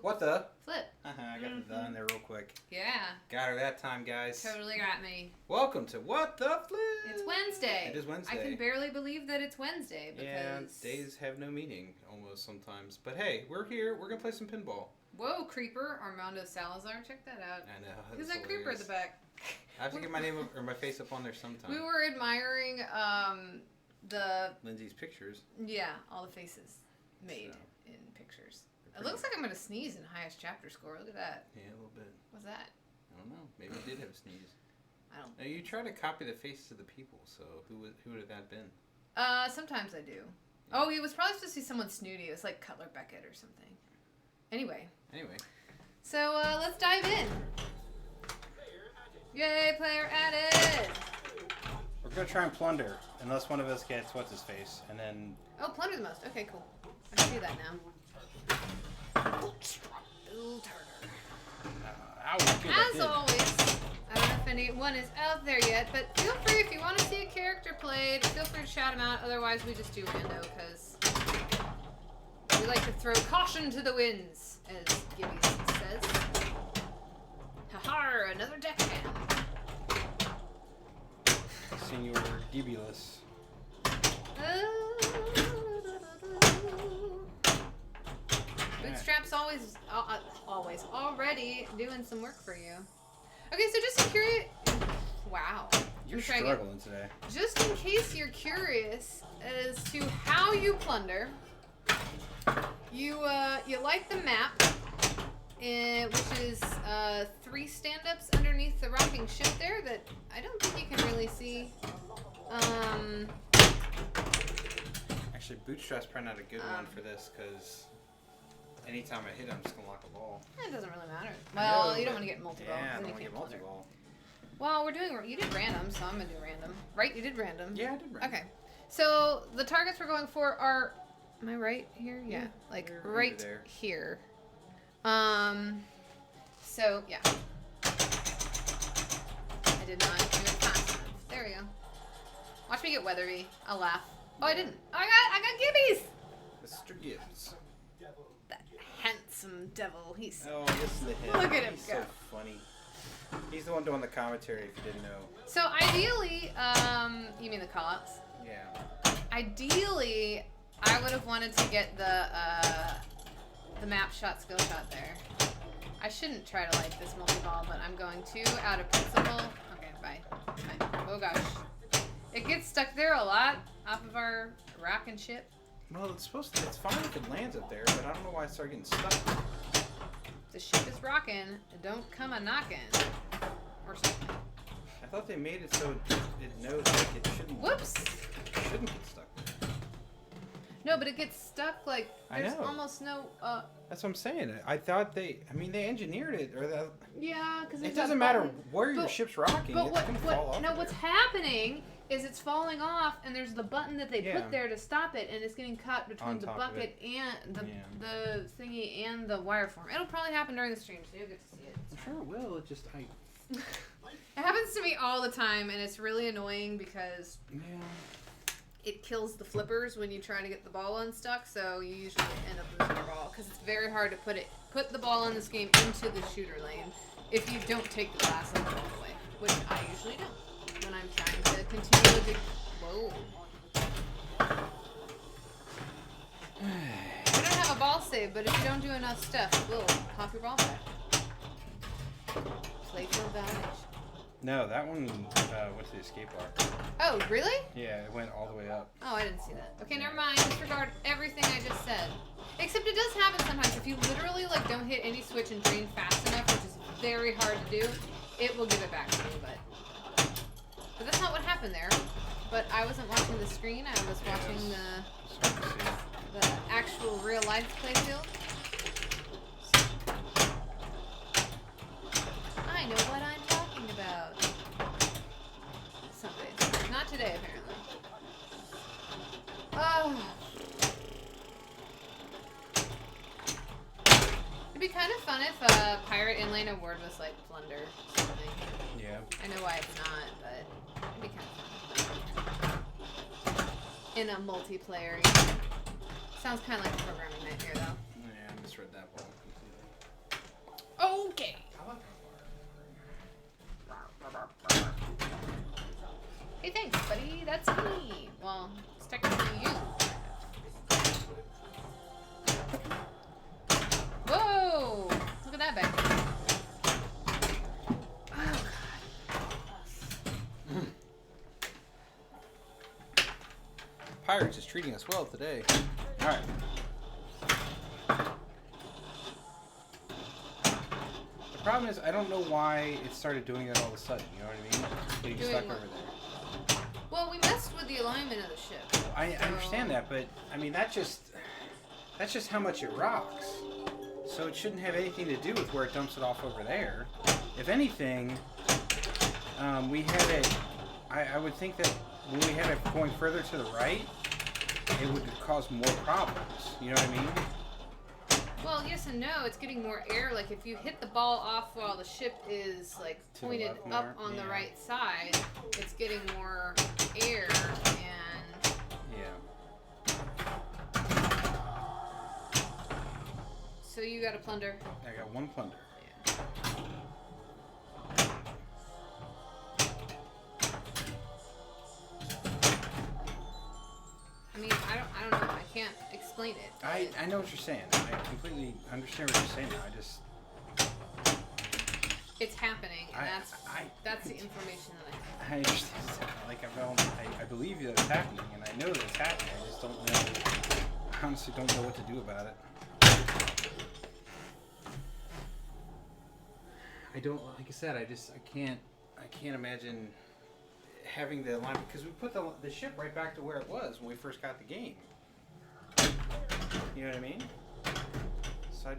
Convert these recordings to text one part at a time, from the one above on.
What the? Flip. I got the in there real quick. Yeah. Got her that time, guys. Totally got me. Welcome to What the Flip. It's Wednesday. It is Wednesday. I can barely believe that it's Wednesday because... Yeah, days have no meaning almost sometimes. But hey, we're here. We're going to play some pinball. Whoa, Creeper. Armando Salazar. Check that out. I know. Who's that Creeper at the back? I have to get my name or my face up on there sometime. We were admiring Lindsay's pictures. Yeah, all the faces made in pictures. It looks like I'm going to sneeze in highest chapter score. Look at that. Yeah, a little bit. What's that? I don't know. Maybe you did have a sneeze. I don't. Now, you try to copy the faces of the people, so who would have that been? Sometimes I do. Yeah. Oh, it was probably supposed to be someone snooty. It was like Cutler Beckett or something. Anyway. So, let's dive in. Yay, player added! We're going to try and plunder, unless one of us gets what's-his-face, and then... Oh, plunder the most. Okay, cool. I can do that now. Ooh, tartar. As always, I don't know if anyone is out there yet, but feel free, if you want to see a character played, feel free to shout them out. Otherwise, we just do rando, because we like to throw caution to the winds, as Gibby says. Ha-ha, another deckhand. Senor Gibulus. Bootstrap's always already doing some work for you. Okay, so just in curious, wow, you're struggling today. Just in case you're curious as to how you plunder, you like the map, which is 3 stand-ups underneath the rocking ship there that I don't think you can really see. Actually, Bootstrap's probably not a good one for this because anytime I hit it, I'm just going to lock a ball. It doesn't really matter. Well, you don't want to get multi-ball. Yeah, I don't want to get multi-ball. Well, you did random, so I'm going to do random. Right? You did random. Yeah, I did random. Okay. So, the targets we're going for are... Am I right here? Yeah. Like, right there. Here. So, yeah. I did not do it fast enough. There we go. Watch me get Weatherby. I'll laugh. Oh, I didn't. I got Gibbies! Mr. Gibbs. That handsome devil. He's... Oh, listen to him. Look at him go. So funny. He's the one doing the commentary, if you didn't know. So, ideally, you mean the call-outs? Yeah. Ideally, I would have wanted to get the map shot skill shot there. I shouldn't try to like this multi-ball, but I'm going to out of principle. Okay, bye. Oh gosh. It gets stuck there a lot off of our rocking ship. Well, it's fine if it lands up there, but I don't know why it started getting stuck. The ship is rocking. Don't come a knocking. Or something. I thought they made it so it knows like it shouldn't. Whoops. It shouldn't get stuck. No, but it gets stuck like there's almost no. That's what I'm saying. I thought they engineered it or that. Yeah, because it doesn't matter where your ship's rocking. But it's gonna fall off. No, what's happening is it's falling off, and there's the button that they put there to stop it, and it's getting caught between the bucket and the thingy and the wire form. It'll probably happen during the stream, so you'll get to see it. I'm sure it will. It just It happens to me all the time, and it's really annoying because it kills the flippers when you try to get the ball unstuck. So you usually end up losing your ball because it's very hard to put the ball in this game into the shooter lane if you don't take the glass all the way, which I usually don't when I'm trying to continue to. Whoa. We don't have a ball save, but if you don't do enough stuff, it will pop your ball back. Playfield validation. No, that one went to the escape bar. Oh, really? Yeah, it went all the way up. Oh, I didn't see that. Okay, never mind. Disregard everything I just said. Except it does happen sometimes. If you literally don't hit any switch and drain fast enough, which is very hard to do, it will give it back to you. But that's not what happened there. But I wasn't watching the screen. I was watching the actual real life playfield. I know what I'm talking about. Some days. Not today, apparently. Oh. It'd be kind of fun if a Pirate Inlane Award was like Plunder or something. Yeah. I know why it's not, but it'd be kind of fun. In a multiplayer. Sounds kind of like a programming nightmare, though. Yeah, I misread that one. that's me. Well, it's technically you. Whoa! Look at that back there. Oh, God. Pirates is treating us well today. All right. The problem is, I don't know why it started doing it all of a sudden. You know what I mean? Getting Doing stuck what? over there. Well, we messed with the alignment of the ship. I understand that, but I mean that's just how much it rocks. So it shouldn't have anything to do with where it dumps it off over there. If anything, we had it. I would think that when we had it going further to the right, it would cause more problems. You know what I mean? Well, yes and no. It's getting more air. Like if you hit the ball off while the ship is like To the pointed left up more, on the yeah. right side, it's getting more air and Yeah. so you got a plunder. I got one plunder. Yeah. I mean, I don't know. I can't explain it. I know what you're saying. I completely understand what you're saying now. It's happening, and I that's the information that I have. I understand that. Like I believe that it's happening, and I know that it's happening. I just don't know. I honestly don't know what to do about it. I don't. Like I said, I can't imagine having the alignment because we put the ship right back to where it was when we first got the game. You know what I mean? So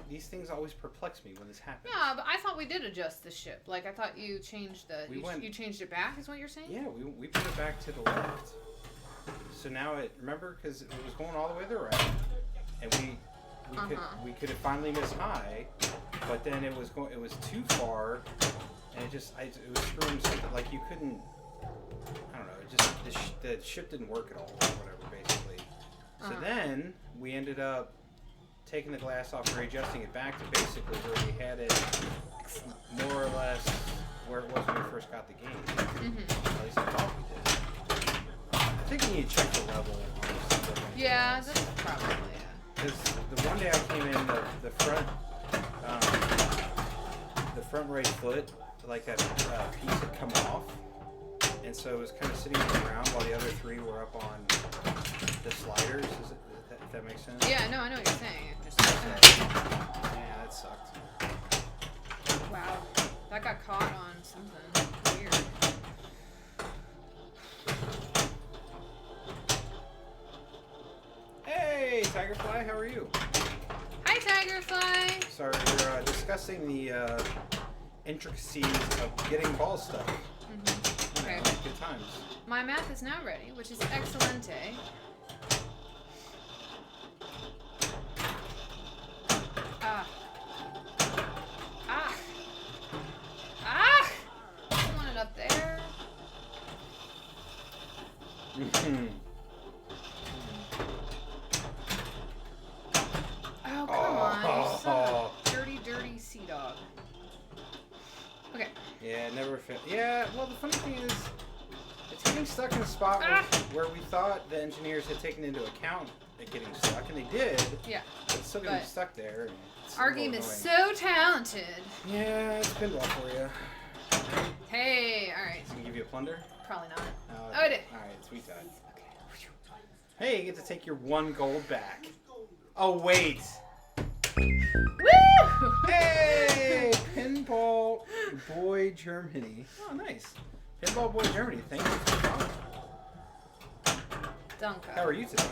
these things always perplex me when this happens. Yeah, but I thought we did adjust the ship. Like I thought you changed you changed it back. Is what you're saying? Yeah, we put it back to the left. So now remember, because it was going all the way to the right, and we could have finally missed high, but then it was too far, and it was screwing something like you couldn't. I don't know. It just the ship didn't work at all, or whatever, basically. So then we ended up taking the glass off, readjusting it back to basically where we had it, more or less where it was when we first got the game. At least I thought we did. I think we need to check the level on this stuff. Yeah, that's probably yeah. Because the one day I came in, the front right foot, like that piece had come off, and so it was kind of sitting on the ground while the other three were up on the sliders. If that makes sense? Yeah, no, I know what you're saying. It just Yeah, that sucked. wow, that got caught on something weird. Hey, Tigerfly, how are you? Hi, Tigerfly. Sorry, we're discussing the intricacies of getting balls stuck. Okay. Good times. My math is now ready, which is excelente. Ah. Ah. Ah! I want it up there. Oh, come on. You son of a dirty sea dog. Okay. Yeah, it never fit. Yeah, well, the funny thing is, it's getting stuck in a spot where we thought the engineers had taken into account it getting stuck, and they did. Yeah. But it's still getting stuck there. And it's Our a little game is annoying. so talented. Yeah, it's pinball for you. Hey, alright. Can give you a plunder? Probably not. Okay. Oh, I did. Alright, sweet time. Hey, you get to take your 1 gold back. Oh, wait. Woo! Hey! Pinball Boy Germany. Oh, nice. Pinball Boy Germany, thank you for calling. Dunka. How are you today?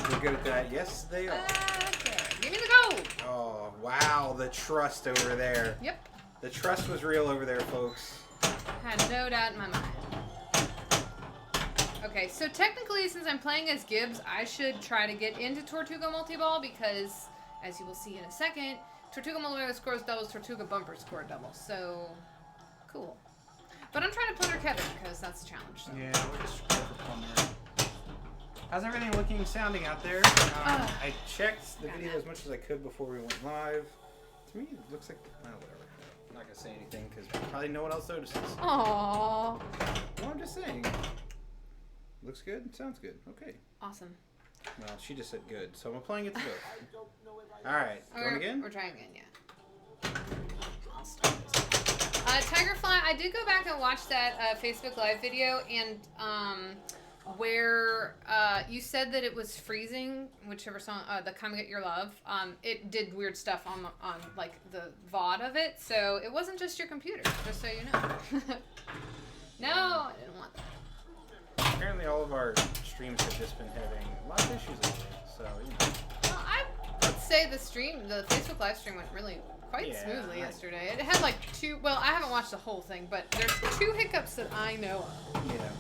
You're good at that? Yes, they are. Okay. Give me the gold. Oh, wow, the trust over there. Yep. The trust was real over there, folks. Had no doubt in my mind. Okay, so technically, since I'm playing as Gibbs, I should try to get into Tortuga Multiball because, as you will see in a second, Tortuga Multiball scores doubles, Tortuga Bumpers score doubles. So, cool. But I'm trying to plunder Kevin because that's the challenge. So. Yeah, we'll just go for plunder. How's everything looking, sounding out there? I checked the video as much as I could before we went live. To me, it looks like, whatever. not gonna say anything because probably no one else notices. Aww. Well, I'm just saying. Looks good. Sounds good. Okay. Awesome. Well, she just said good, so I'm applying it to both. All right. Going again? We're trying again, yeah. I'll start this. Tigerfly, I did go back and watch that Facebook Live video, and where you said that it was freezing, whichever song, the Come Get Your Love, it did weird stuff on like the VOD of it, so it wasn't just your computer, just so you know. No, I didn't want that. Apparently all of our streams have just been having a lot of issues lately, so, you know. Well, I would say the Facebook live stream went really quite smoothly yesterday. It had like I haven't watched the whole thing, but there's 2 hiccups that I know of. Yeah.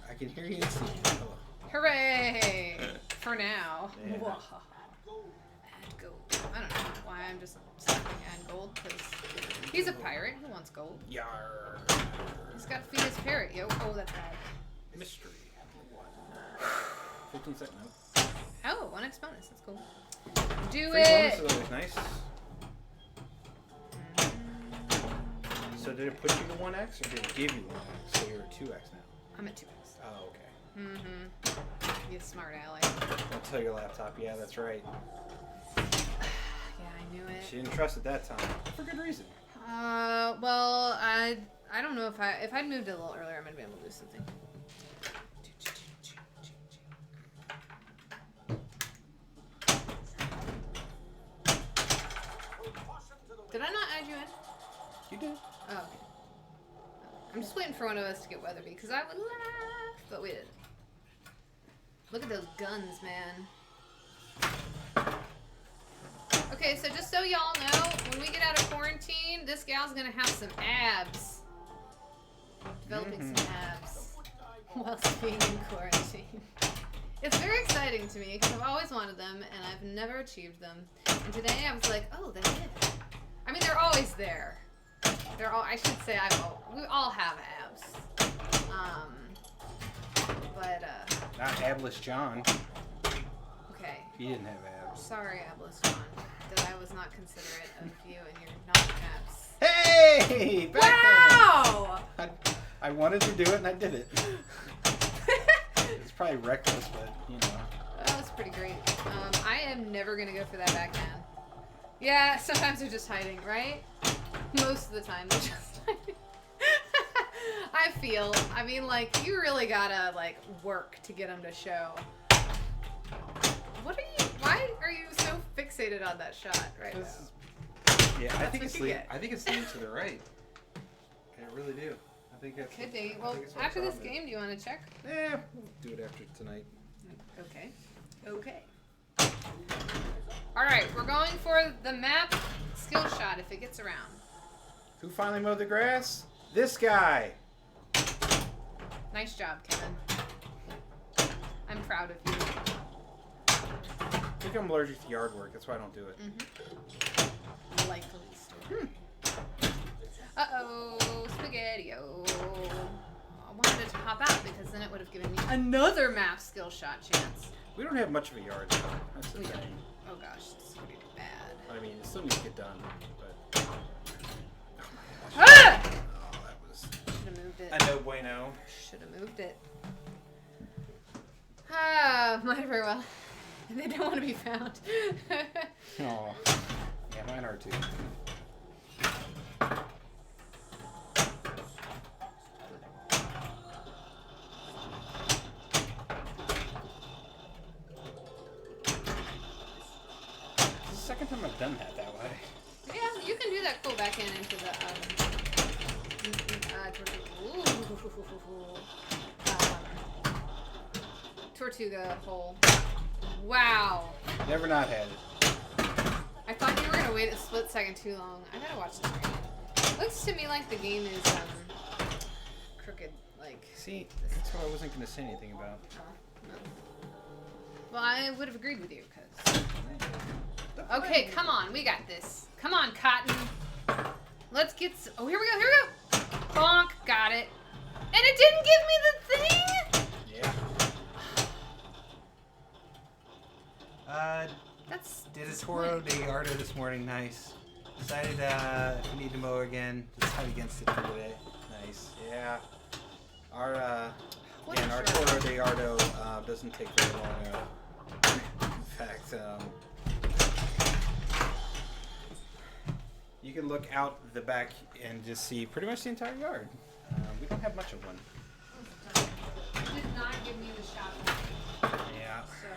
I can hear you and see you. Hello. Hooray! For now. Yeah. Add gold. I don't know why I'm just slapping add gold, because he's a pirate. Who wants gold? Yar. He's got to feed his parrot, yo. Oh, that's bad. Mystery. 15 seconds. Nope. Oh, 1x bonus. That's cool. Do Free it! bonus is always nice. So did it put you to 1x or did it give you 1x? So you're at 2x now. I'm at 2x. Oh, okay. You smart ally. Don't tell your laptop. Yeah, that's right. Yeah, I knew it. She didn't trust it that time. For good reason. Well, I don't know if I'd moved it a little earlier, I might be able to do something. Did I not add you in? You did. Oh, okay. I'm just waiting for one of us to get Weatherby, because I would laugh, but we didn't. Look at those guns, man. Okay, so just so y'all know, when we get out of quarantine, this gal's gonna have some abs. Developing some abs whilst being in quarantine. It's very exciting to me, because I've always wanted them, and I've never achieved them. And today I was like, oh, they're there. I mean, they're always there. I should say, we all have abs. Not abless John. Okay. He didn't have abs. Sorry, abless John, that I was not considerate of you and your non-abs. Hey! Wow! I wanted to do it and I did it. It's probably reckless, but you know. That was pretty great. I am never gonna go for that backhand. Yeah, sometimes they're just hiding, right? Most of the time they're just hiding. I mean, like, you really gotta, like, work to get them to show. Why are you so fixated on that shot right now? Yeah, I think it's leaning to the right. I really do. I think that's... Could be. Well, after this game, do you want to check? Yeah, we'll do it after tonight. Okay. Okay. Alright, we're going for the map skill shot if it gets around. Who finally mowed the grass? This guy! Nice job, Kevin. I'm proud of you. I think I'm allergic to yard work. That's why I don't do it. Likely story. Uh-oh, Spaghetti-O. I wanted it to pop out because then it would have given me another map skill shot chance. We don't have much of a yard, though. That's the We thing. don't. Oh gosh, this is pretty bad. I mean, it still needs to get done, but... Ah! Oh, that was... Should have moved it. a no bueno. Should have moved it. Ah, might very well. They don't want to be found. Oh, yeah, mine are too. It's the second time I've done that way. Yeah, you can do that cool backhand into the Tortuga hole. Wow. Never not had it. I thought you were gonna wait a split second too long. I gotta watch this game. Looks to me like the game is crooked. Like. See, that's what I wasn't gonna say anything about. No. Well, I would have agreed with you, cause. Okay, come on, we got this. Come on, Cotton. Let's get. Oh, here we go. Here we go. Bonk, got it. And it didn't give me the thing. Yeah. That's did a Toro de Ardo this morning. Nice. Decided if we need to mow again, decide against it for today. Nice. Yeah. Our our Toro de Ardo doesn't take very long. In fact, you can look out the back and just see pretty much the entire yard. We don't have much of one. You did not give me the shot. Yeah. So.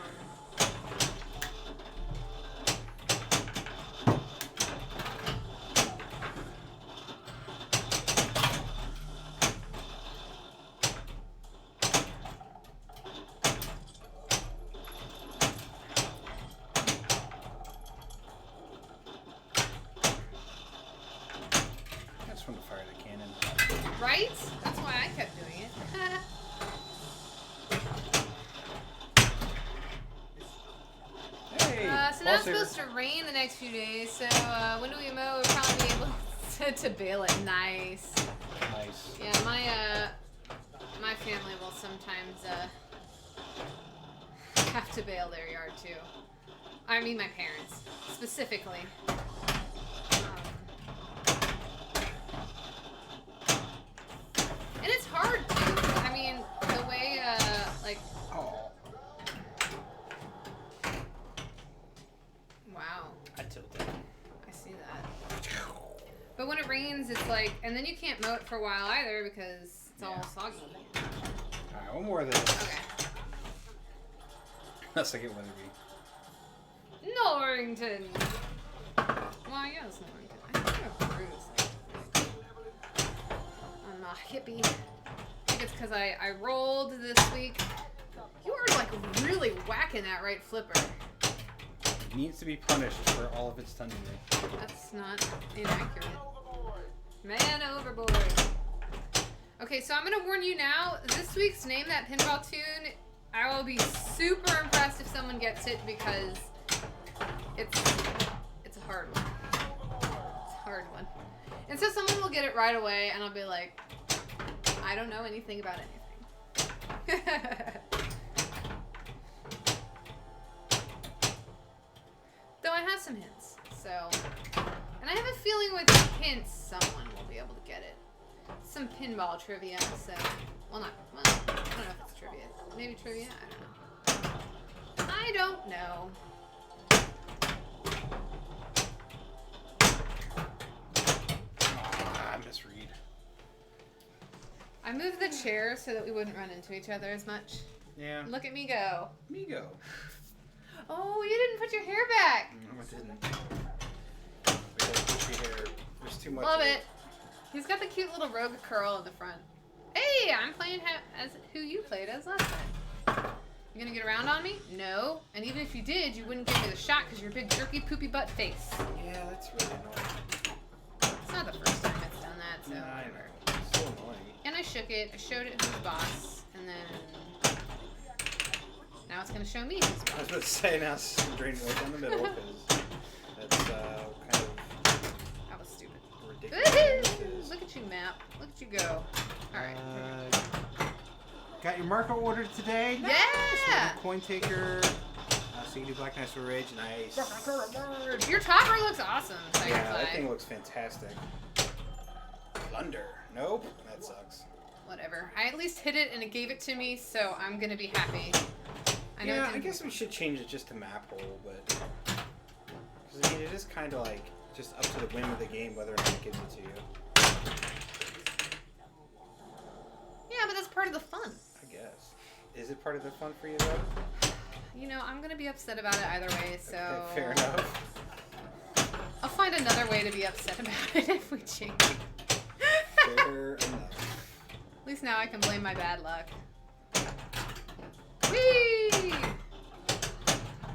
From the fire the cannon. Right? That's why I kept doing it. Hey! So now it's supposed to rain the next few days, so when do we mow? We'll probably be able to bale it. Nice. Nice. Yeah, my family will sometimes have to bale their yard too. I mean my parents, specifically. And it's hard too. I mean, the way, like... Oh. Wow. I tilted. I see that. But when it rains, it's like... And then you can't mow it for a while either because it's all soggy. Alright, one more of this. Okay. That's like it whether be. Norrington! Well, yes, Norrington. I think I have bruise. I'm a hippie. I think it's because I rolled this week. You are like really whacking that right flipper. It needs to be punished for all of its tendency. That's not inaccurate. Man overboard. Okay, so I'm going to warn you now. This week's Name That Pinball Tune, I will be super impressed if someone gets it because it's a hard one. It's a hard one. And so someone will get it right away and I'll be like, I don't know anything about anything. Though I have some hints, so. And I have a feeling with hints, someone will be able to get it. Some pinball trivia, so. Well, I don't know if it's trivia. Maybe trivia? I don't know. I don't know. I misread. I moved the chair so that we wouldn't run into each other as much. Yeah. Look at me go. Me go. Oh, you didn't put your hair back. No, I didn't. We gotta put your hair. There's too much. Love it. He's got the cute little rogue curl in the front. Hey, I'm playing as who you played as last time. You gonna get around on me? No. And even if you did, you wouldn't give me the shot because you're a big jerky poopy butt face. Yeah, that's really annoying. It's not the first time it's done that, so Nah, I whatever. know. It's so annoying. And I shook it. I showed it who's boss, and then now it's gonna show me who's I was boss. about to say now it's draining right down the middle because that's kind of That was stupid. ridiculous. Woohoo! Look at you, Map. Look at you go. All right. Got your marker ordered today? Yeah! Nice. Coin taker. So you can do Black Knights for Rage. Nice. Your topper looks awesome. Yeah, that thing looks fantastic. Thunder. Nope. That sucks. Whatever. I at least hit it and it gave it to me, so I'm gonna be happy. Yeah, I guess we should change it just to map hole, but because I mean it is kind of like just up to the whim of the game whether or not it gives it to you. Yeah, but that's part of the fun. I guess. Is it part of the fun for you though? You know, I'm gonna be upset about it either way, so Okay, fair enough. I'll find another way to be upset about it if we change it. Fair enough. At least now I can blame my bad luck. Whee!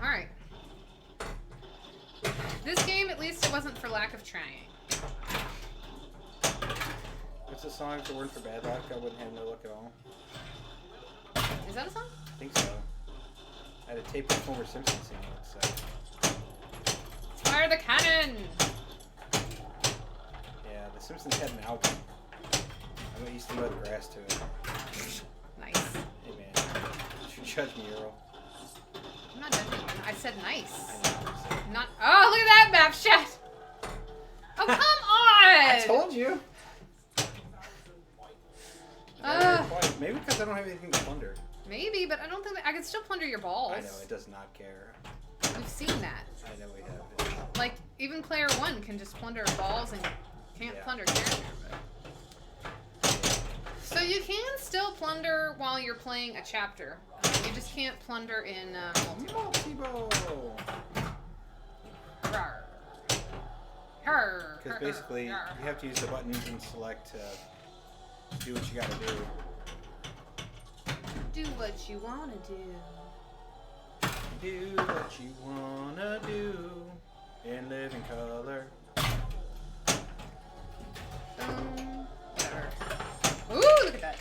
Alright. This game, at least it wasn't for lack of trying. What's the song if it weren't for bad luck? I wouldn't have no luck at all. Is that a song? I think so. I had a tape of Homer Simpson singing it, so. Fire the cannon! Yeah, the Simpsons had an album. I used to mow the grass to it. Nice. Hey man, don't you judge me, Earl. I'm not judging you. I said nice. I know. Not. Oh, look at that map shot! Oh, come on! I told you. Maybe because I don't have anything to plunder. Maybe, but I don't think that I can still plunder your balls. I know, it does not care. We've seen that. I know we have. Like, even player 1 can just plunder balls and can't plunder character. But... So you can still plunder while you're playing a chapter. You just can't plunder in multi-ball. Because basically, you have to use the buttons and select to do what you gotta do. Do what you wanna do. Do what you wanna do and live in color. Whatever. Ooh, look at that.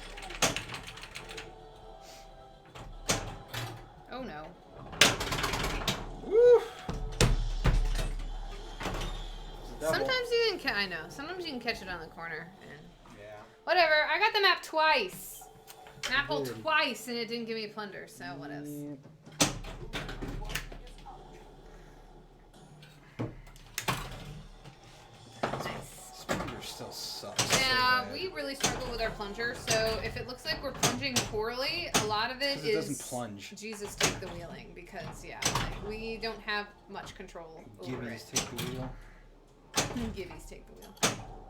Oh no. Woo! Sometimes you can I know. Sometimes you can catch it on the corner. And yeah. whatever. I got the map twice. Map hole twice, and it didn't give me plunder. So what else? Nice. Plunger still sucks. Yeah, we really struggle with our plunger. So if it looks like we're plunging poorly, a lot of it doesn't plunge. Jesus take the wheeling, because like, we don't have much control over it. Gibbies take the wheel. Gibbies take the wheel.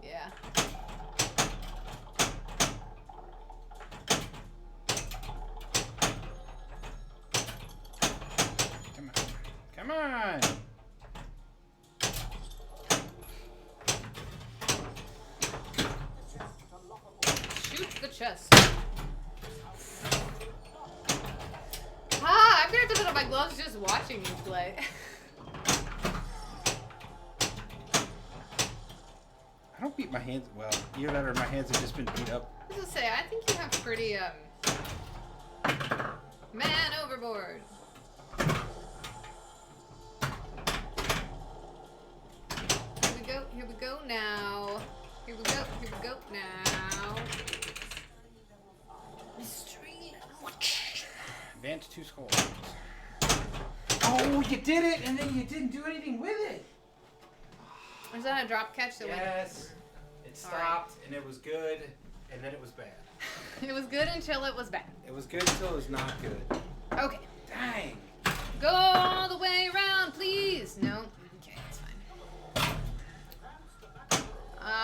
Yeah. Come on! Shoot the chest. I'm gonna have to put on my gloves just watching you play. I don't beat my hands well. Either that or my hands have just been beat up. I was gonna say, I think you have pretty, man overboard. Here we go now. Here we go now. Mystery. Advance 2 scores. Oh, you did it, and then you didn't do anything with it. Was that a drop catch? Yes. It stopped, and it was good, and then it was bad. It was good until it was bad. It was good until it was not good. Okay. Dang. Go all the way around, please. No. Okay, it's fine.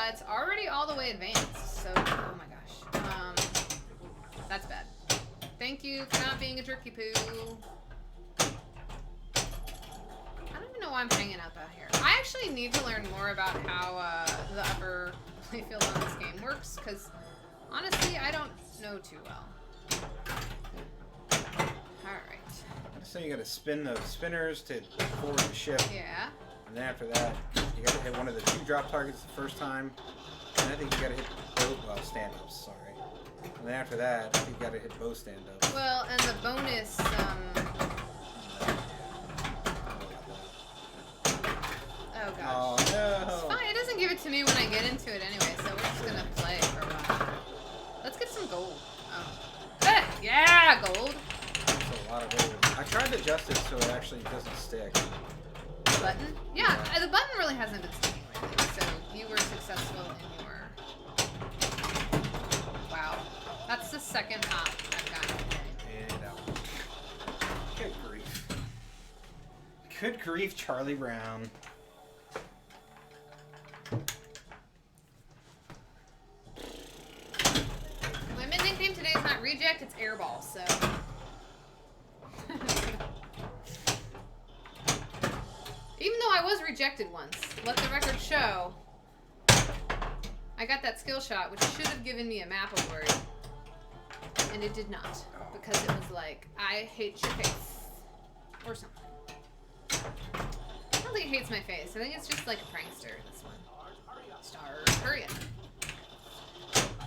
It's already all the way advanced, so oh my gosh. That's bad. Thank you for not being a jerky poo. I don't even know why I'm hanging out here. I actually need to learn more about how the upper playfield on this game works, because honestly, I don't know too well. Alright. So you gotta spin the spinners to forward the ship. Yeah. And then after that, you gotta hit one of the 2 drop targets the first time. And I think you gotta hit both stand-ups, sorry. And then after that, I think you gotta hit both stand-ups. Well, and the bonus, oh gosh. Oh no! It's fine, it doesn't give it to me when I get into it anyway, so we're just gonna play for a while. Let's get some gold. Oh. Hey, yeah, gold! That's a lot of gold. I tried to adjust it so it actually doesn't stick. The button? Yeah, the button really hasn't been sticking lately, so you were successful in your... Wow. That's the second hop I've gotten today. And out. Good grief. Good grief, Charlie Brown. My mid nickname today is not Reject, it's Airball, so... Even though I was rejected once, let the record show, I got that skill shot, which should have given me a map award, and it did not, because it was like, I hate your face, or something. I don't think it hates my face, I think it's just like a prankster, this one. Star, hurry up.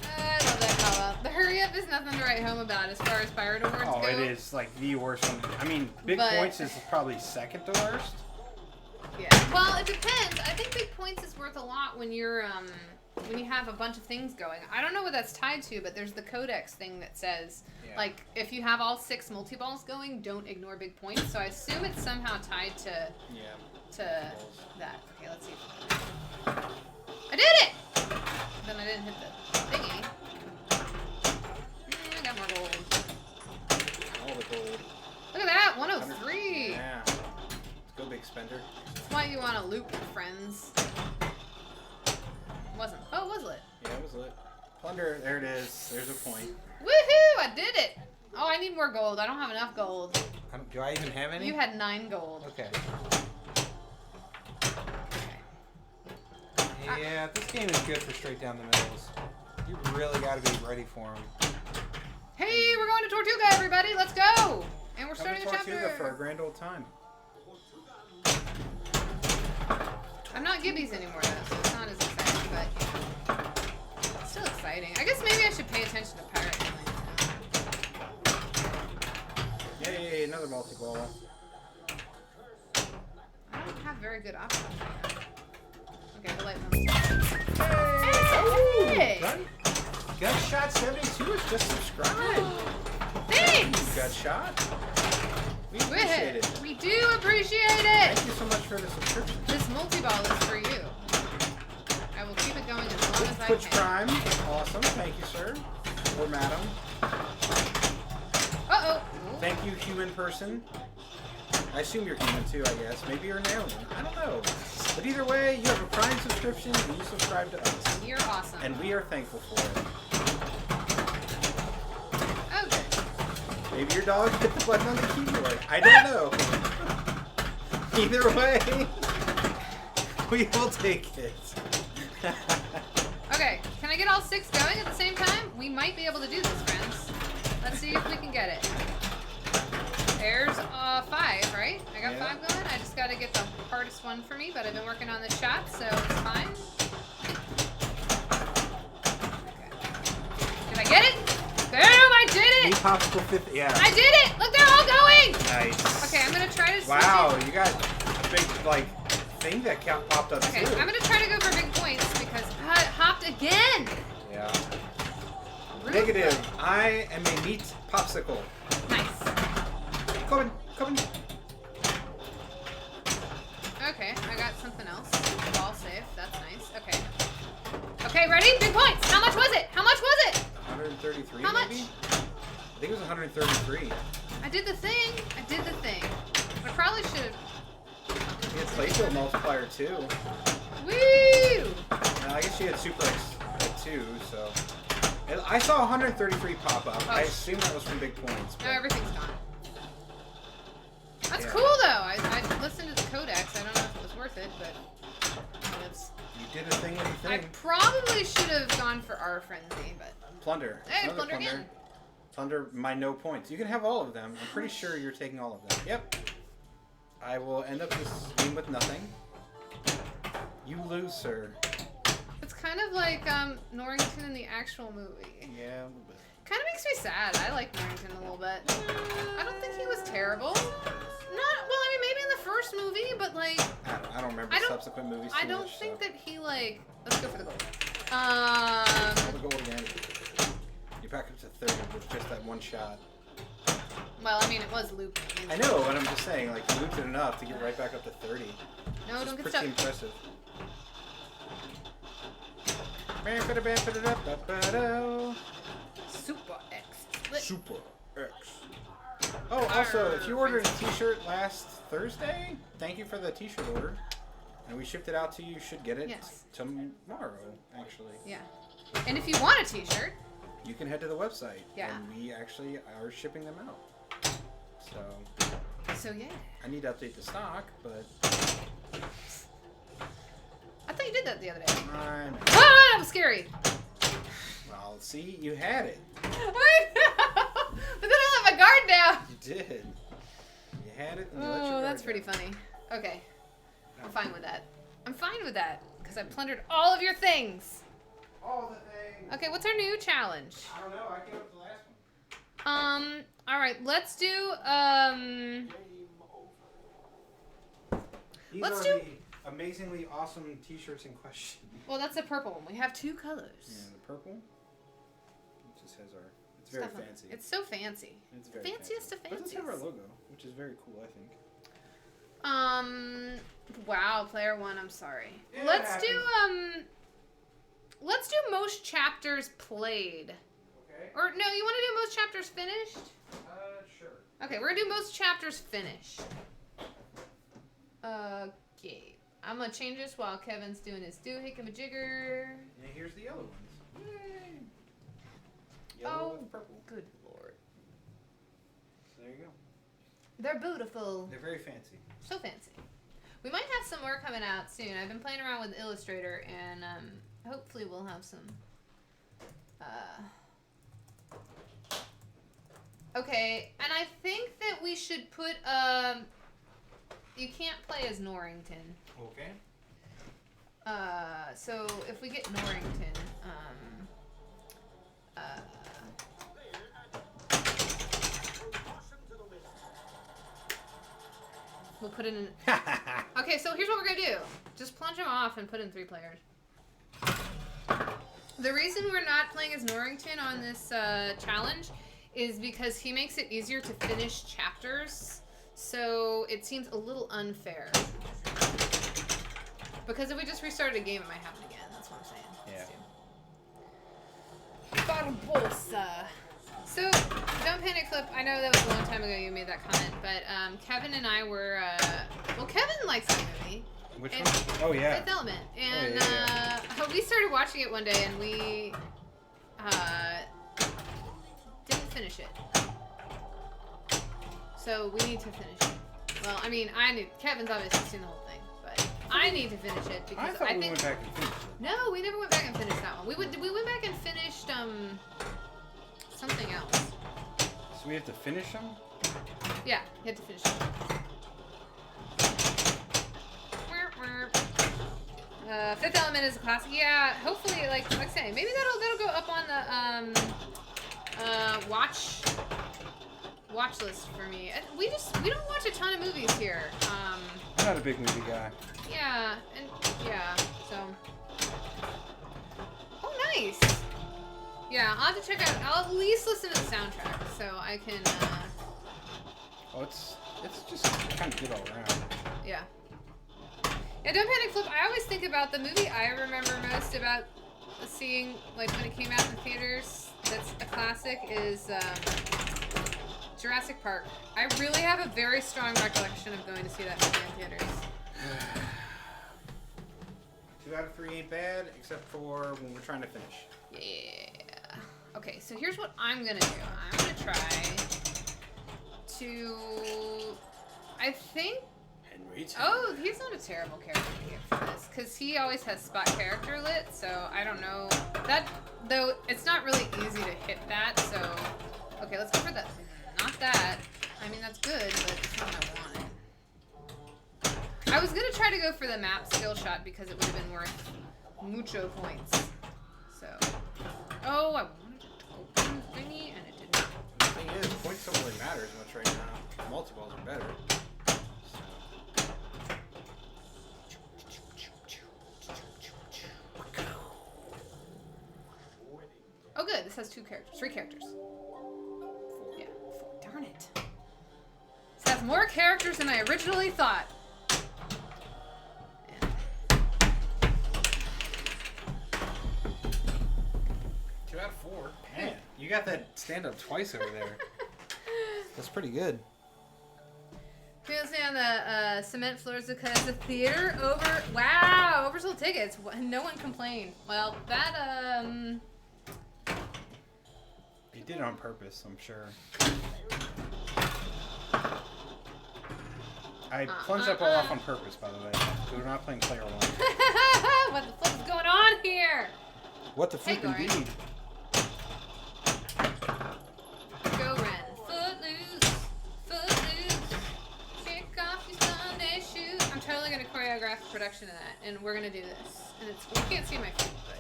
I love that call out. The hurry up is nothing to write home about as far as Pirate Awards go. Oh, it is like the worst one. I mean, Big Points is probably second to worst. Yeah. Well, it depends. I think Big Points is worth a lot when you're when you have a bunch of things going. I don't know what that's tied to, but there's the codex thing that says, like, if you have all 6 multi-balls going, don't ignore big points. So I assume it's somehow tied to that. Okay, let's see. I did it! Then I didn't hit the thingy. I got more gold. All the gold. Look at that, 103. Yeah. Let's go, big spender. That's why you want to loop with friends. Wasn't. Oh, it was lit. Yeah, it was lit. Plunder, there it is. There's a point. Woohoo! I did it! Oh, I need more gold. I don't have enough gold. Do I even have any? You had 9 gold. Okay. Yeah, this game is good for straight down the middles. You really got to be ready for them. Hey, we're going to Tortuga, everybody! Let's go! And we're starting a Tortuga chapter. for a grand old time. I'm not Gibbies anymore, though, so it's not as exciting, but it's still exciting. I guess maybe I should pay attention to pirate killing. Yay, another multi-ball. I don't have very good options. Okay, the light comes. Hey! Hey! Gutshot 72 is just subscribed. Thanks! Gutshot. We appreciate it. We do appreciate it! Thank you so much for the subscription. This multi-ball is for you. I will keep it going as long as I Twitch can. Prime. Awesome. Thank you, sir. Or madam. Uh-oh. Thank you, human person. I assume you're human too, I guess. Maybe you're an alien. I don't know. But either way, you have a Prime subscription and you subscribe to us. You're awesome. And we are thankful for it. Okay. Maybe your dog hit the button on the keyboard. I don't know. Either way, we will take it. Okay, can I get all 6 going at the same time? We might be able to do this, friends. Let's see if we can get it. There's 5, right? I got 5 going. I just got to get the hardest one for me, but I've been working on this shot, so it's fine. Okay. Did I get it? Boom! I did it! Popsicle 50, yeah. I did it! Look, they're all going! Nice. Okay, I'm gonna try to switch Wow, it. you got a big, thing that popped up Okay, too. I'm gonna try to go for big points because I hopped again! Yeah. Rude. Negative. I am a meat popsicle. Nice. Coming. Okay, I got something else. Ball safe, that's nice. Okay. Okay, ready? Big points! How much was it? How much was it? 133, How much? maybe? I think it was 133. I did the thing. I probably should have. You had playfield multiplier too. Woo! I guess she had Super X at 2, so. I saw 133 pop up. Oh. I assume that was from big points. No, but- everything's gone. That's Yeah. cool though. I listened to the codex. I don't know if it was worth it, but it's. You did a thing. I probably should have gone for our frenzy, but. Plunder. Hey, Another plunder again. Plunder my no points. You can have all of them. I'm pretty sure you're taking all of them. Yep. I will end up this game with nothing. You lose, sir. It's kind of like Norrington in the actual movie. Yeah, a little bit. Kind of makes me sad. I like Norrington a little bit. I don't think he was terrible. Well, I mean, maybe in the first movie, but like. I don't remember subsequent movies. I too don't much, think so. that he like. Let's go for the gold. All the gold again. You back up to 30 with just that one shot. Well, I mean, it was looping. I know, but I'm just saying, like, you looped it enough to get right back up to 30. No, don't get pretty stuck. impressive. Super X. Super X. Oh, also, if you ordered a t-shirt last Thursday, thank you for the t-shirt order. And we shipped it out to you. You should get it tomorrow, actually. Yeah. And if you want a t-shirt, you can head to the website. Yeah. And we actually are shipping them out. So yeah. I need to update the stock, but I thought you did that the other day. I know. Ah, that was scary. Well, see, you had it. I know. But then I let my guard down. You did. You had it. And you let your Oh, guard that's pretty down. funny. Okay. I'm fine with that. I'm fine with that because I plundered all of your things. All the things. Okay, what's our new challenge? I don't know. I came up with the last one. All right, let's do These let's are do the amazingly awesome T-shirts in question. Well, that's the purple one. We have 2 colors. Yeah, the purple. It just has our. It's very fancy. It's so fancy. It's very fanciest fancy. of But fancies. it does have our logo, which is very cool, I think. Wow, player 1. I'm sorry. Yeah, Let's do most chapters played. Okay. Or no, you want to do most chapters finished? Sure. Okay, we're gonna do most chapters finished. Okay. I'm gonna change this while Kevin's doing his doohickey-majigger. And here's the yellow ones. Yay. Yellow with purple. Good lord. So there you go. They're beautiful. They're very fancy. So fancy. We might have some more coming out soon. I've been playing around with Illustrator, and hopefully we'll have some. Okay, and I think that we should put you can't play as Norrington. Okay. So if we get Norrington, we'll put it in. Okay, so here's what we're gonna do. Just plunge him off and put in 3 players. The reason we're not playing as Norrington on this challenge is because he makes it easier to finish chapters. So it seems a little unfair. Because if we just restarted a game, it might happen again. That's what I'm saying. Yeah. Barbosa. So, don't panic, Flip. I know that was a long time ago you made that comment, but Kevin and I were, well, Kevin likes the movie. Which one? Oh, yeah. Fifth Element. And yeah. We started watching it one day, and we didn't finish it. So, we need to finish it. Well, I mean, Kevin's obviously seen the whole thing, but I need to finish it because I think... went back and finished it. No, we never went back and finished that one. We went back and finished, something else. So we have to finish them? Yeah, you had to finish it. Fifth Element is a classic. Yeah, hopefully, like I say, maybe that'll go up on the watch list for me. We don't watch a ton of movies here. I'm not a big movie guy. Yeah, so. Oh, nice. Yeah, I'll have to check out. I'll at least listen to the soundtrack so I can. Oh, it's just kind of good all around. Yeah. Yeah, Don't Panic Flip. I always think about the movie I remember most about seeing, like when it came out in theaters. That's a classic. Is Jurassic Park. I really have a very strong recollection of going to see that movie in theaters. 2 out of 3 ain't bad, except for when we're trying to finish. Yeah. Okay, so here's what I'm gonna do. I'm gonna try to. I think. Oh, he's not a terrible character to get for this, because he always has spot character lit, so I don't know. That, though, it's not really easy to hit that, so. Okay, let's go for that. Not that. I mean, that's good, but it's not what I wanted. I was gonna try to go for the map skill shot because it would have been worth mucho points. So. Oh, I wanted to go thingy, and it didn't. The thing is, points don't really matter as much right now. Multi-balls are better. Oh, good. This has 3 characters. 4. Yeah, 4. Darn it. This has more characters than I originally thought. Yeah. 2 out of 4. Man, you got that stand up twice over there. That's pretty good. People say on the cement floors because the theater oversold tickets. No one complained. Well, that You did it on purpose, I'm sure. I plunged that ball off on purpose, by the way. We're not playing player 1. What the fuck is going on here? What the flip indeed? Go Ren. Footloose. Kick off your Sunday shoes. I'm totally gonna choreograph a production of that, and we're gonna do this. And you can't see my feet, but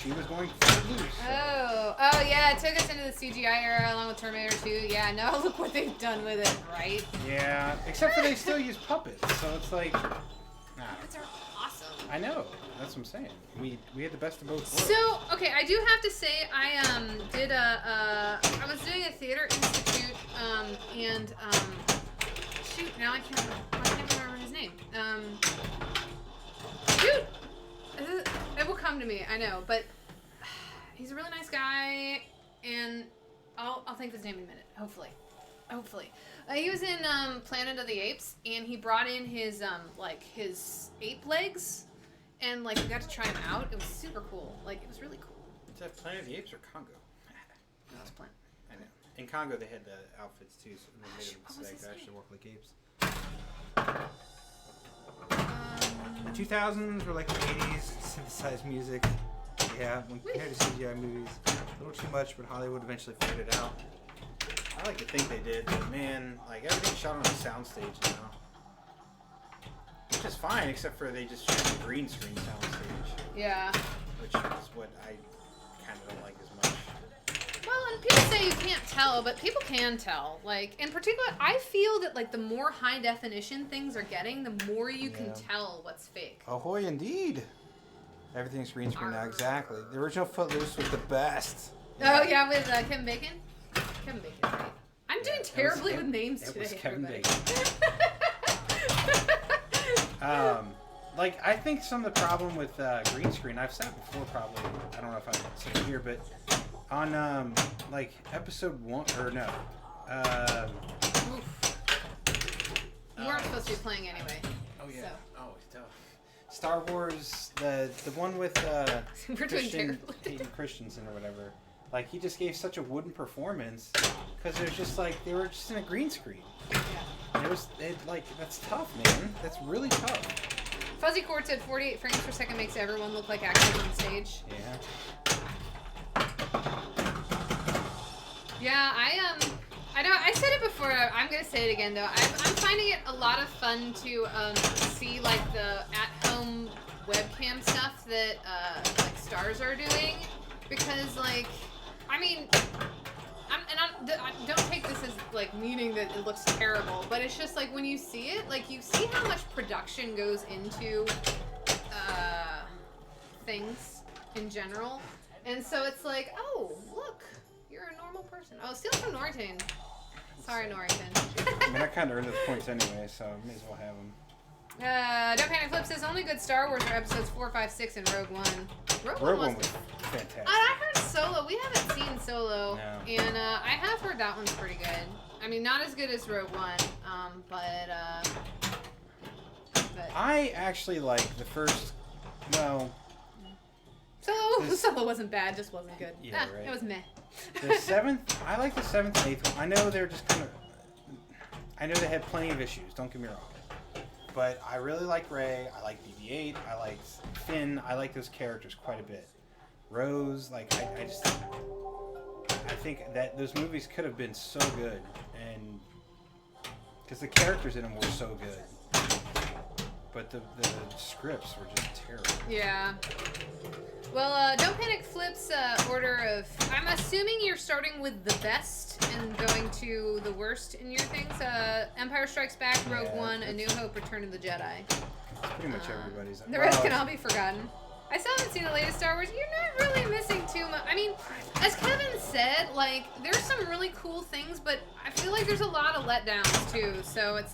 she was going full loose. So. Oh yeah, it took us into the CGI era along with Terminator 2. Yeah, now look what they've done with it, right? Yeah, except for they still use puppets, so it's like. Puppets are awesome. I know. That's what I'm saying. We had the best of both worlds. So okay, I do have to say I I was doing a theater institute and shoot, now I can't remember his name. Shoot, it will come to me. I know, but he's a really nice guy, and I'll think of his name in a minute. Hopefully. He was in Planet of the Apes, and he brought in his his ape legs, and we got to try them out. It was super cool. It was really cool. Is that Planet of the Apes or Congo? No, it's Planet. I know. In Congo, they had the outfits too, so they made them actually walk like apes. The 2000s were like the 80s, synthesized music. Yeah, when compared to CGI movies, a little too much, but Hollywood eventually figured it out. I like to think they did, but man, everything's shot on a soundstage now. Which is fine, except for they just shot a green screen soundstage. Yeah. Which is what I kind of don't like as much. Well, and people say you can't tell, but people can tell. In particular, I feel that the more high definition things are getting, the more you can tell what's fake. Ahoy, indeed. Everything's green screen now, exactly. The original Footloose was the best. Oh yeah, with Kevin Bacon. Kevin Bacon, right? I'm doing terribly with names today. It was Kevin everybody. Bacon. I think some of the problem with green screen, I've said it before probably, I don't know if I said it here, but on episode 1, or no. You weren't supposed to be playing anyway. Oh yeah. So. Oh, it's tough. Star Wars, the one with Christensen or whatever. He just gave such a wooden performance because it was just they were just in a green screen. Yeah. That's tough, man. That's really tough. Fuzzy Court said 48 frames per second makes everyone look like actors on stage. Yeah. Yeah, I know. I said it before. I'm gonna say it again though. I'm finding it a lot of fun to see the at-home webcam stuff that stars are doing, because don't take this as meaning that it looks terrible, but it's just when you see it, you see how much production goes into things in general, and so it's oh look, you're a normal person. Oh, steal from Norton. Sorry, Norton. I mean, I kind of earned those points anyway, so I may as well have them. Don't Panic Flip says only good Star Wars are episodes 4, 5, 6, and Rogue One. Rogue One was fantastic. I heard Solo. We haven't seen Solo, No. and I have heard that one's pretty good. I mean, not as good as Rogue One, but I actually like the first. Well, Solo wasn't bad, just wasn't good. Yeah, right. It was meh. The 7th, I like the 7th and 8th one. I know they're just kind of. I know they had plenty of issues. Don't get me wrong. But I really like Rey. I like BB-8. I like Finn. I like those characters quite a bit. Rose, I think that those movies could have been so good, and because the characters in them were so good, but the scripts were just terrible. Yeah. Well, Don't Panic Flip's order of... I'm assuming you're starting with the best and going to the worst in your things. Empire Strikes Back, Rogue One, A New Hope, Return of the Jedi. Pretty much everybody's... The rest can all be forgotten. I still haven't seen the latest Star Wars. You're not really missing too much. I mean, as Kevin said, there's some really cool things, but I feel like there's a lot of letdowns, too. So it's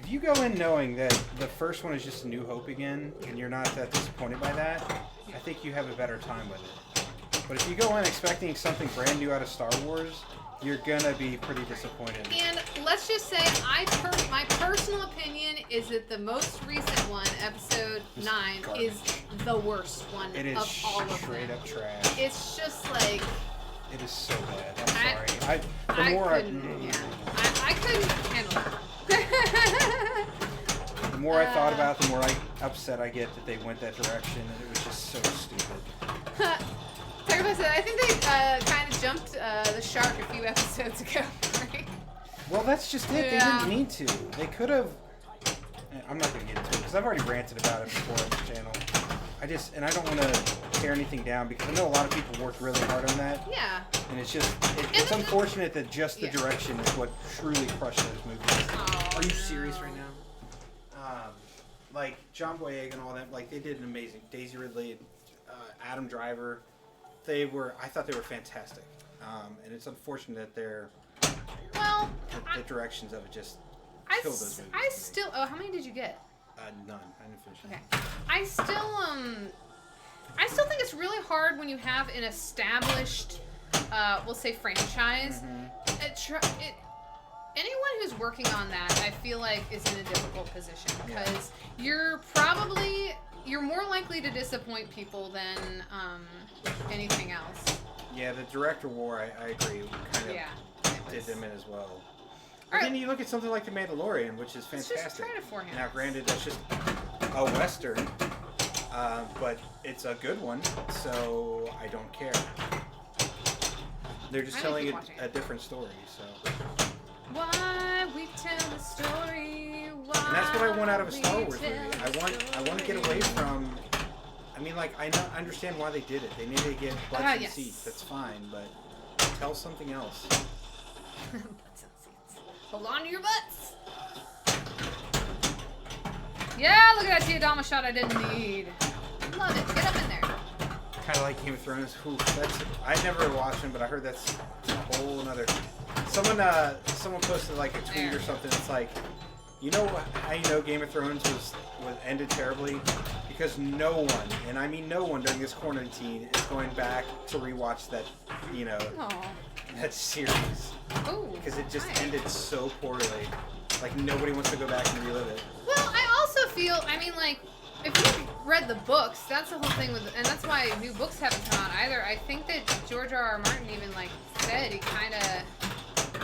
if you go in knowing that the first one is just A New Hope again, and you're not that disappointed by that, I think you have a better time with it. But if you go in expecting something brand new out of Star Wars, you're gonna be pretty disappointed. And let's just say, my personal opinion is that the most recent one, Episode 9, garbage. is the worst one of all of them. Straight up trash. It's just It is so bad. I'm sorry. I couldn't handle it. The more I thought about it, the more upset I get that they went that direction, and it was just so stupid. I think they kind of jumped the shark a few episodes ago, right? Well, that's just it. Yeah. They didn't need to. They could have... I'm not going to get into it, because I've already ranted about it before on this channel. I I don't want to tear anything down because I know a lot of people worked really hard on that. Yeah. And it's just, it's unfortunate that just the direction is what truly crushed those movies. Oh, Are you serious right now? Like John Boyega and all that, like they did an amazing. Daisy Ridley, Adam Driver, I thought they were fantastic. And it's unfortunate that the directions of it just killed those movies. how many did you get? None. I didn't finish it. Okay. I still think it's really hard when you have an established, we'll say franchise. Anyone who's working on that, I feel like, is in a difficult position because you're more likely to disappoint people than anything else. Yeah, the director war, I agree, kind of did them in as well. But then you look at something like The Mandalorian, which is fantastic. Let's just try to forehand. Now, granted, that's just a Western, but it's a good one, so I don't care. They're just telling a different story, so... Why we tell the story, why and that's what I want out of a Star Wars movie. I want to get away from... I mean, like, I understand why they did it. They needed to get butts and seats. That's fine, but tell something else. Butts and seats. Hold on to your butts. Yeah, look at that Diadama shot I didn't need. Love it. Get up in there. Kind of like Game of Thrones. Ooh, I never watched them, but I heard that's a whole another... Someone posted like a tweet or something. It's like, you know how you know Game of Thrones was ended terribly? Because no one, and I mean no one during this quarantine, is going back to rewatch that, that series. Ooh, because it just ended so poorly. Like nobody wants to go back and relive it. Well, I also feel, I mean, like, if you read the books, that's the whole thing with, and that's why new books haven't come out either. I think that George R.R. Martin even said he kind of.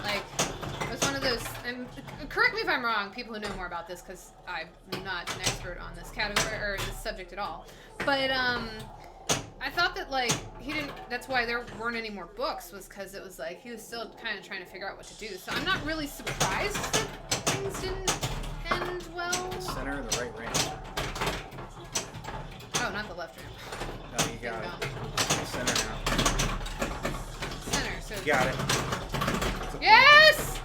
Like, it was one of those, and correct me if I'm wrong, people who know more about this, because I'm not an expert on this category, or this subject at all, but, I thought that, that's why there weren't any more books, was because it was he was still kind of trying to figure out what to do, so I'm not really surprised that things didn't end well. The center or the right range? Oh, not the left range. No, you got it. The center now. Center, so. You got it. Yes!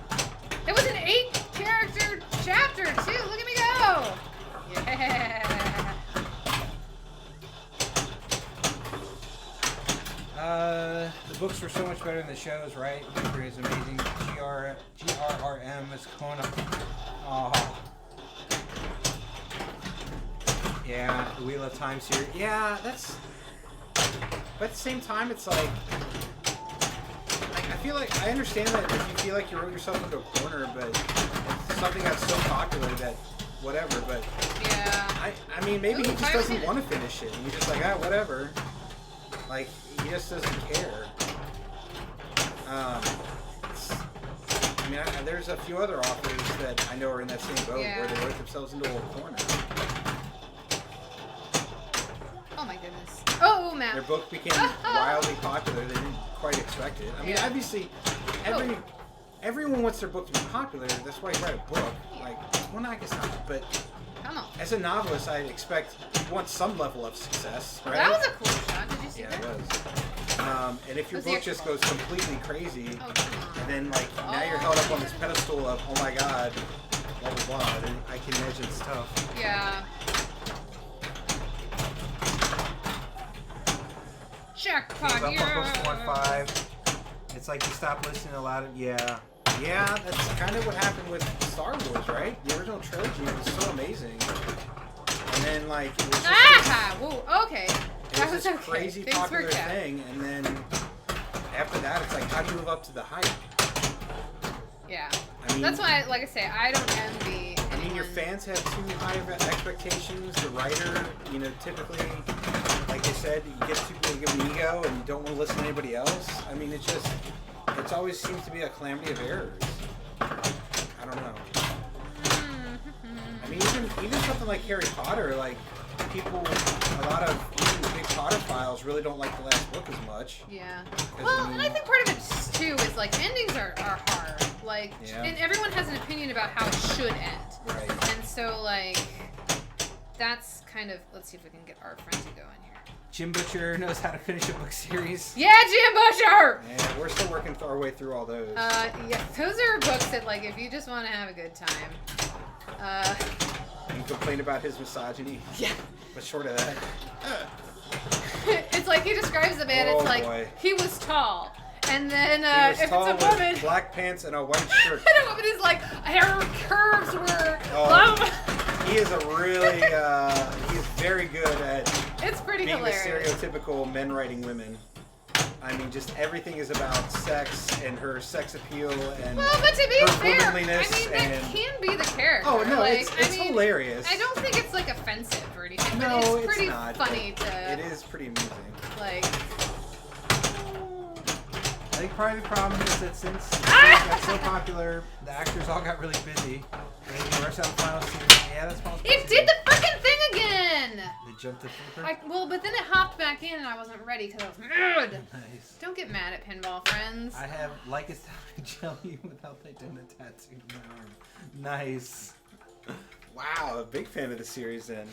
It was an 8-character chapter, too. Look at me go! Yeah! The books were so much better than the shows, right? It is amazing. GRRM is going up. Oh. Yeah, the Wheel of Time series. Yeah, that's... But at the same time, it's like... I feel like I understand that if you feel like you wrote yourself into a corner, but it's something that's so popular that whatever. But yeah, I mean, maybe he just doesn't want to finish it. He's just like, whatever. Like he just doesn't care. I mean, there's a few other authors that I know are in that same boat where they wrote themselves into a corner. Oh my goodness. Oh, Matt. Their book became wildly popular. They didn't quite expect it. I mean, obviously, everyone wants their book to be popular. That's why you write a book. Well, I guess not. But as a novelist, I expect you want some level of success, right? That was a cool shot. Did you see that? Yeah, it was. And if your book just goes completely crazy, and then now you're held up on this pedestal of, oh my god, blah blah blah, then I can imagine it's tough. Yeah. Jackpot, yeah. It's like you stop listening to a lot of, Yeah, that's kind of what happened with Star Wars, right? The original trilogy was so amazing. And then, it was just whoa, okay. It was this crazy popular thing, and then after that, it's like, how do you live up to the hype? Yeah. I mean, that's why, like I say, I don't envy anyone. I mean, your fans have too high of expectations. The writer, typically, like they said, you get people who give an ego and you don't want to listen to anybody else. I mean, it always seems to be a calamity of errors. I don't know. I mean, even something like Harry Potter, a lot of even the big Potter files really don't like the last book as much. Yeah. Well, and I think part of it too is endings are hard. And everyone has an opinion about how it should end. Right. And so that's kind of, let's see if we can get our frenzy going here. Jim Butcher knows how to finish a book series. Yeah, Jim Butcher! And we're still working our way through all those. Yeah, those are books that, like, if you just want to have a good time. You complain about his misogyny? Yeah. But short of that. It's like he describes the man, Oh, it's like, boy. he was tall. And then He was if tall it's a woman... with black pants and a white shirt. And a woman is like, her curves were... He is a really, he is very good at It's pretty being hilarious. the stereotypical men writing women. I mean, just everything is about sex and her sex appeal and Well, but to be her fair, I mean, womanliness that and... can be the character. Oh, no, like, it's hilarious. I don't think it's, like, offensive or anything, No, but it's pretty not, funny but to... It is pretty amusing. Like... I think part of the problem is that since it got so popular, the actors all got really busy. They rushed out the final season. Yeah, that's possible. It did the freaking thing again! They jumped the flipper. Well, but then it hopped back in and I wasn't ready because I was mad. Nice. Don't get mad at pinball friends. I have like a jelly without the tattoo on my arm. Nice. Wow, a big fan of the series then.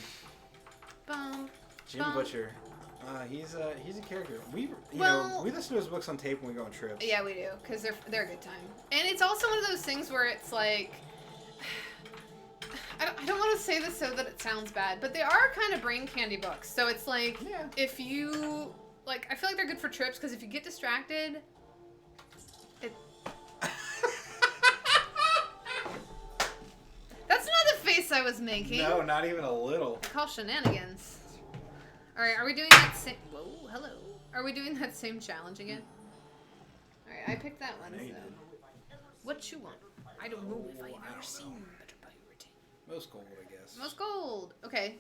Bum. Jim Bum. Butcher. He's a character. We Well- we listen to his books on tape when we go on trips. Yeah, we do, because they're a good time. And it's also one of those things where it's like, I don't want to say this so that it sounds bad, but they are kind of brain candy books. So it's like, Yeah. if you, like, I feel like they're good for trips, because if you get distracted, it... That's not the face I was making. No, not even a little. I call shenanigans. Alright, are we doing that same... Whoa, hello. Are we doing that same challenge again? Alright, I picked that one, I know you so... did. What you want? I don't know if I've ever seen better priority. Most gold, I guess. Most gold. Okay.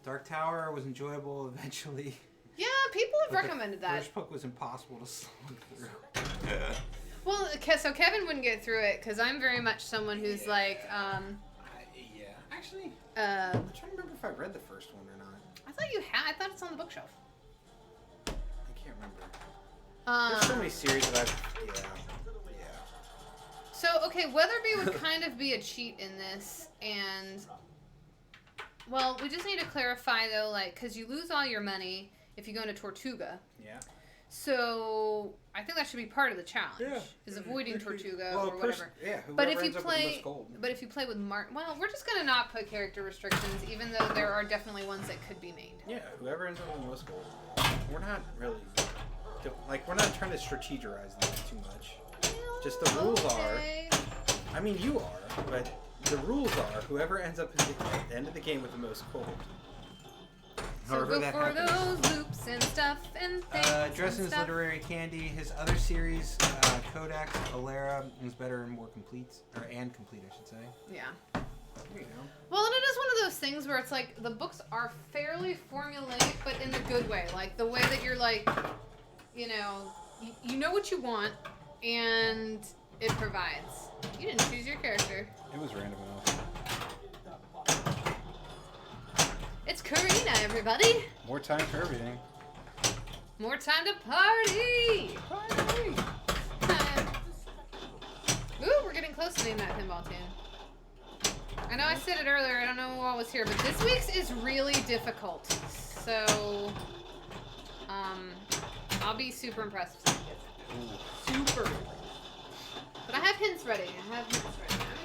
Dark Tower was enjoyable eventually. Yeah, people have But recommended the that. first book was impossible to slog through. Well, so Kevin wouldn't get through it because I'm very much someone who's like, yeah. Actually, I'm trying to remember if I read the first one or not. I thought you had. I thought it's on the bookshelf. I can't remember. There's so many series that I've... Yeah. So, okay, Weatherby would kind of be a cheat in this, and... Well, we just need to clarify, though, like, because you lose all your money if you go into Tortuga. Yeah. So, I think that should be part of the challenge, Yeah. is avoiding Tortuga Well, or whatever. Yeah, But whoever if you ends up with the play, most gold. but if you play with Martin, well, we're just gonna not put character restrictions, even though there are definitely ones that could be made. Yeah, whoever ends up with the most gold. We're not really... Like, we're not trying to strategize these too much. Just the rules Okay. are... I mean, you are, but the rules are whoever ends up at the end of the game with the most gold. So However go that for happens. those loops and stuff and things. Dresden and is stuff. literary candy. His other series, Codex Alera, is better and more complete, and complete, I should say. Yeah. You know. Well, and it is one of those things where it's like the books are fairly formulaic, but in the good way. Like the way that you're like, you know what you want, and it provides. You didn't choose your character. It was random enough. It's Karina, everybody. More time for everything. More time to party. Party! Ooh, we're getting close to naming that pinball tune. I know I said it earlier. I don't know who all was here, but this week's is really difficult. So, I'll be super impressed if someone gets it. Super. But I have hints ready. I'm gonna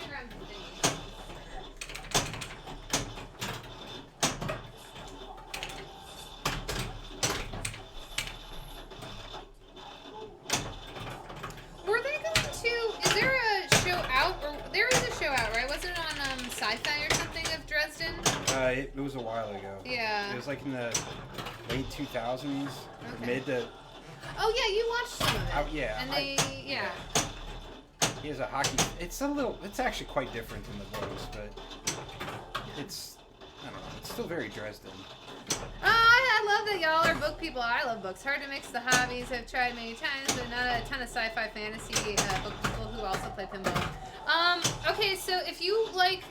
grab some things. Were they going to? Is there a show out? Or there is a show out, right? Wasn't it on Sci-Fi or something of Dresden? It was a while ago. Yeah. It was like in the late 2000s, Okay. mid to... Oh yeah, you watched some of it. yeah. And they, yeah. He has a hockey... It's actually quite different than the books, but it's... I don't know. It's still very Dresden. I love that y'all are book people. I love books. Hard to mix the hobbies. I've tried many times, but not a ton of sci-fi fantasy book people who also play pinball. Okay, so if you like,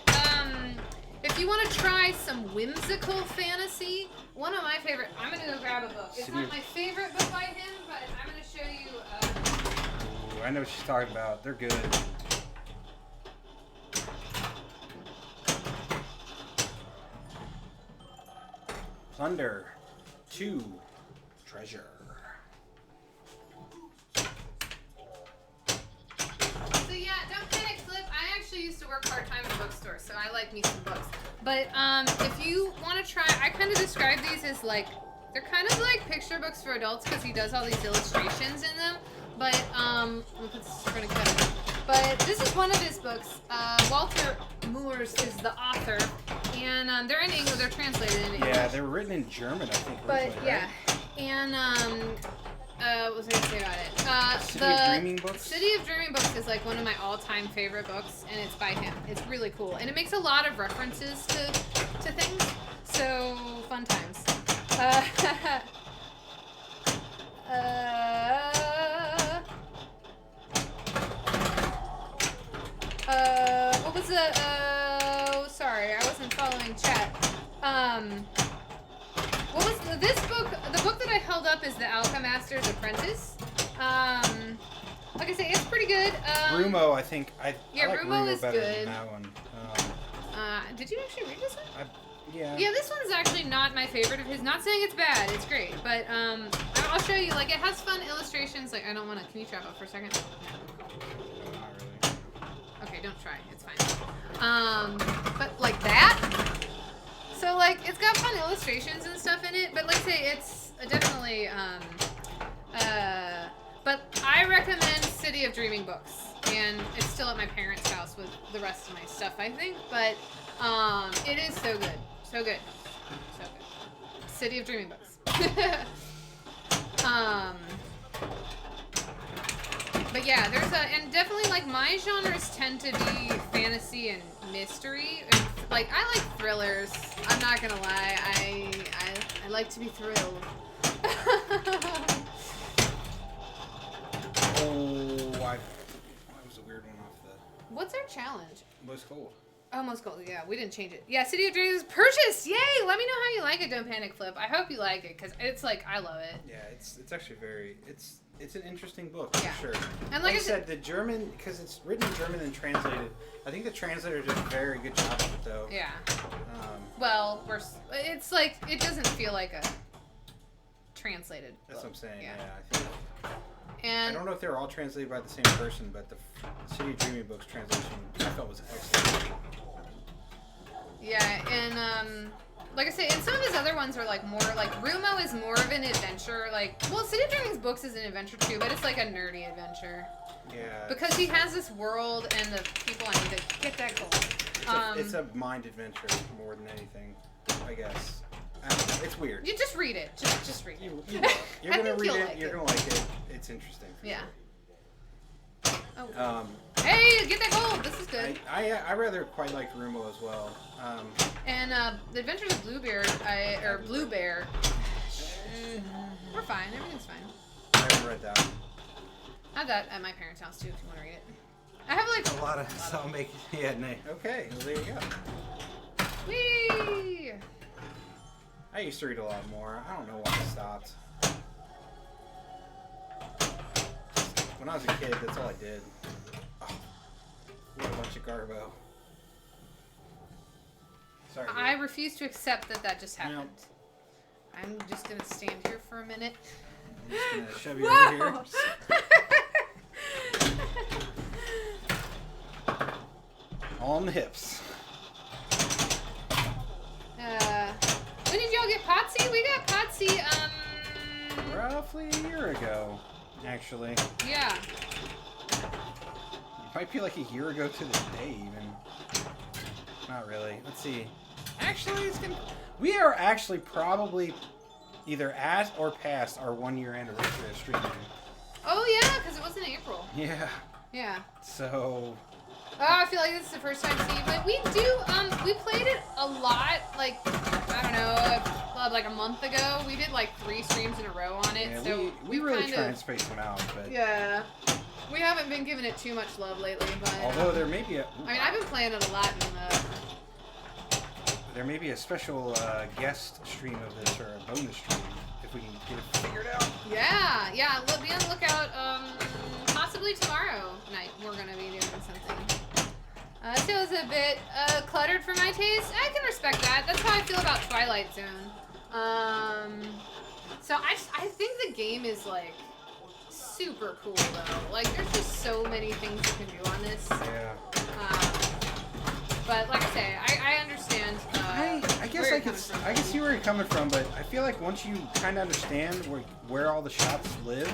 if you want to try some whimsical fantasy, one of my favorite, I'm going to go grab a book. It's not my favorite book by him, but I'm going to show you. Ooh, I know what she's talking about. They're good. Thunder 2 Treasure. So yeah, don't panic, Flip. I actually used to work part-time in a bookstore, so I like me some books. But if you want to try, I kind of describe these as like, they're kind of like picture books for adults because he does all these illustrations in them. But we'll put this in front of Kevin. But this is one of his books. Walter Moors is the author, and they're in English. They're translated in English. Yeah, they were written in German, I think. But yeah, right? And what was I gonna say about it? City of Dreaming Books. City of Dreaming Books is like one of my all-time favorite books, and it's by him. It's really cool, and it makes a lot of references to things. So fun times. What was the? Oh, sorry, I wasn't following chat. What was this book? The book that I held up is The Alchemaster's Apprentice. Like I say, it's pretty good. Rumo, I think. Yeah, I like Rumo is better good. than that one. Did you actually read this one? Yeah. Yeah, this one's actually not my favorite of his. Not saying it's bad, it's great, but I'll show you. Like, it has fun illustrations. Like, I don't want to. Can you trap up for a second? Not really. Okay, don't try. It's fine. But like that. So like, it's got fun illustrations and stuff in it. But like I say, it's definitely. But I recommend City of Dreaming Books, and it's still at my parents' house with the rest of my stuff, I think. But it is so good, so good, so good. City of Dreaming Books. But yeah, and definitely like my genres tend to be fantasy and mystery. And, like, I like thrillers. I'm not gonna lie, I like to be thrilled. That was a weird one off the. What's our challenge? Most cold. Almost gold. Yeah, we didn't change it. Yeah, City of Dreams purchased. Yay! Let me know how you like it. Don't panic, Flip. I hope you like it because it's like I love it. Yeah, it's actually it's an interesting book for Yeah. sure. And like I said, the German, because it's written in German and translated. I think the translator did a very good job of it though. Yeah. Well, it's like it doesn't feel like a translated. That's book. what I'm saying. Yeah. Yeah, I think. And I don't know if they were all translated by the same person, but the City of Dreaming Books translation I felt was excellent. yeah, and like I say, and some of his other ones are like more like Rumo is more of an adventure. Like, well, City of Dreaming Books is an adventure too, but it's like a nerdy adventure. Yeah. Because he has this world and the people. I need to get that gold. It's a mind adventure more than anything, I guess. I don't know. It's weird. You just read it. Just read it. You're gonna read it. You're gonna like it. It's interesting. Yeah. Sure. Oh. Hey, get that gold. This is good. I rather quite like Rumo as well. And The Adventures of Blue Bear. We're fine. Everything's fine. I haven't read that one. I have that at my parents' house too. If you want to read it. I have like A lot of so I'll make yeah. Okay. Well, there you go. Whee! I used to read a lot more. I don't know why I stopped. When I was a kid, that's all I did. Oh, what a bunch of garbo. Sorry. I refuse to accept that just happened. No. I'm just gonna stand here for a minute. I'm just gonna shove you over here. All on the hips. When did y'all get Potsy? We got Potsy, Roughly a year ago, actually. yeah. It might be like a year ago to the day, even. Not really. Let's see. Actually, we are actually probably either at or past our 1 year anniversary of streaming. Oh yeah, because it was in April. Yeah. Yeah. So. Oh, I feel like this is the first time seeing, but we do, we played it a lot, like, I don't know, like a month ago. We did like 3 streams in a row on it, Yeah, so we really try and space them out, but. Yeah. We haven't been giving it too much love lately, but. Although there may be a. I mean, I've been playing it a lot in There may be a special guest stream of this, or a bonus stream, if we can get it figured out. Yeah. Be on the lookout. Possibly tomorrow night we're gonna be doing something. It feels a bit cluttered for my taste. I can respect that. That's how I feel about Twilight Zone. So I think the game is like super cool though. Like there's just so many things you can do on this. Yeah. But like I say, I understand. I guess I can see where you're coming from, but I feel like once you kind of understand where all the shots live,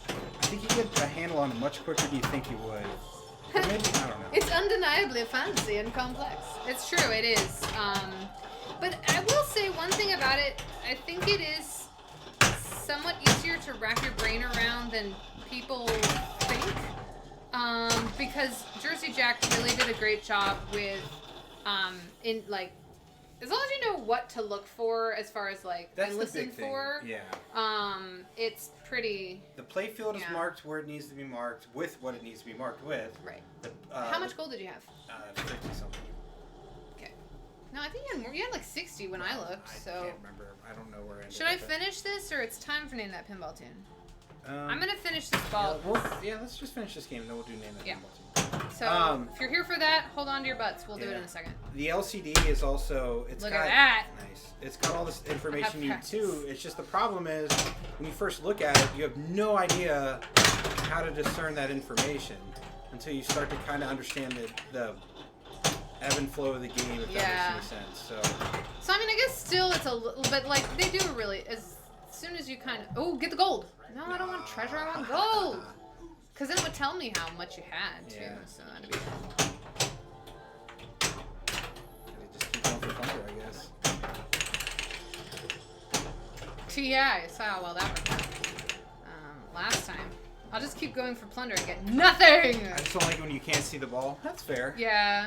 I think you get a handle on it much quicker than you think you would. Or maybe, I don't know. It's undeniably fancy and complex. It's true, it is. But I will say one thing about it. I think it is somewhat easier to wrap your brain around than people think. Because Jersey Jack really did a great job with, in like, as long as you know what to look for as far as like That's and the listen big thing. for, it's pretty. The playfield is Yeah. marked where it needs to be marked with what it needs to be marked with. Right. The, How much gold did you have? 50 something. Okay. No, I think you had more. You had like 60 when I looked. I So. can't remember. I don't know where I ended Should I up at. finish this or it's time for Name That Pinball Tune? I'm Um, gonna finish this ball. yeah, let's just finish this game, and then we'll do name that Yeah. pinball team. So if you're here for that, hold on to your butts. We'll do it Yeah. in a second. The LCD is also Look got at that. nice. It's got all this information you need practice. too. It's just the problem is when you first look at it, you have no idea how to discern that information until you start to kind of understand the ebb and flow of the game. If Yeah. that makes any sense. So I mean, I guess still it's a little, but like they do really as soon as you kind of get the gold. No, I don't want treasure. I want gold. Because then it would tell me how much you had too. Yeah. So that'd be good. Just keep going for thunder, I guess. Yeah, I saw how well that worked out. Last time. I'll just keep going for plunder and get nothing. I just don't like when you can't see the ball. That's fair. Yeah.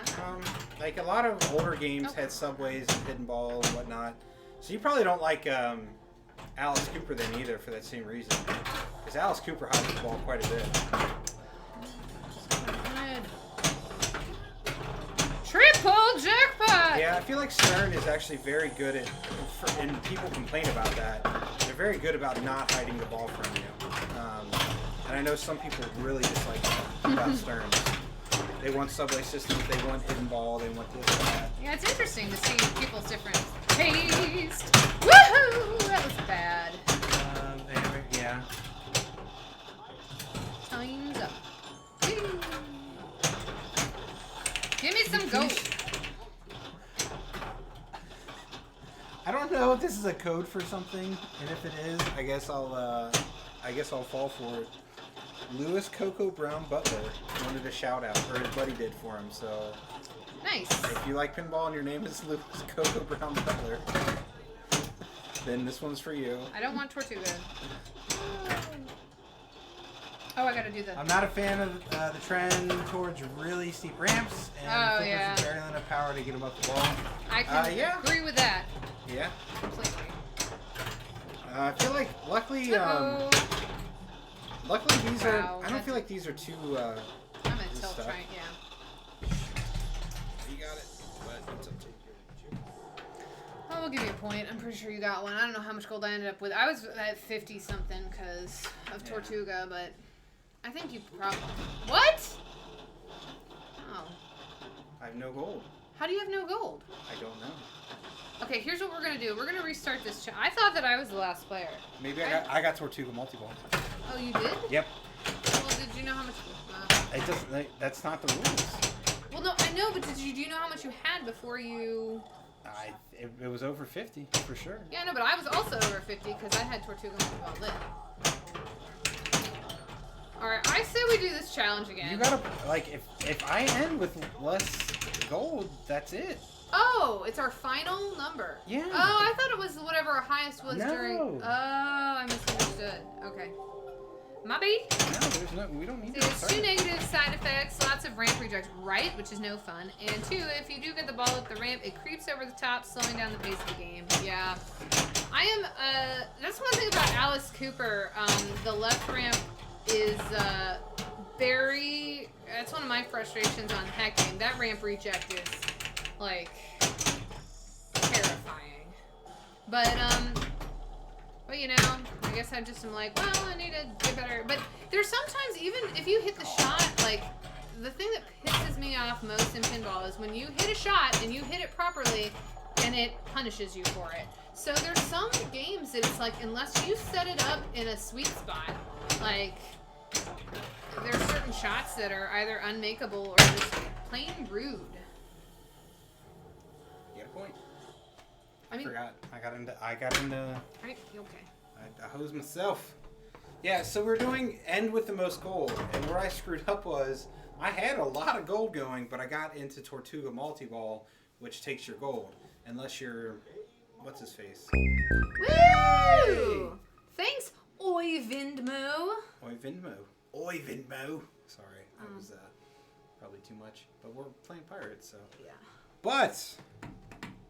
Like a lot of older games had subways and hidden ball and whatnot. So you probably don't like Alice Cooper then either for that same reason. Because Alice Cooper hides the ball quite a bit. Triple jackpot! Yeah, I feel like Stern is actually very good at, and people complain about that, they're very good about not hiding the ball from you. And I know some people really dislike that about Stern. They want subway systems, they want hidden ball, they want this and that. Yeah, it's interesting to see people's different taste. Woohoo! That was bad. Yeah. Time's up. Woo. Give me some gold. I don't know if this is a code for something, and if it is, I guess I'll fall for it. Lewis Coco Brown Butler wanted a shout out, or his buddy did for him. So Nice. if you like pinball and your name is Lewis Coco Brown Butler, then this one's for you. I don't want Tortuga. Oh, I gotta do the. I'm not a fan of the trend towards really steep ramps, and flippers yeah. with barely enough power to get above the ball. I can yeah. agree with that Yeah. completely. I feel like luckily Uh-oh. these Wow, are. I don't feel like these are too. I'm gonna This tilt stuff. try. Yeah. You got it, but it's up to you. Oh, we'll give you a point. I'm pretty sure you got one. I don't know how much gold I ended up with. I was at 50 something because of Yeah. Tortuga, but I think you probably. What? Oh. I have no gold. How do you have no gold? I don't know. Okay, here's what we're gonna do. We're gonna restart this. I thought that I was the last player. Maybe I got Tortuga multi-ball. Oh, you did? Yep. Well, did you know how much? It doesn't. That's not the rules. Well, no, I know, but do you know how much you had before you? It was over 50 for sure. Yeah, no, but I was also over 50 because I had Tortuga multi-ball lit. All right, I say we do this challenge again. You gotta if I end with less gold, that's it. Oh, it's our final number. Yeah. Oh, I thought it was whatever our highest was No. during. Oh, I misunderstood. Okay. My bad. No, there's no. We don't need to. There's two negative side effects, lots of ramp reject right, which is no fun, and two, if you do get the ball at the ramp, it creeps over the top, slowing down the pace of the game. Yeah. I am, that's one thing about Alice Cooper, the left ramp is, that's one of my frustrations on Hack Game. That ramp reject is, like, terrifying. But you know, I guess I just am like, well, I need to get better. But there's sometimes, even if you hit the shot, like, the thing that pisses me off most in pinball is when you hit a shot and you hit it properly and it punishes you for it. So there's some games that it's like, unless you set it up in a sweet spot, like there's certain shots that are either unmakeable or just plain rude. You got a point. I mean, Forgot. I got into. Right? Okay. I hosed myself. Yeah, so we're doing end with the most gold, and where I screwed up was I had a lot of gold going, but I got into Tortuga Multi-Ball, which takes your gold, unless you're what's his face? Woo! Thanks, Oyvindmo. Oyvindmo. Sorry, that was probably too much, but we're playing pirates, so. Yeah. But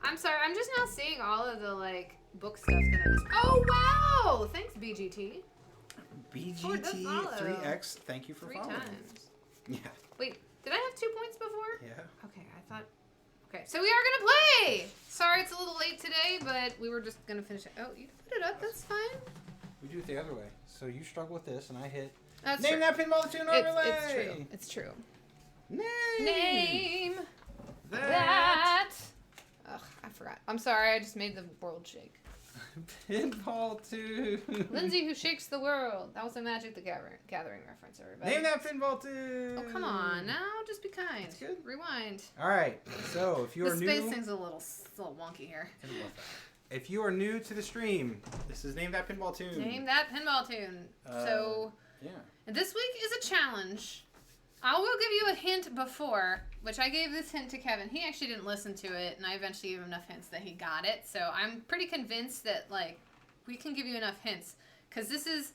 I'm sorry, I'm just now seeing all of the like book stuff that I missed. Oh wow! Thanks, BGT. BGT3X, thank you for 3 following. times. Yeah. Wait, did I have 2 points before? Yeah. Okay, I thought. Okay, so we are gonna play. Sorry, it's a little late today, but we were just gonna finish it. Oh, you can put it up. That's fine. We do it the other way. So you struggle with this, and I hit. That's Name true. that pinball tune overlay. It's true. It's true. Name That. Ugh, I forgot. I'm sorry. I just made the world shake. pinball tune. Lindsay, who shakes the world. That was a Magic the Gathering reference, everybody. Name that pinball tune. Oh, come on. Now, just be kind. That's good. Rewind. All right. So if you The are space new, thing's a little wonky here. if you are new to the stream, This is Name That Pinball Tune. Name that pinball tune. So, Yeah. this week is a challenge. I will give you a hint before, which I gave this hint to Kevin. He actually didn't listen to it, and I eventually gave him enough hints that he got it. So I'm pretty convinced that, like, we can give you enough hints. Because this is...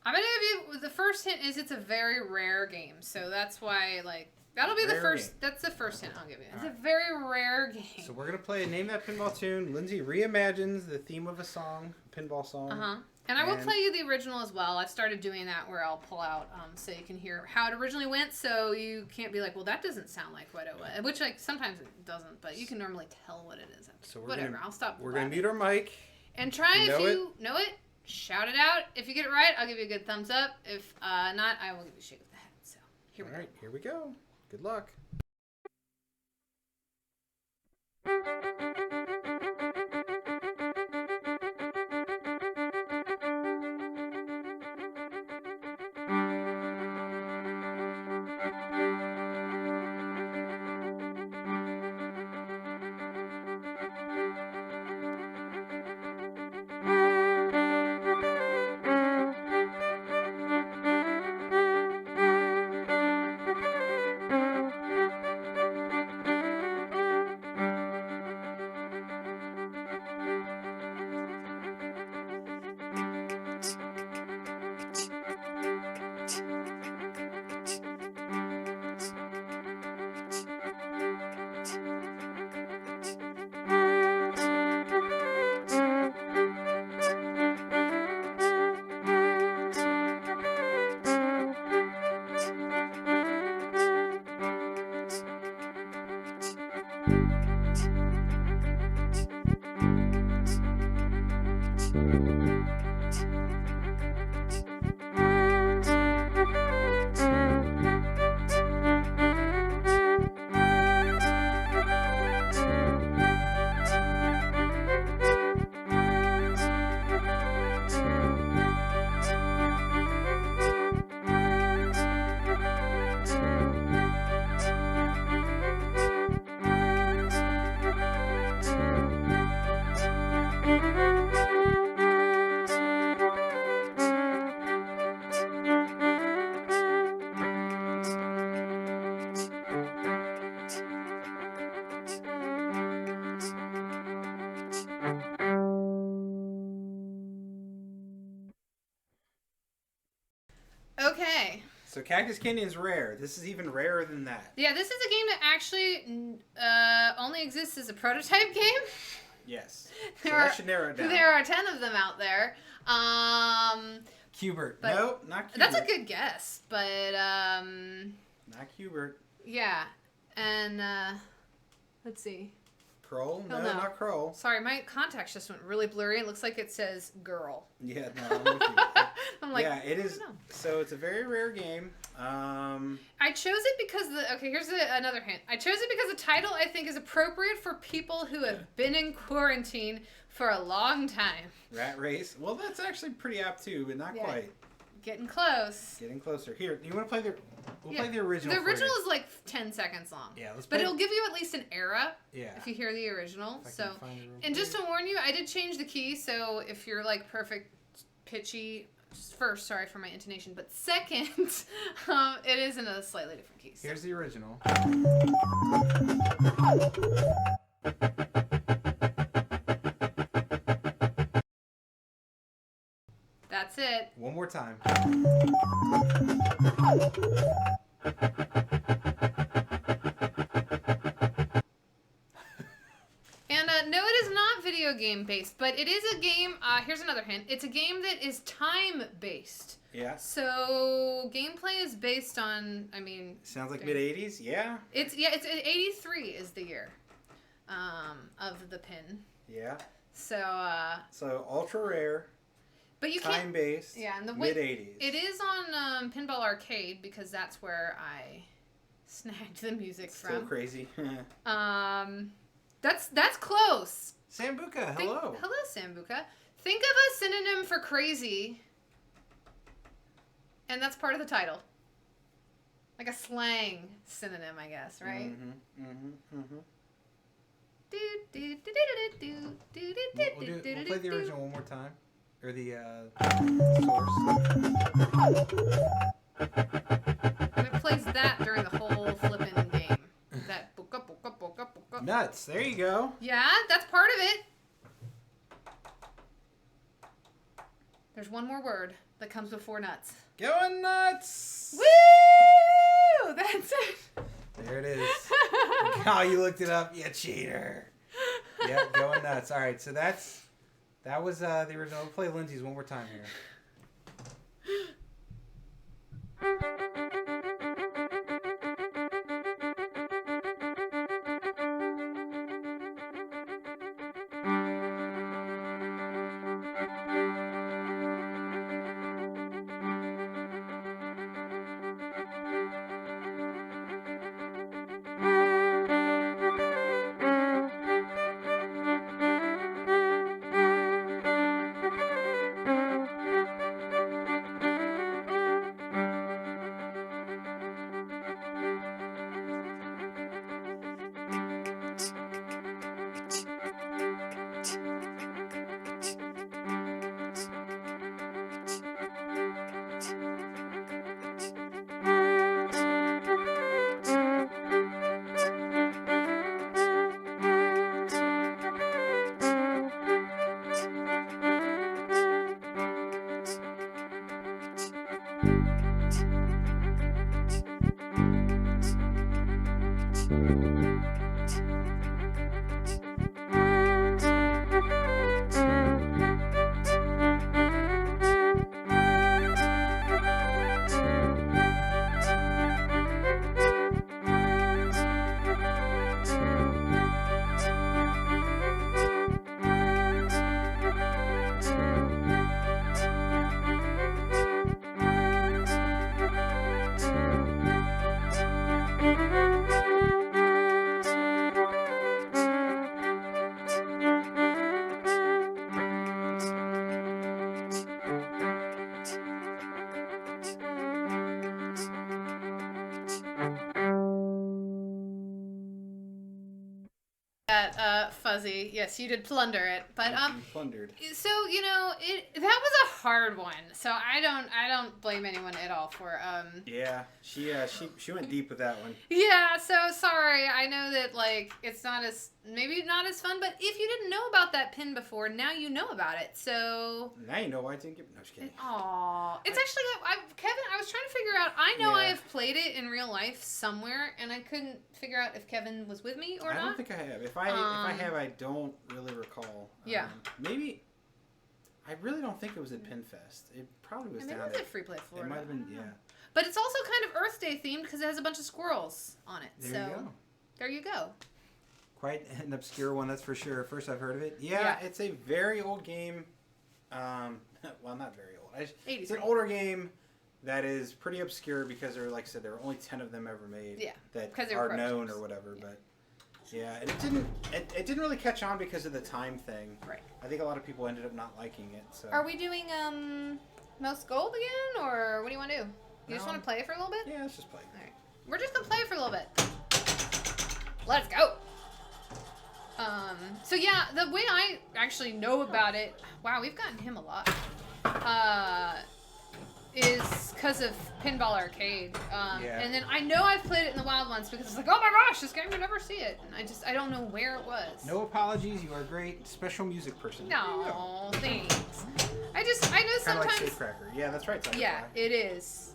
I'm going to give you... The first hint is it's a very rare game. So that's why, like... That'll be the Rare first... game. That's the first hint I'll give you. It's Alright. a very rare game. so We're gonna play Name That Pinball Tune. Lindsay reimagines the theme of a song, pinball song. Uh-huh. And I will And- play you the original as well. I've started doing that where I'll pull out so you can hear how it originally went, so you can't be like, well, that doesn't sound like what it was. Which, like, sometimes it doesn't, but you can normally tell what it is. So we're Whatever, gonna- I'll stop. We're gonna blabbing. mute our mic. And try You if know you know it, shout it out. If you get it right, I'll give you a good thumbs up. If not, I will give you a shake of the head. So, here we All go. right, here we go. Good luck. Okay. So Cactus Canyon's rare. This is even rarer than that. Yeah, this is a game that actually only exists as a prototype game. Yes. So There that are- should narrow it down. There are 10 of them out there. Cubert. But- Nope, not Cubert. That's a good guess, but Not Cubert. yeah. And let's see. Kroll? No, Hell no. not Kroll. Sorry, my contacts just went really blurry. It looks like it says girl. Yeah, no, I'm with you. I'm I'm like, yeah, it I is. don't know. So it's a very rare game. I chose it because here's another hint. I chose it because the title I think is appropriate for people who have been in quarantine for a long time. Rat Race. Well, that's actually pretty apt too, but not quite. Getting close. Getting closer. Here, do you want to play the? We'll play the original. The original is like 10 seconds long. Yeah, let's. But it'll give you at least an era. Yeah. If you hear the original. So, and quick. just to warn you, I did change the key. So if you're like perfect pitchy. First, sorry for my intonation, but second, it is in a slightly different key. So. Here's the original. That's it. One more time. And no, it is not video game based, but it is a game. Here's another hint. It's a game that is time based. Yeah. So gameplay is based on. I mean. Sounds like mid '80s. Yeah. It's 83 is the year, of the pin. Yeah. So. So ultra rare. But you can't. Time based. Yeah, and the mid '80s. It is on Pinball Arcade because that's where I snagged the music from. Still crazy. That's close. Sambuca, hello. Hello, Sambuca. Think of a synonym for crazy, and that's part of the title. Like a slang synonym, I guess, right? We'll play the original one more time. Or the source. And it plays that during the whole flippin' game. That boka. Nuts. There you go. Yeah, that's part of it. There's one more word that comes before nuts. Going nuts. Woo! That's it. There it is. Oh, you looked it up, you cheater. Yep, going nuts. All right, so that was the original. We'll play Lindsay's one more time here. Fuzzy. Yes, you did plunder it, but plundered. So that was a hard one. So I don't blame anyone at all for Yeah, she went deep with that one. Yeah, so sorry. I know that it's maybe not as fun, but if you didn't know about that pin before, now you know about it. So now you know why I didn't get. No, just kidding. Aw, it's actually Kevin. I was trying to figure out. I know I have played it in real life somewhere, and I couldn't figure out if Kevin was with me or not. I don't think I have. If I have, I don't really recall. Yeah. Maybe. I really don't think it was at Pinfest. It probably was down it was at Free Play Florida. It might have been, yeah. But it's also kind of Earth Day themed because it has a bunch of squirrels on it. There you go. There you go. Quite an obscure one, that's for sure. First I've heard of it. Yeah, it's a very old game. Well, not very old. old. 80s. It's an older game that is pretty obscure because there, like I said, there were only 10 of them ever made. Yeah, that because they were are known prototypes. or whatever. Yeah. But yeah, and it didn't really catch on because of the time thing. Right. I think a lot of people ended up not liking it. So. Are we doing most gold again, or what do you want to do? You just want to play for a little bit? Yeah, let's just play. All right. We're just gonna play for a little bit. Let's go. So yeah, the way I actually know about it, wow, we've gotten him a lot. Is because of Pinball Arcade. Yeah. And then I know I've played it in the wild ones because it's like, oh my gosh, this game, you never see it. And I don't know where it was. No apologies. You are a great special music person. No, thanks. I know Kind of sometimes. like Safecracker. Yeah, that's right. Safecracker. Yeah, it is.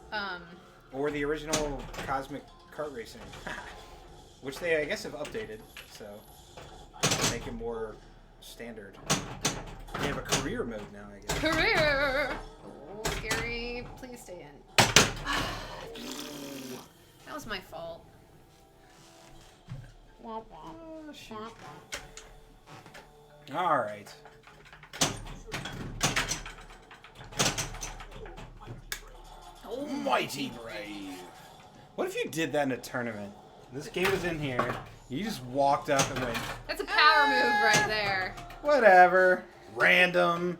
Or the original Cosmic Kart Racing, which they, I guess, have updated, so to make it more standard. They have a career mode now, I guess. Career! Oh, scary. Please stay in. That was my fault. Womp womp. Womp womp. All right. Oh, Mighty Brave. What if you did that in a tournament? This game was in here. You just walked up and went, that's a power move right there. whatever, random.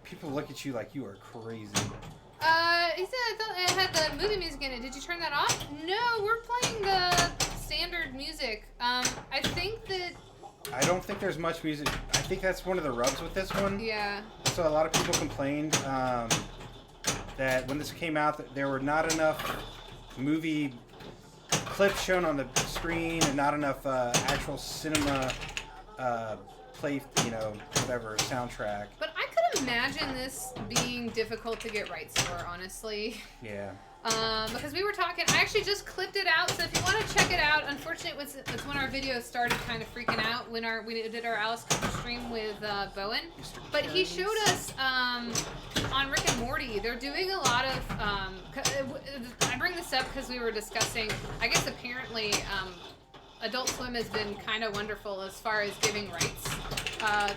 People look at you like you are crazy. He said I thought it had the movie music in it. Did you turn that off? No, we're playing the standard music. I think that. I don't think there's much music. I think that's one of the rubs with this one. Yeah. So a lot of people complained that when this came out, that there were not enough movie clips shown on the screen and not enough actual cinema play, whatever soundtrack. But I could imagine this being difficult to get rights for, honestly. Yeah. Because we were talking, I actually just clipped it out, so if you want to check it out, unfortunately it's when our video started kind of freaking out, when we did our Alice Cooper stream with Bowen. But he showed us on Rick and Morty, they're doing a lot of, I bring this up because we were discussing, I guess apparently Adult Swim has been kind of wonderful as far as giving rights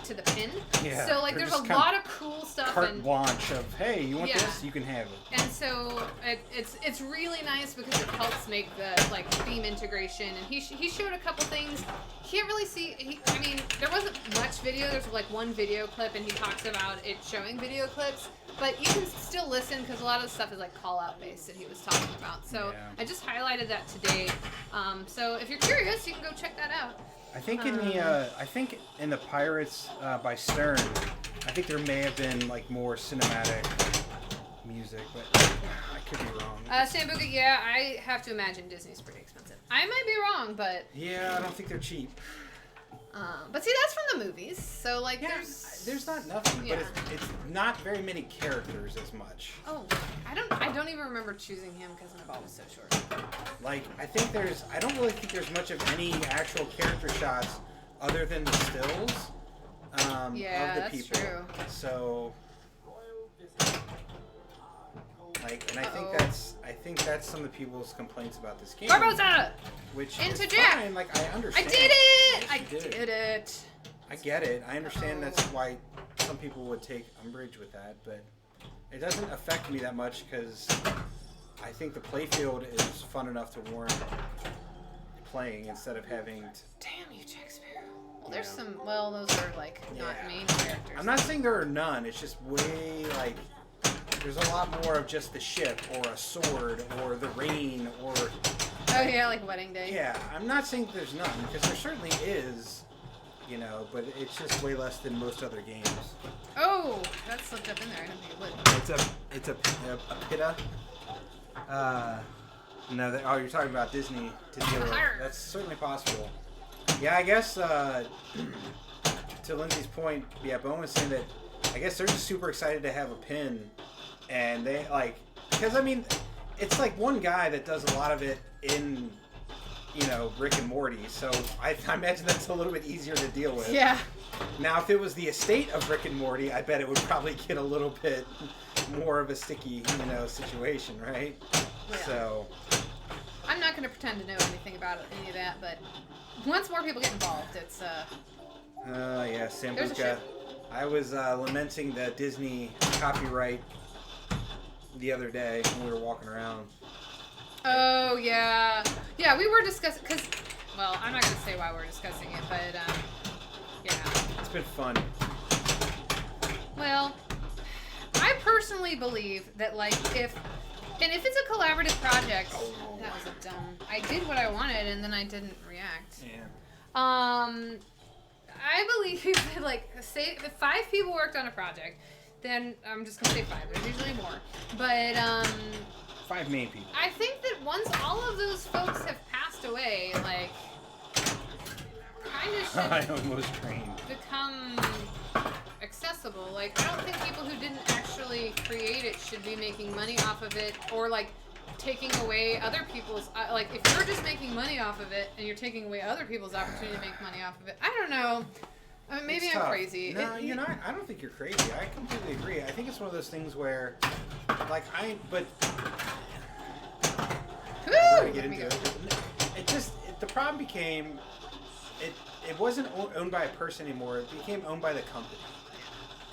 to the pin. Yeah, so like they're there's a just lot of cool stuff. Carte blanche of, hey, you want Yeah. this? You can have it. And so it's really nice because it helps make the like theme integration. And he showed a couple things. Can't really see. I mean, there wasn't much video. There's like one video clip, and he talks about it showing video clips. But you can still listen because a lot of the stuff is like call out based that he was talking about. So Yeah. I just highlighted that today. So if you're curious, you can go check that out. I think in the Pirates by Stern, I think there may have been like more cinematic music, but I could be wrong. Sambuca, yeah, I have to imagine Disney's pretty expensive. I might be wrong, but Yeah, I don't think they're cheap. but see, that's from the movies. So like, There's not nothing, Yeah. but it's not very many characters as much. Oh, I don't even remember choosing him because my ball was so short. Like, I don't really think there's much of any actual character shots other than the stills Yeah, of the that's people. true. So, like, and Uh-oh. I think that's some of the people's complaints about this game. Barbosa! Which Into is Jack! fine. Like, I I understand. did it! Yes, I you did it. I get it. I understand Uh-oh. that's why some people would take umbrage with that, but it doesn't affect me that much because I think the playfield is fun enough to warrant playing instead of having to... Damn you, Jack Sparrow. Well, there's Yeah. some. Well, those are like not Yeah. main characters. I'm not saying there are none. It's just way, like... There's a lot more of just the ship or a sword or the rain or... Oh yeah, like Wedding Day. Yeah, I'm not saying there's none because there certainly is, but it's just way less than most other games. Oh, that slipped up in there. I didn't think it would. It's a pitta. No, you're talking about Disney World. Arr. That's certainly possible. Yeah, I guess to Lindsay's point, yeah, Bowen was saying that I guess they're just super excited to have a pin, and they because I mean, it's like one guy that does a lot of it in Rick and Morty, so I imagine that's a little bit easier to deal with. Yeah. Now, if it was the estate of Rick and Morty, I bet it would probably get a little bit more of a sticky, situation, right? Yeah. So, I'm not going to pretend to know anything about any of that, but once more people get involved, it's yeah, There's a Sambuca. ship. I was lamenting the Disney copyright the other day when we were walking around. Oh, yeah. Yeah, we were discussing, because, well, I'm not going to say why we're discussing it, but, yeah. It's been fun. Well, I personally believe that, like, if it's a collaborative project, that was a dumb, I did what I wanted and then I didn't react. Yeah. I believe that, like, say if 5 people worked on a project, then I'm just going to say 5, there's usually more, but, 5 main people. I think that once all of those folks have passed away, like, kind of should I almost trained. become accessible. Like, I don't think people who didn't actually create it should be making money off of it, or, like, taking away other people's, like, if you're just making money off of it and you're taking away other people's opportunity to make money off of it, I don't know. I mean, maybe It's I'm tough. crazy. No, you're not. I don't think you're crazy. I completely agree. I think it's one of those things where, like, but Woo! we're gonna get Let me into go. it. The problem became, it wasn't owned by a person anymore. It became owned by the company.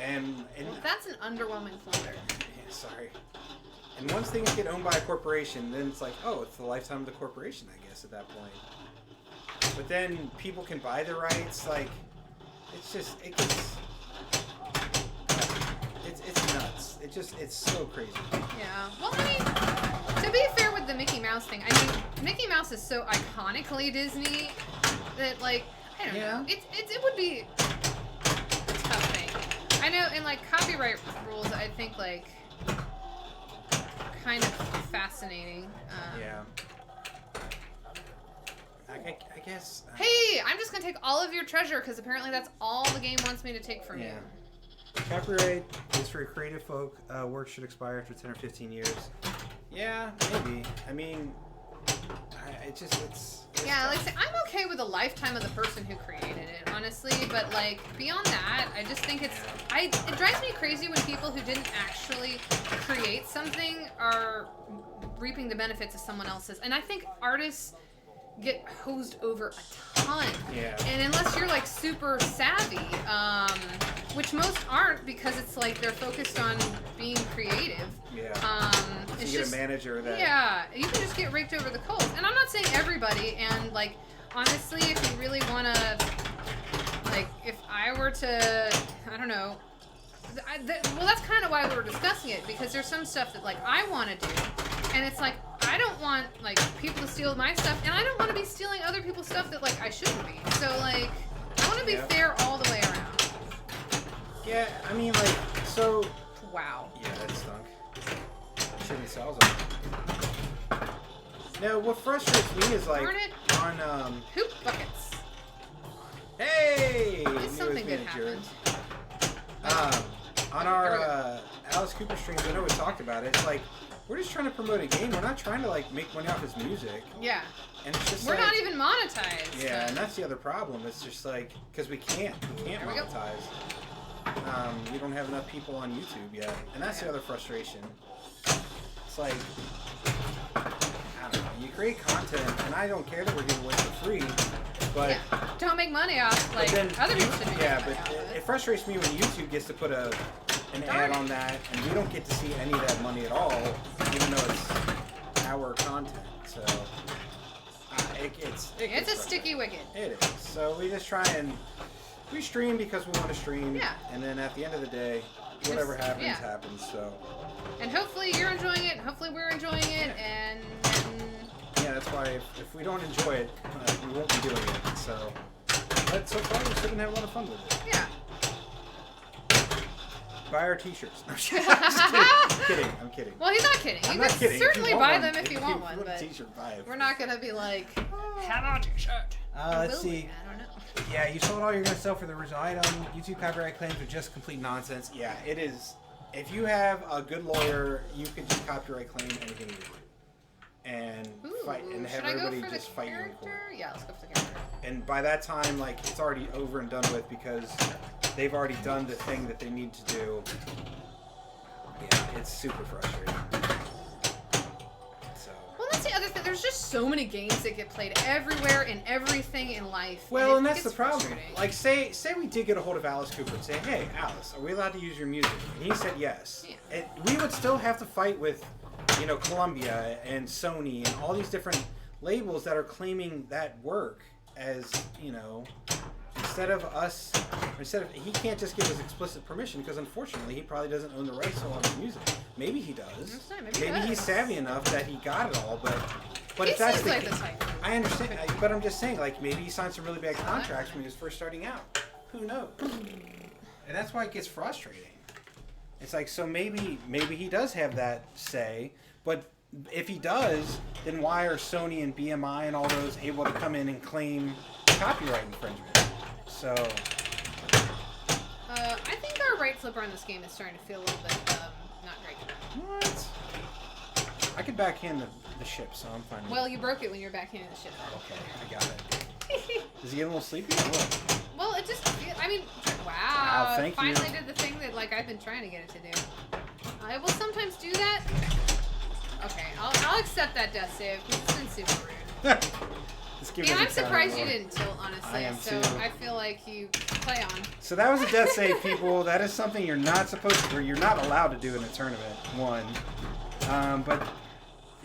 And Well, that's an underwhelming flutter. yeah, sorry. And once things get owned by a corporation, then it's like, oh, it's the lifetime of the corporation, I guess, at that point. But then people can buy the rights, like, it's just, it's nuts. It's so crazy. Yeah. Well, I mean, to be fair with the Mickey Mouse thing, I mean, Mickey Mouse is so iconically Disney that, like, I don't know. It would be a tough thing. I know, in, like, copyright rules, I think, like, kind of fascinating. Yeah. I guess. Hey, I'm just gonna take all of your treasure because apparently that's all the game wants me to take from you. Copyright is for creative folk. Work should expire after 10 or 15 years. Yeah, maybe. I mean, it's Yeah, like I say, I'm okay with the lifetime of the person who created it, honestly. But like beyond that, I just think it drives me crazy when people who didn't actually create something are reaping the benefits of someone else's. And I think artists get hosed over a ton. Yeah. And unless you're like super savvy, which most aren't because it's like they're focused on being creative. Yeah. It's you get just, a manager that. yeah, you can just get raked over the coals. And I'm not saying everybody, and like honestly, if you really want to, like, if I were to, I don't know, well, that's kind of why we were discussing it, because there's some stuff that like I want to do, and it's like I don't want like people to steal my stuff, and I don't want to be stealing other people's stuff that like I shouldn't be. So like I want to be fair all the way around. Yeah, I mean, like, so. Wow. Yeah, that stunk. Shouldn't sell them. Now, what frustrates me is like Darn it. on Hoop buckets. Hey, At knew least it something was good me, Jared. happened. On our Alice Cooper streams, I know we talked about it. It's like we're just trying to promote a game. We're not trying to like make money off his music. Yeah. And it's just We're like, not even monetized. Yeah, but- and that's the other problem. It's just like because we can't There we go. monetize. We don't have enough people on YouTube yet, and that's the other frustration. It's like I don't know. You create content, and I don't care that we're giving away for free, but. Yeah. Don't make money off like Then other people should be yeah, making money but off it frustrates me when YouTube gets to put an ad on that, and we don't get to see any of that money at all, even though it's our content. So It's a sticky wicket. It is. So we just try and we stream because we want to stream. Yeah. And then at the end of the day, whatever happens, yeah. happens. So. And hopefully you're enjoying it. Hopefully we're enjoying it. And yeah, that's why if we don't enjoy it, we won't be doing it. So. But so far, we're still gonna have a lot of fun with it. yeah. Buy our T-shirts. No, I'm just kidding. I'm kidding. Well, he's not kidding. I'm You not can kidding. certainly If you want buy one, them if you want one, want but a T-shirt, buy it. we're not gonna be like, have a T-shirt. Let's Will we? see. I don't know. Yeah, you sold all you're going to sell for the original item. YouTube copyright claims are just complete nonsense. Yeah, it is. If you have a good lawyer, you can just copyright claim anything you want. And Ooh, fight and have should I go everybody for just the fight you in character? court. Yeah, let's go for the character. And by that time, like, it's already over and done with because they've already done the thing that they need to do. Yeah, it's super frustrating. So. Well, that's the other thing. there's just so many games that get played everywhere in everything in life. Well, and it that's the gets problem. frustrating. Like, say we did get a hold of Alice Cooper and say, hey, Alice, are we allowed to use your music? And he said yes. Yeah. We would still have to fight with, Columbia and Sony and all these different labels that are claiming that work as, he can't just give us explicit permission because unfortunately he probably doesn't own the rights to all his music. Maybe he does. Maybe he's savvy enough that he got it all, but if that's the like case, I understand. But I'm just saying, like, maybe he signed some really bad contracts when he was first starting out. Who knows? And that's why it gets frustrating. It's like, so maybe he does have that say, but if he does, then why are Sony and BMI and all those able to come in and claim copyright infringement? So I think our right flipper on this game is starting to feel a little bit not great. What? I could backhand the ship, so I'm fine. Well, you broke it when you were backhanding the ship. Okay, I got it. Is he getting a little sleepy or what? Well, it just, wow. Wow, thank you. Finally did the thing that, I've been trying to get it to do. I will sometimes do that. Okay, I'll accept that death save, because it's been super rude. I'm surprised you didn't tilt, honestly. I am so too. I feel like you play on. So that was a death save, people. That is something you're not supposed to, or you're not allowed to do in a tournament, one. But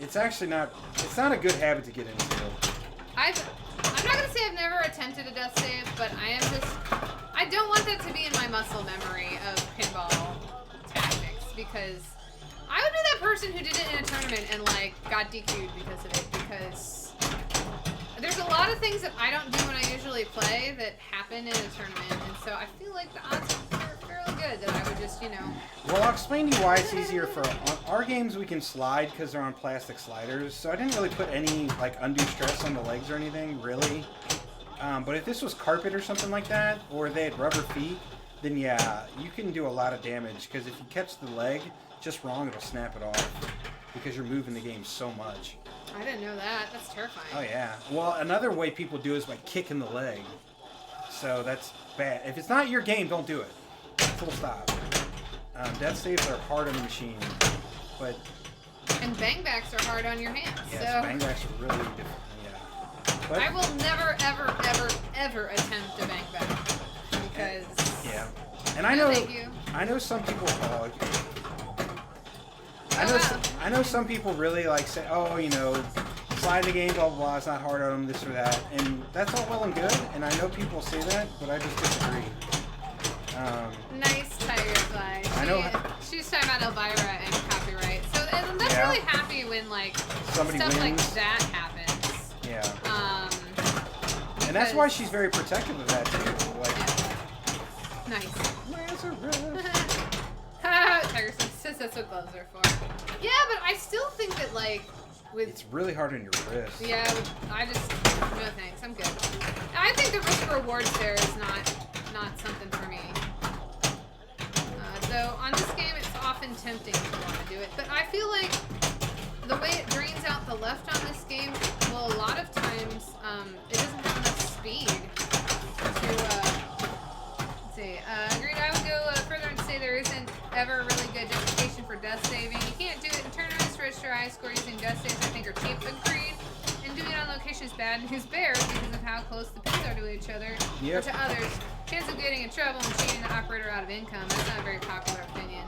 it's actually not, it's not a good habit to get into. I'm not going to say I've never attempted a death save, but I don't want that to be in my muscle memory of pinball tactics, because I would be that person who did it in a tournament and, got DQ'd because of it, because there's a lot of things that I don't do when I usually play that happen in a tournament, and so I feel like the odds are fairly good that I would just, Well, I'll explain to you why it's easier for on our games. We can slide because they're on plastic sliders, so I didn't really put any undue stress on the legs or anything, really. But if this was carpet or something like that, or they had rubber feet, then yeah, you can do a lot of damage, because if you catch the leg just wrong, it'll snap it off, because you're moving the game so much. I didn't know that. That's terrifying. Oh yeah. Well, another way people do is by kicking the leg. So that's bad. If it's not your game, don't do it. Full stop. Death saves are hard on the machine, but and bangbacks are hard on your hands. yes, so bangbacks are really different. Yeah. But, I will never, ever, ever, ever attempt a bangback, because yeah. And I know some people. I know some people really say, oh, slide the game, blah, blah, blah, it's not hard on them, this or that. And that's all well and good, and I know people say that, but I just disagree. Nice tiger fly. She's talking about Elvira and copyright. So and that's really happy when, somebody stuff wins. like that happens. Yeah. And that's why she's very protective of that, too. Nice. Lazarus. Tiger says that's what gloves are for. Yeah, but I still think that, It's really hard on your wrist. Yeah, no thanks, I'm good. I think the risk rewards there is not something for me. So on this game, it's often tempting to want to do it, but I feel like the way it drains out the left on this game, well, a lot of times it doesn't have enough speed to. Let's see. Agreed. I would go further and say there isn't ever a really good justification for death saving. You can't do it in tournaments to register a high score using death saves. I think are cheap. Agreed. And doing it on location is bad news bears because of how close the pins are to each other or to others. Chance of getting in trouble and cheating the operator out of income. That's not a very popular opinion.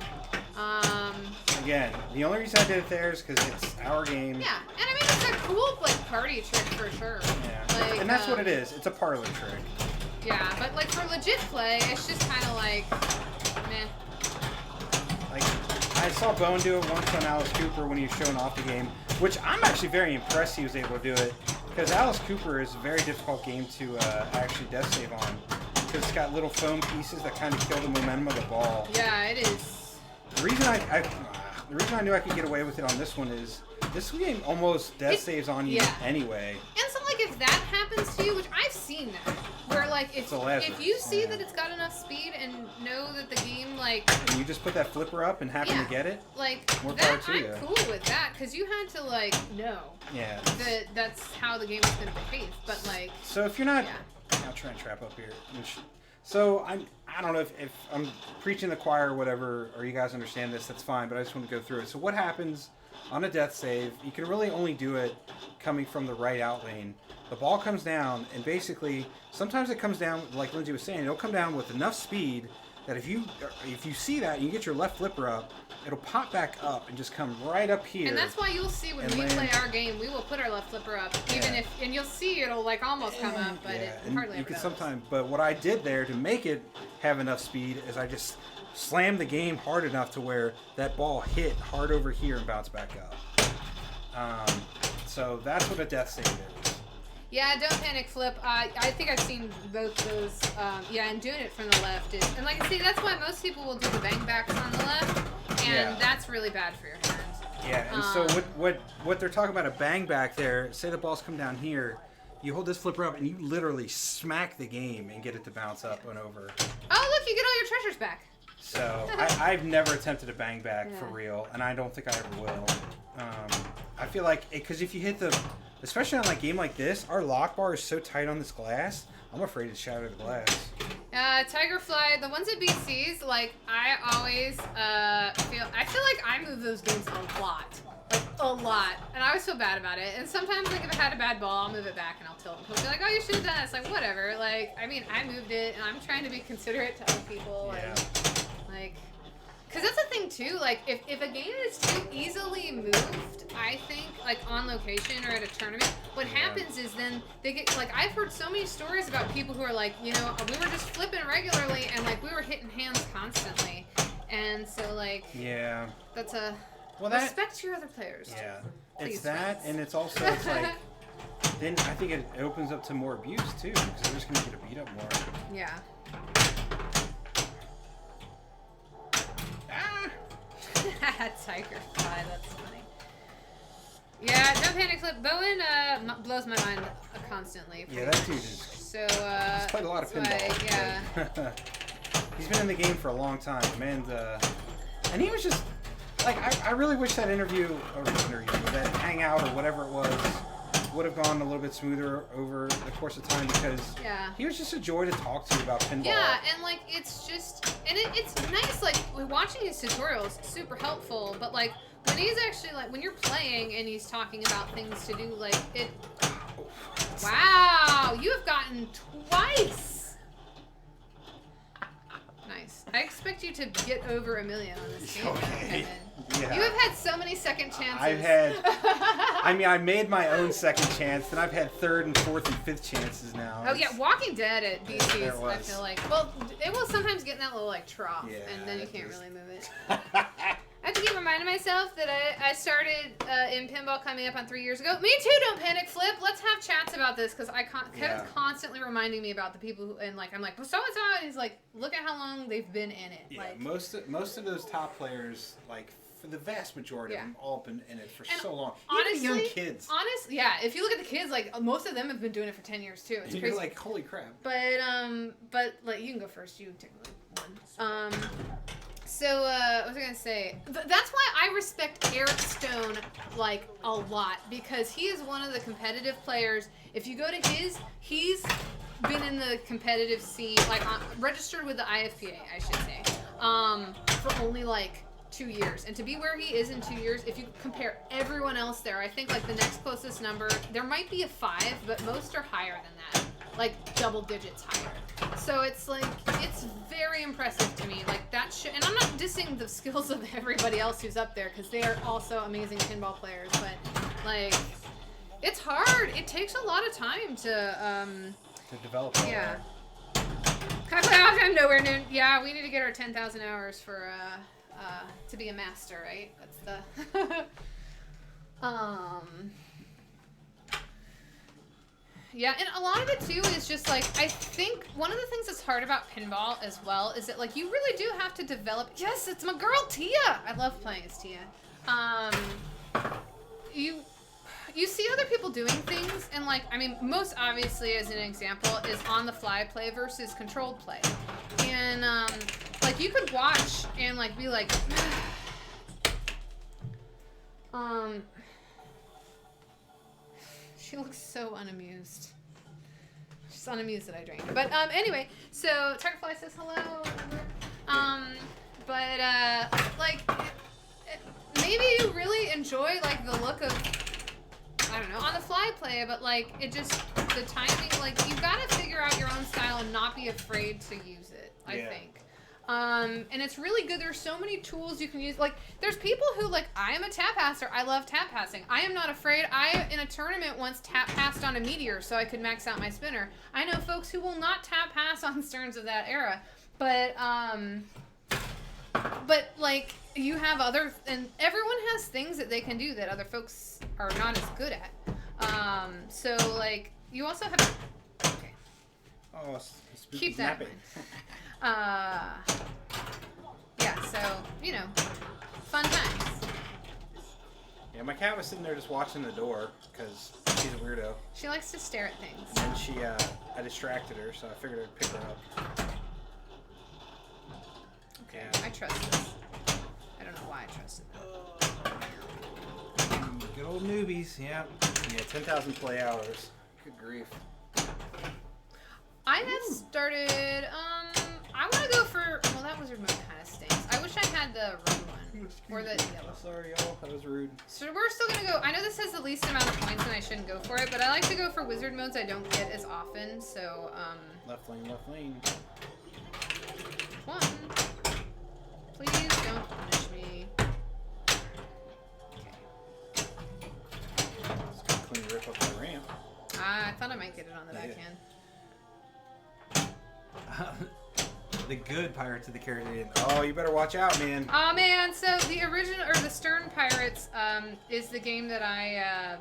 Again, the only reason I did it there is because it's our game. Yeah, and I mean it's a cool party trick for sure. Yeah. And that's what it is. It's a parlor trick. Yeah, but for legit play, it's just kind of meh. I saw Bone do it once on Alice Cooper when he was showing off the game, which I'm actually very impressed he was able to do it, because Alice Cooper is a very difficult game to actually death save on, because it's got little foam pieces that kind of kill the momentum of the ball. Yeah, it is. The reason I knew I could get away with it on this one is this game almost death saves on you anyway. And so if that happens to you, which I've seen that, where if you see that it's got enough speed and know that the game and you just put that flipper up and happen to get it, more power to you. I'm cool with that, because you had to know that that's how the game was going to behave. But so if you're not, I'll try and trap up here. So I don't know if I'm preaching the choir or whatever, or you guys understand this, that's fine, but I just want to go through it. So what happens on a death save. You can really only do it coming from the right out lane. The ball comes down, and basically, sometimes it comes down, like Lindsay was saying, it'll come down with enough speed that if you see that and you get your left flipper up, it'll pop back up and just come right up here. And that's why you'll see when we play our game, we will put our left flipper up, even if, and you'll see it'll like almost come up, but it hardly ever does. Sometimes, but what I did there to make it have enough speed is I just slammed the game hard enough to where that ball hit hard over here and bounced back up. So that's what a death save is. Yeah, don't panic flip. I think I've seen both those. And doing it from the left is, and like I say, that's why most people will do the bang backs on the left, and that's really bad for your hands. Yeah, and so what they're talking about a bang back there. Say the balls come down here, you hold this flipper up and you literally smack the game and get it to bounce up and over. Oh look, you get all your treasures back. So I've never attempted a bang back for real, and I don't think I ever will. I feel like because if you hit especially on a game like this, our lock bar is so tight on this glass, I'm afraid to shatter the glass. Tigerfly, the ones at BC's, like, I always I feel like I move those games a lot. Like, a lot. And I always feel bad about it. And sometimes, like, if I had a bad ball, I'll move it back and I'll tilt. And people will be like, oh, you should have done this. Like, whatever. Like, I mean, I moved it, and I'm trying to be considerate to other people. Yeah. Like, because that's the thing, too. Like, if a game is too easily moved, I think, like, on location or at a tournament, what happens is then they get, like, I've heard so many stories about people who are like, you know, we were just flipping regularly, and, like, we were hitting hands constantly. And so, like, that's a... respect your other players. Yeah. Please, it's that, friends. and it's also, it's like, then I think it opens up to more abuse, too, because they're just going to get beat up more. Yeah. Tiger fly, that's funny. Yeah, don't panic flip. Bowen blows my mind constantly. Yeah, that dude is... So, he's played a lot of pinball. Yeah. He's been in the game for a long time, and he was just... Like, I really wish that that hangout or whatever it was, would have gone a little bit smoother over the course of time, because he was just a joy to talk to about pinball. Yeah, and like it's just, and it's nice, like watching his tutorials, super helpful, but like when he's actually like, when you're playing and he's talking about things to do, like it, wow, you have gotten twice. Nice. I expect you to get over 1 million on this game. Okay. Yeah. You have had so many second chances. I made my own second chance, then I've had third and fourth and fifth chances now. Oh, yeah, Walking Dead at BC's, I feel like. Well, it will sometimes get in that little, like, trough, and then you can't really move it. I have to keep reminding myself that I started in pinball coming up on 3 years ago. Me too, don't panic, Flip. Let's have chats about this, because Kevin's constantly reminding me about the people who, and like, I'm like, well, so-and-so, and he's like, look at how long they've been in it. Yeah, like, most of those top players, like, for the vast majority of them, all been in it for so long. Honestly, even young kids. Honestly, yeah, if you look at the kids, like, most of them have been doing it for 10 years, too. It's and crazy. You're like, holy crap. But, like, you can go first. You technically won. So, what was I going to say? That's why I respect Eric Stone, like, a lot. Because he is one of the competitive players. If you go to he's been in the competitive scene, like, registered with the IFPA, I should say, for only, like, 2 years. And to be where he is in 2 years, if you compare everyone else there, I think, like, the next closest number, there might be a 5, but most are higher than that. Like, double digits higher. So it's like, it's very impressive to me. Like, that shit, and I'm not dissing the skills of everybody else who's up there, because they are also amazing pinball players, but, like, it's hard. It takes a lot of time to develop. Yeah. Can I play off? I'm nowhere near. Yeah, we need to get our 10,000 hours for, to be a master, right? That's the, yeah, and a lot of it, too, is just, like, I think one of the things that's hard about pinball as well is that, like, you really do have to develop... Yes, it's my girl, Tia! I love playing as Tia. You see other people doing things, and, like, I mean, most obviously, as an example, is on-the-fly play versus controlled play. And, like, you could watch and, like, be like... She looks so unamused. She's unamused that I drank. But anyway, so Tigerfly says hello. Like, maybe you really enjoy like the look of, I don't know, on the fly play, but like it just, the timing, like you gotta figure out your own style and not be afraid to use it, I think. And it's really good. There's so many tools you can use. Like, there's people who, like, I am a tap passer. I love tap passing. I am not afraid. I, in a tournament, once tap passed on a meteor so I could max out my spinner. I know folks who will not tap pass on Sterns of that era. But like, you have other, and everyone has things that they can do that other folks are not as good at. So, like, you also have, okay. Oh, Keep that in mind. Yeah, so, you know, fun times. Yeah, my cat was sitting there just watching the door because she's a weirdo. She likes to stare at things. And then I distracted her, so I figured I'd pick her up. Okay, I trust this. I don't know why I trusted that. Good old newbies, yeah. Yeah, 10,000 play hours. Good grief. I have started, I want to go for, well, that wizard mode kind of stinks. I wish I had the red one. Or the yellow. Sorry, y'all. That was rude. So we're still going to go, I know this has the least amount of points and I shouldn't go for it, but I like to go for wizard modes I don't get as often, so, Left lane, left lane. One. Please don't punish me. Okay. Just gonna clean rip up the ramp. I thought I might get it on the backhand. The good Pirates of the Caribbean. Oh, you better watch out, man. Oh man, so the original, or the Stern Pirates, is the game that I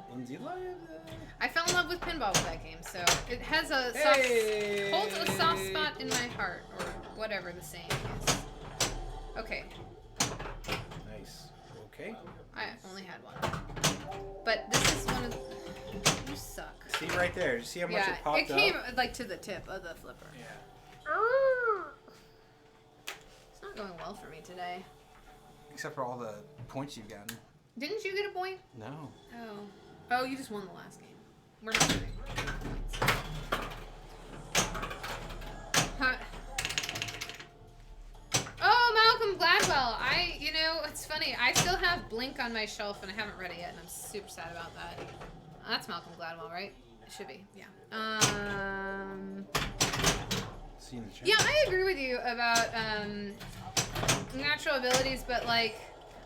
fell in love with pinball with that game, so it has a soft, holds a soft spot in my heart, or whatever the saying is. Okay. Nice. Okay. I only had one. But this is one of you suck. See right there. You see how much it popped up? It came like to the tip of the flipper. Yeah. It's not going well for me today. Except for all the points you've gotten. Didn't you get a point? No. Oh, you just won the last game. We're not doing points. Oh, Malcolm Gladwell. It's funny. I still have Blink on my shelf and I haven't read it yet, and I'm super sad about that. That's Malcolm Gladwell, right? It should be. Yeah. See you in the chat. Yeah, I agree with you about natural abilities, but like,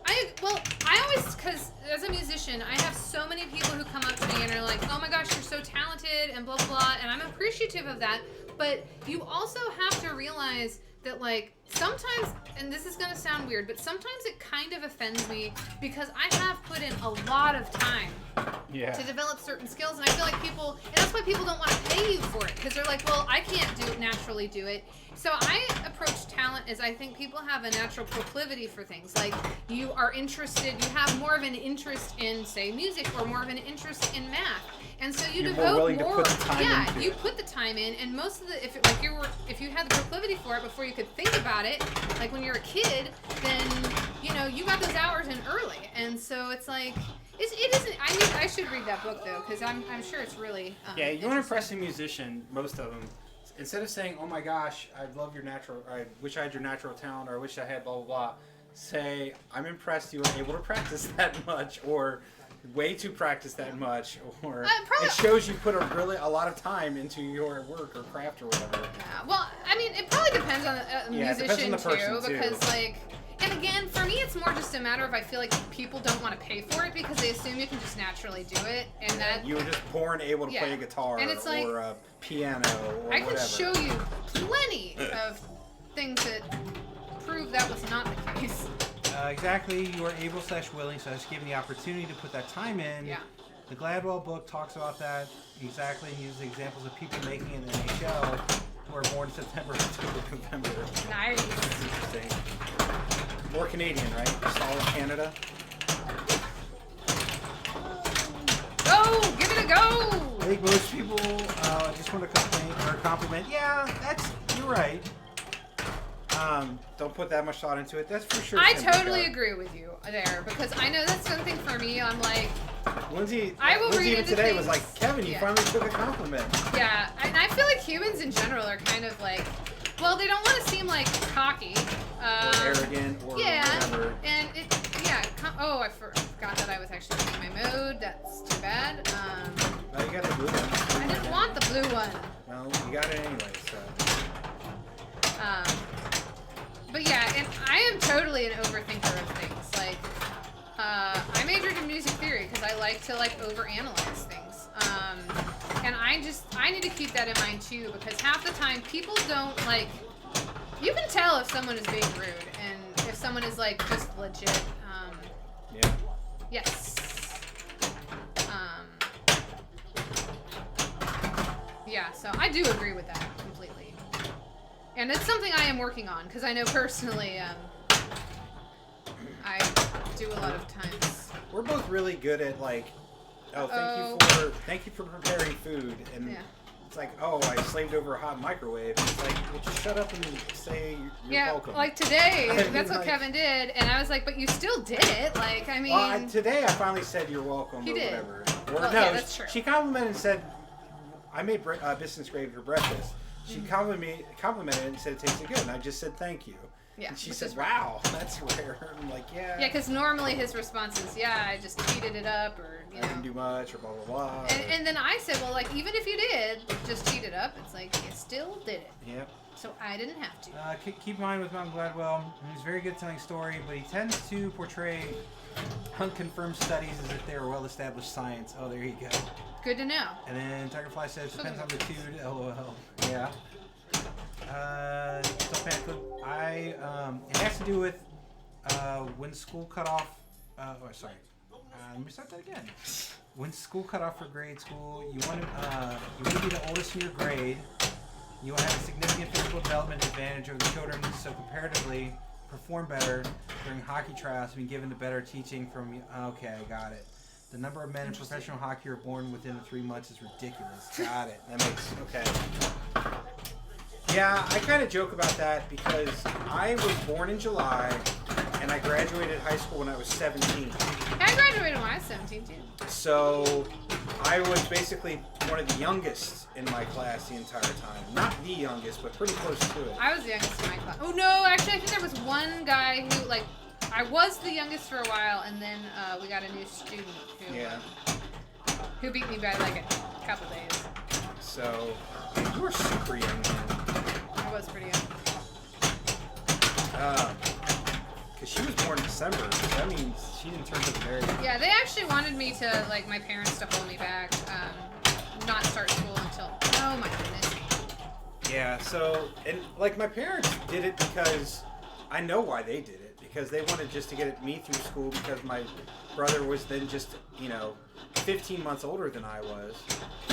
I always, because as a musician, I have so many people who come up to me and are like, oh my gosh, you're so talented and blah, blah, blah, and I'm appreciative of that, but you also have to realize that like, sometimes, and this is going to sound weird, but sometimes it kind of offends me because I have put in a lot of time to develop certain skills, and I feel like people, and that's why people don't want to pay you for it, because they're like, well, I can't naturally do it. So I approach talent as I think people have a natural proclivity for things. Like, you are interested, you have more of an interest in, say, music, or more of an interest in math. And so you devote more. You put the time in, and most of the, if you had the proclivity for it before you could think about it, like when you're a kid, then you got those hours in early, and so it's like it isn't. I should read that book though, because I'm sure it's really. Yeah, you want to impress a musician. Most of them, instead of saying, "Oh my gosh, I love your natural," or, "I wish I had your natural talent," or "I wish I had blah blah blah," say, "I'm impressed you were able to practice that much," or way to practice that much, or it shows you put a lot of time into your work or craft or whatever. Yeah, well, I mean, it probably depends on the musician too, because like, and again, for me, it's more just a matter of I feel like people don't want to pay for it because they assume you can just naturally do it, and that you were just born able to play a guitar and it's like, or a piano or I whatever. can show you plenty of things that prove that was not the case. Exactly, you are able/willing, so I was given the opportunity to put that time in. Yeah. The Gladwell book talks about that exactly, and uses examples of people making it in the NHL who are born in September, October, November. Nice. That's interesting. More Canadian, right? Just all of Canada. Go! Give it a go! I think most people just want to complain or compliment. Yeah, you're right. Don't put that much thought into it. That's for sure. I totally agree with you there, because I know that's something for me. I'm like, Lindsay read even today things. was like, Kevin, you finally took a compliment. Yeah, and I feel like humans in general are kind of like, well, they don't want to seem like cocky, or arrogant, or whatever. And Oh, I forgot that I was actually playing my mode. That's too bad. No, you got the blue one. I didn't want the blue one. Well, you got it anyway, so. But yeah, and I am totally an overthinker of things. Like, I majored in music theory because I like to like overanalyze things. And I need to keep that in mind too, because half the time people don't like. You can tell if someone is being rude and if someone is like just legit. Yeah. Yes. Yeah, so I do agree with that completely. And it's something I am working on because I know personally I do a lot of times. We're both really good at like, thank you for preparing food, and Yeah. it's like, oh, I slaved over a hot microwave. It's like, well, just shut up and say you're welcome. Like today, I mean, that's what like- Kevin did, and I was like, but you still did it. Like, I mean, Well, today I finally said you're welcome He or did. whatever. Or Well, no, yeah, that's true. she complimented and said, I made biscuits gravy for breakfast. She complimented it and said it tasted good, and I just said thank you. yeah. And she which said, is rare. wow, that's rare. I'm like, yeah. Yeah, because normally his response is, yeah, I just heated it up, or you I didn't know. do much, or blah, blah, blah. And then I said, well, like even if you did just heat it up, it's like you still did it. Yep. So I didn't have to. Keep in mind with Malcolm Gladwell, he's very good at telling story, but he tends to portray unconfirmed studies as if they are well-established science. Oh, there you go. Good to know. And then Tigerfly says, depends on the tude, LOL. Yeah. So Panther, it has to do with when school cut off. Sorry. Let me start that again. When school cut off for grade school, you want to be the oldest in your grade. You will have a significant physical development advantage over the children, so comparatively perform better during hockey tryouts and be given the better teaching from. Okay, I got it. The number of men in professional hockey who are born within the 3 months is ridiculous. Got it. That makes okay. Yeah, I kind of joke about that because I was born in July and I graduated high school when I was 17. I graduated when I was 17 too. So I was basically one of the youngest in my class the entire time. Not the youngest, but pretty close to it. I was the youngest in my class. Oh no, actually I think there was one guy who like I was the youngest for a while, and then we got a new student who beat me by like a couple days. So you were super young then. I was pretty young. Because she was born in December. So that means she didn't turn to the very. Yeah, they actually wanted me to like my parents to hold me back, not start school until. Oh my goodness. Yeah. So and like my parents did it because I know why they did it. Because they wanted just to get me through school because my brother was then just, 15 months older than I was.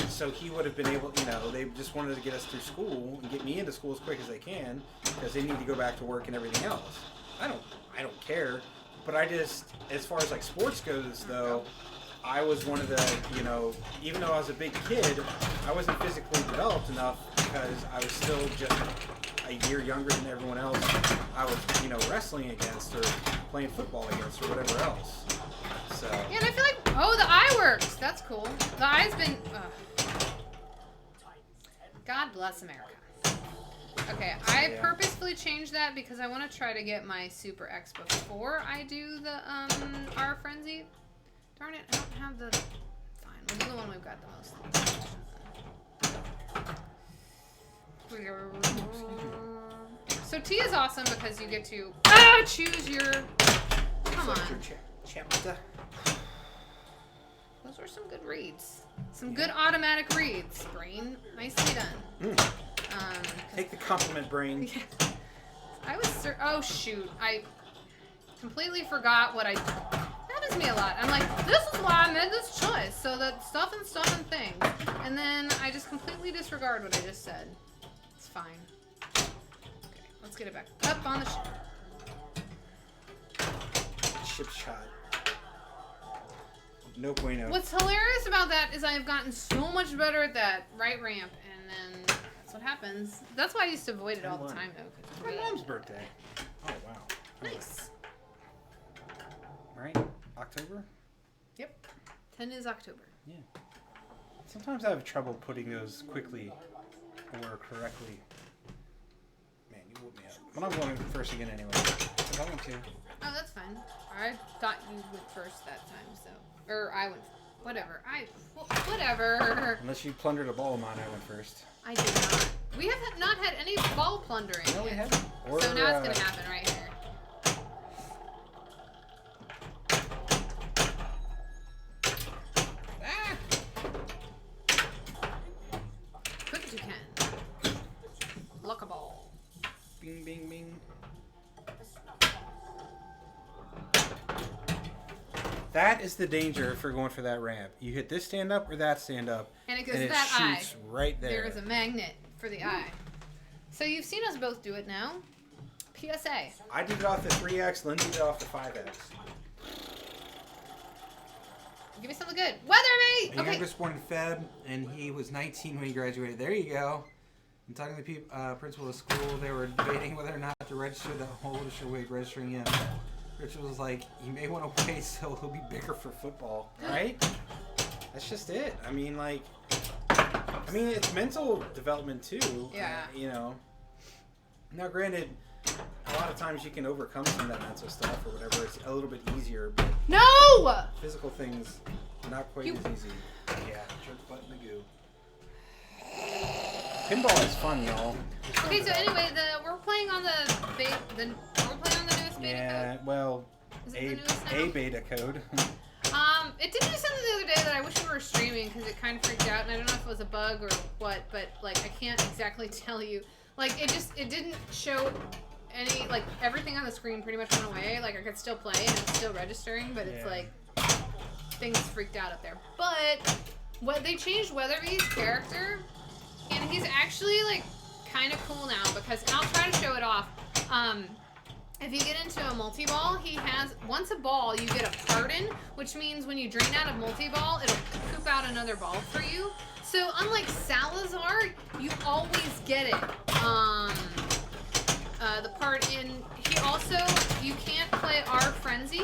So he would have been able, they just wanted to get us through school and get me into school as quick as they can because they need to go back to work and everything else. I don't care. But I just, as far as like sports goes though, I was one of the, even though I was a big kid, I wasn't physically developed enough because I was still just a year younger than everyone else I was, wrestling against or playing football against or whatever else. So. Yeah, and I feel like, the eye works. That's cool. The eye's been. God bless America. Okay, I purposefully changed that because I want to try to get my Super X before I do the R Frenzy. Darn it, I don't have the. Fine, we'll do the one we've got the most. So T is awesome because you get to choose your. Come on. Chapter. Those were some good reads. Some good automatic reads. Brain, nicely done. Take the compliment, brain. Yeah. I was. Oh shoot! I completely forgot what I. That happens to me a lot. I'm like, this is why I made this choice. So that stuff and things, and then I just completely disregard what I just said. It's fine. Okay, let's get it back up on the ship. Ship shot. No bueno. What's hilarious about that is I have gotten so much better at that right ramp, and then that's what happens. That's why I used to avoid it all the time, though. 'Cause It's my mom's birthday. Oh, wow. nice. Right? October? Yep. 10 is October. Yeah. Sometimes I have trouble putting those quickly or correctly. Man, you whooped me up. But I'm going first again anyway. If I want to. Oh, that's fine. I thought you went first that time, so. Or I went. Whatever. Whatever. Unless you plundered a ball of mine, I went first. I did not. We have not had any ball plundering. No, we yet. haven't. Or, So now it's going to happen right here. Ah! Quick as you can. Luck a ball. Bing, bing, bing. That is the danger for going for that ramp. You hit this stand up or that stand up, And it goes and to it that eye. shoots right there. There is a magnet for the eye. So you've seen us both do it now. PSA. I did it off the 3X, Lindsay did it off the 5X. Give me something good. Weatherby! My Okay. youngest born in Feb, and he was 19 when he graduated. There you go. I'm talking to the principal of school. They were debating whether or not to register the older way of registering him. Richard was like, "You may want to wait so he'll be bigger for football." Right? That's just it. I mean, like, it's mental development too. Yeah. You know. Now, granted, a lot of times you can overcome some of that mental stuff or whatever. It's a little bit easier, but No! physical things, not quite You- as easy. Yeah, jerk butt in the goo. Pinball is fun, y'all. It's fun Okay, for so that. anyway, we're playing on the we're playing on the newest beta Yeah, well, Is it the newest now? a beta code. code. It did do something the other day that I wish we were streaming because it kind of freaked out, and I don't know if it was a bug or what, but like I can't exactly tell you. Like it didn't show any, like everything on the screen pretty much went away. Like I could still play and it's still registering, but it's Yeah. like things freaked out up there. But what they changed Weatherby's character, and he's actually like kind of cool now because, and I'll try to show it off. If you get into a multi-ball, he has, once a ball, you get a pardon, which means when you drain out of multi-ball, it'll poop out another ball for you. So unlike Salazar, you always get it. The part in, he also, you can't play R Frenzy,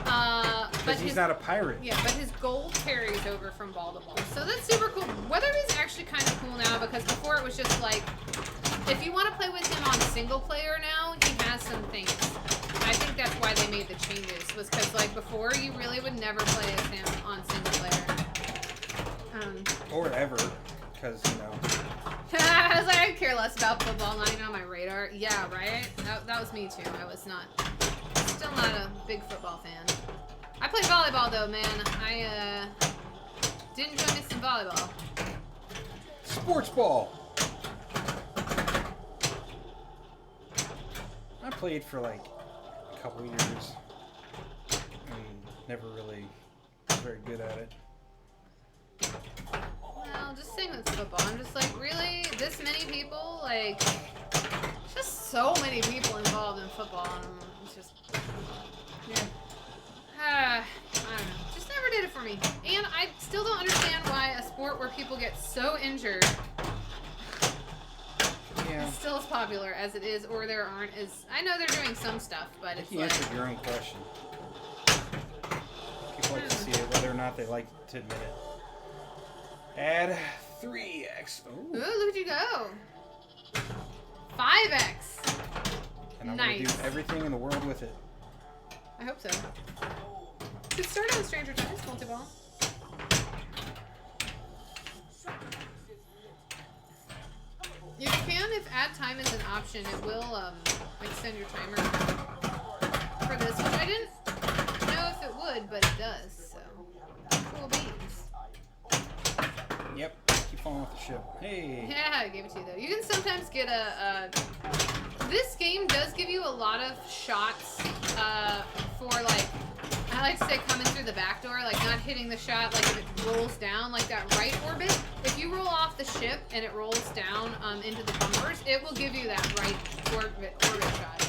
but Because he's not a pirate. yeah, but his gold carries over from ball to ball. So that's super cool. Weatherby's actually kind of cool now because before it was just like, if you want to play with him on single player now, he has some things. I think that's why they made the changes, was because like before you really would never play as him on single player. Or ever. Because, you know. I was like, I care less about football, not even on my radar. Yeah, right? That was me too. I was still not a big football fan. I played volleyball though, man. I did enjoy me some volleyball. Sports ball! I played for like a couple of years. And never really was very good at it. Well, just same with football. I'm just like, really? This many people? Like, just so many people involved in football. And it's just, yeah. I don't know. Just never did it for me. And I still don't understand why a sport where people get so injured Yeah. is still as popular as it is, or there aren't as... I know they're doing some stuff, but it's You like... answered your own question. People like to see it, whether or not they like to admit it. Add 3X. Ooh, Ooh. look at you go. 5X. And I'm going to Nice. do everything in the world with it. I hope so. It started with Stranger Tides, multi-ball. You can, if add time is an option, it will extend your timer for this, which I didn't know if it would, but it does, so cool beans. Yep. Keep falling off the ship. Hey. Yeah, I gave it to you though. You can sometimes get this game does give you a lot of shots for like, I like to say coming through the back door, like not hitting the shot, like if it rolls down, like that right orbit. If you roll off the ship and it rolls down into the bumpers, it will give you that right orbit shot.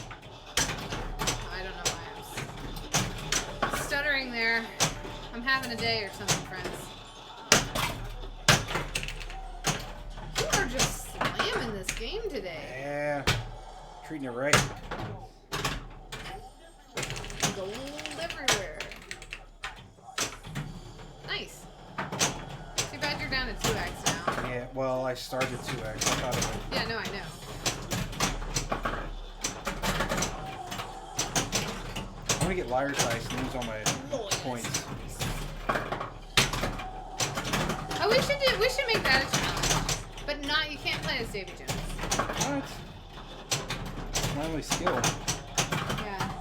I don't know why I'm stuttering there. I'm having a day or something, friends. You are just slamming this game today. Yeah. Treating it right. Gold everywhere. Nice. Too bad you're down to 2x now. Yeah, well, I started 2X. I thought it Yeah, no, I know. get liar's dice and lose all my points. Oh, we should make that a challenge. But not, you can't play as Davy Jones. What? It's my only skill. Yeah.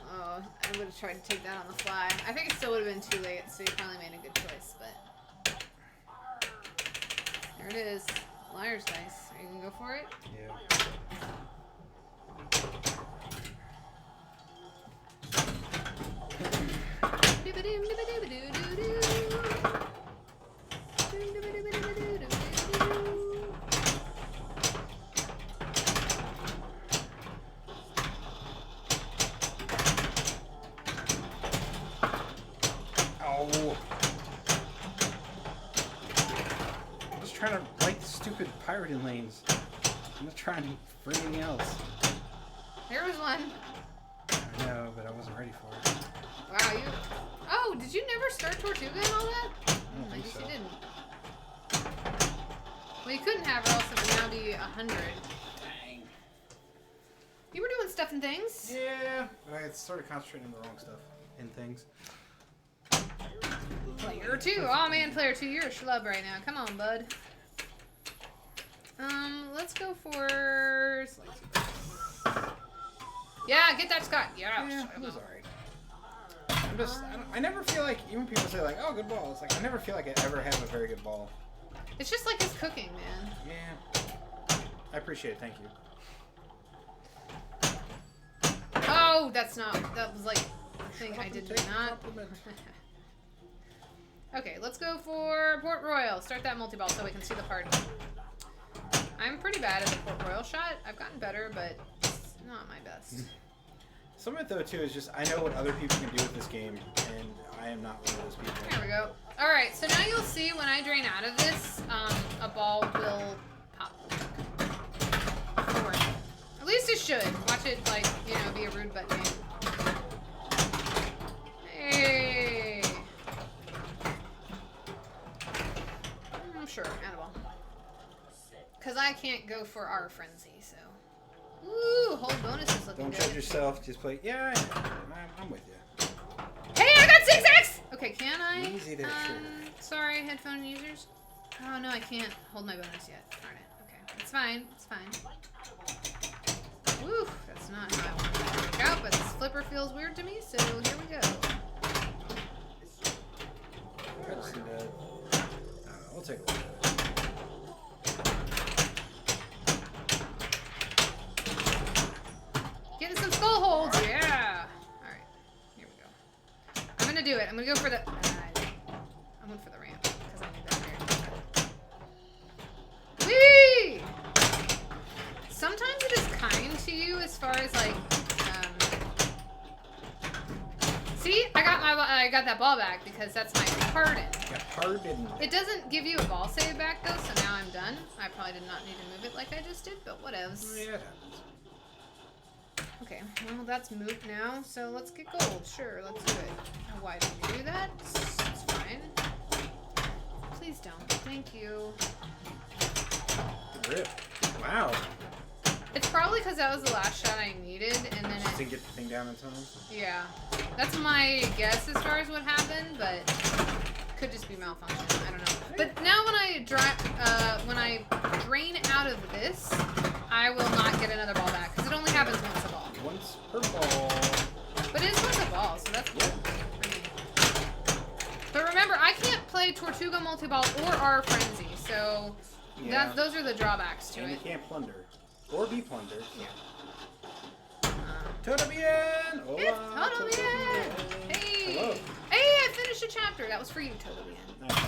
Oh, I would have tried to take that on the fly. I think it still would have been too late, so you probably made a good choice, but... There it is. Liar's dice. Are you gonna go for it? Yeah. Oh. I'm just trying to light the stupid pirating lanes. I'm not trying for anything else. There was one. I know, but I wasn't ready for it. Wow, you... Oh, did you never start Tortuga and all that? I don't I think guess so. you didn't. Well, you couldn't have, or else it would now be 100. Dang. You were doing stuff and things. Yeah, but I started concentrating on the wrong stuff and things. Player 2. Oh man, player 2, you're a schlub right now. Come on, bud. Let's go for... Yeah, get that Scott. Yeah, It was alright. I'm just, I never feel like, even people say like, oh, good ball. It's like, I never feel like I ever have a very good ball. It's just like his cooking, man. Yeah. I appreciate it. Thank you. Oh, that's not... That was like a thing I did Take a not... compliment. Okay, let's go for Port Royal. Start that multi-ball so we can see the party. I'm pretty bad at the Port Royal shot. I've gotten better, but it's not my best. Some of it, though, too, is just I know what other people can do with this game, and I am not one of those people. There we go. Alright, so now you'll see when I drain out of this, a ball will pop. Forward. At least it should. Watch it, like, you know, be a rude butt game. Hey! Sure, animal. Because I can't go for our frenzy, so. Ooh, whole bonus is looking Don't good. judge yourself. Just play. Yeah, I'm with you. Hey, I got 6x! Okay, can I? Easy to Sorry, headphone users. Oh, no, I can't hold my bonus yet. Darn it. Okay, it's fine. It's fine. Woo, that's not how I want it to work out, but this flipper feels weird to me, so here we go. I just need to... We'll take a look. Getting some skull holds, yeah. All right, here we go. I'm gonna do it. I'm gonna go for the. I went for the ramp because I need that here. Whee! Sometimes it is kind to you as far as like. See, I got that ball back because that's my pardon. Yeah, pardon. It doesn't give you a ball save back though, so now I'm done. I probably did not need to move it like I just did, but whatevs. Yeah, it happens. Okay, well that's moot now, so let's get gold. Sure, let's do it. Why did you do that? It's fine. Please don't. Thank you. Rip. Wow. It's probably because that was the last shot I needed, and then Just it... didn't get the thing down in time. Yeah. That's my guess as far as what happened, but could just be malfunction. I don't know. But now when I drain out of this, I will not get another ball back because it only happens once a ball. Once per ball. But it is once a ball, so that's good for me. But remember, I can't play Tortuga multi-ball or our frenzy, so Yeah. those are the drawbacks to And you it. can't plunder. Or be plundered. Yeah. Todo bien! Hola, It's Todo todo Bien! bien. Hey! Hello. Hey, I finished a chapter. That was for you, Todo Bien. Nice.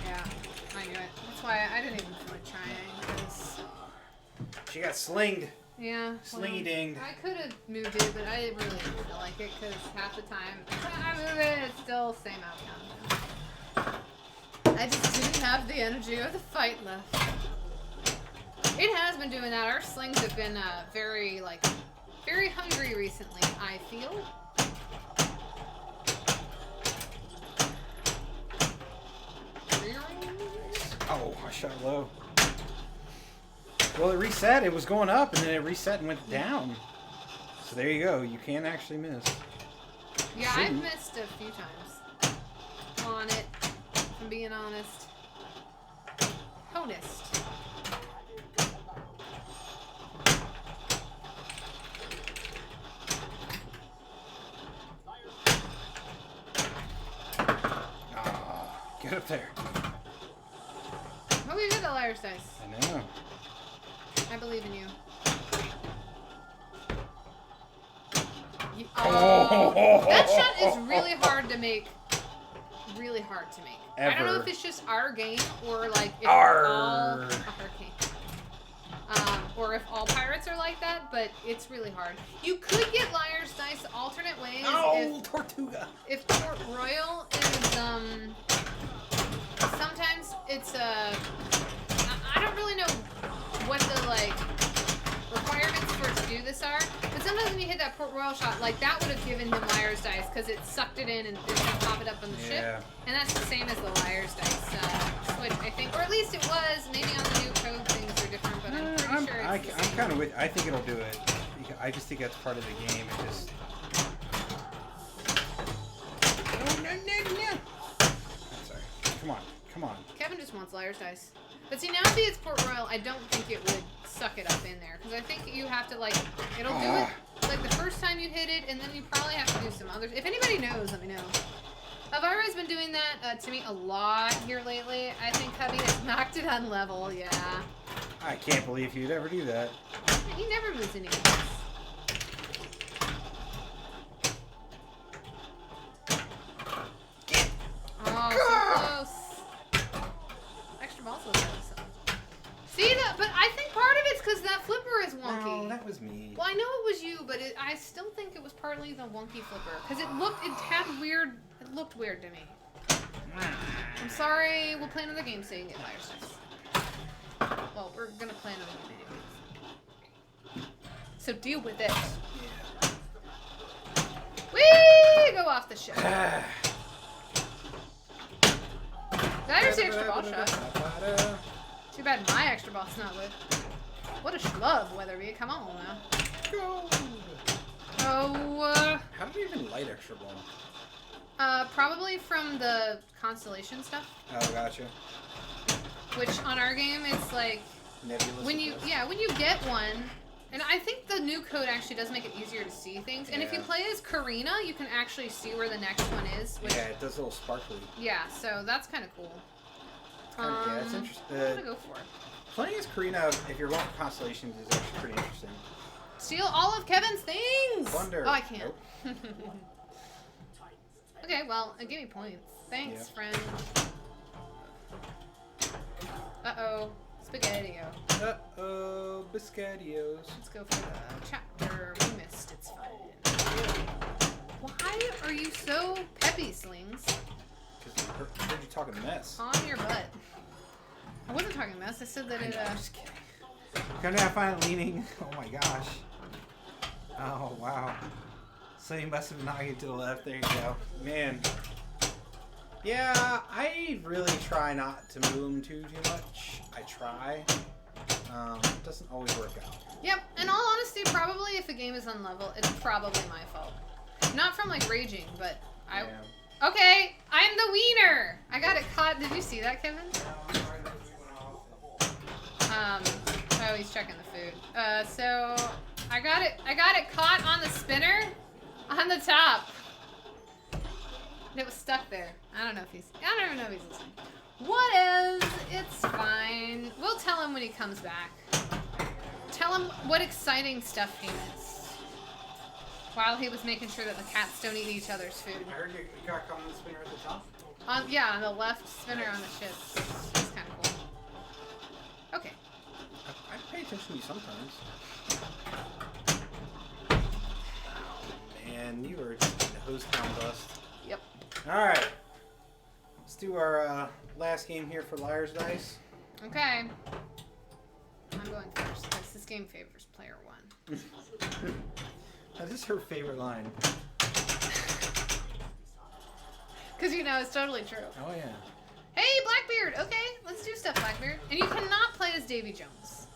Yeah, I knew it. That's why I didn't even feel like trying. Cause, She got slinged. yeah. Slingy dinged. I could have moved it, but I really didn't feel like it because half the time I move it, it's still same outcome. I just didn't have the energy or the fight left. It has been doing that. Our slings have been very hungry recently, I feel. Oh, I shot low. Well, it reset. It was going up, and then it reset and went down. So there you go. You can actually miss. Yeah, I've missed a few times on it, if I'm being honest. Honest. Get up there. Oh, we did the liar's dice. I know. I believe in you. Oh, that shot is really hard to make. Really hard to make. I don't know if it's just our game or like if all or if all pirates are like that, but it's really hard. You could get liar's dice alternate ways. Oh, Tortuga! If Port Royal is sometimes it's I don't really know what the like requirements for it to do this are, but sometimes when you hit that Port Royal shot, like that would have given him liar's dice because it sucked it in and it's gonna pop it up on the ship, and that's the same as the liar's dice switch, I think, or at least it was. Maybe on the new code things are different, but I'm pretty sure. I'm kind of with. I think it'll do it. I just think that's part of the game. It just. I'm sorry. Come on. Kevin just wants liar's dice. But see, now it's Port Royal, I don't think it would suck it up in there. Because I think you have to, like, it'll do it, like, the first time you hit it, and then you probably have to do some others. If anybody knows, let me know. Elvira's been doing that to me a lot here lately. I think Hubby has knocked it on level, yeah. I can't believe you'd ever do that. He never moves any. Oh, so close. Extra ball so close. See that? But I think part of it's because that flipper is wonky. No, that was me. Well, I know it was you, but I still think it was partly the wonky flipper because it looked weird to me. I'm sorry. We'll play another game so you can get liar's dice. Well, we're gonna play another game anyways. So deal with it. Yeah. Whee! Go off the ship. There's the extra ball shot. Too bad my extra ball's not lit. What a schlub, Weatherby. Come on now. Go. Oh, How did we even light extra ball? probably from the constellation stuff. Oh, gotcha. Which on our game, it's like Nebulous. when you get one, and I think the new code actually does make it easier to see things. And if you play as Karina, you can actually see where the next one is. Which, yeah, it does a little sparkly. Yeah, so that's kind of cool. Yeah, it's interesting. I'm gonna go for it. Playing as Karina, if you're going for constellations, is actually pretty interesting. Steal all of Kevin's things! Wonder. Oh, I can't. Nope. Okay, well, give me points. Thanks, friend. Uh-oh. Spaghetti-o. Uh-oh, biscottios. Let's go for the chapter we missed. It's fine. Why are you so peppy, Slings? Because I heard you talking mess. On your butt. I wasn't talking mess. I said that I it, know, I'm just kidding. Come down, find it leaning. Oh my gosh. Oh, wow. So you must have knocked it to the left. There you go. Man. Yeah, I really try not to move them too much. I try. It doesn't always work out. Yep. In all honesty, probably if a game is on level, it's probably my fault. Not from, like, raging, but I... Yeah. Okay, I'm the wiener! I got it caught. Did you see that, Kevin? Oh, he's checking the food. So I got it caught on the spinner on the top. It was stuck there. I don't even know if he's listening. What is? It's fine. We'll tell him when he comes back. Tell him what exciting stuff he missed. While he was making sure that the cats don't eat each other's food. I heard you got caught on the spinner at the top. Yeah, on the left spinner on the ship. It's kind of cool. Okay. I pay attention to you sometimes. Oh man, you were just a hose town bust. Yep. Alright. Let's do our last game here for Liar's Dice. Okay. I'm going first because this game favors player 1. That is her favorite line. Because you know it's totally true. Oh yeah. Hey, Blackbeard! Okay, let's do stuff, Blackbeard. And you cannot play as Davy Jones.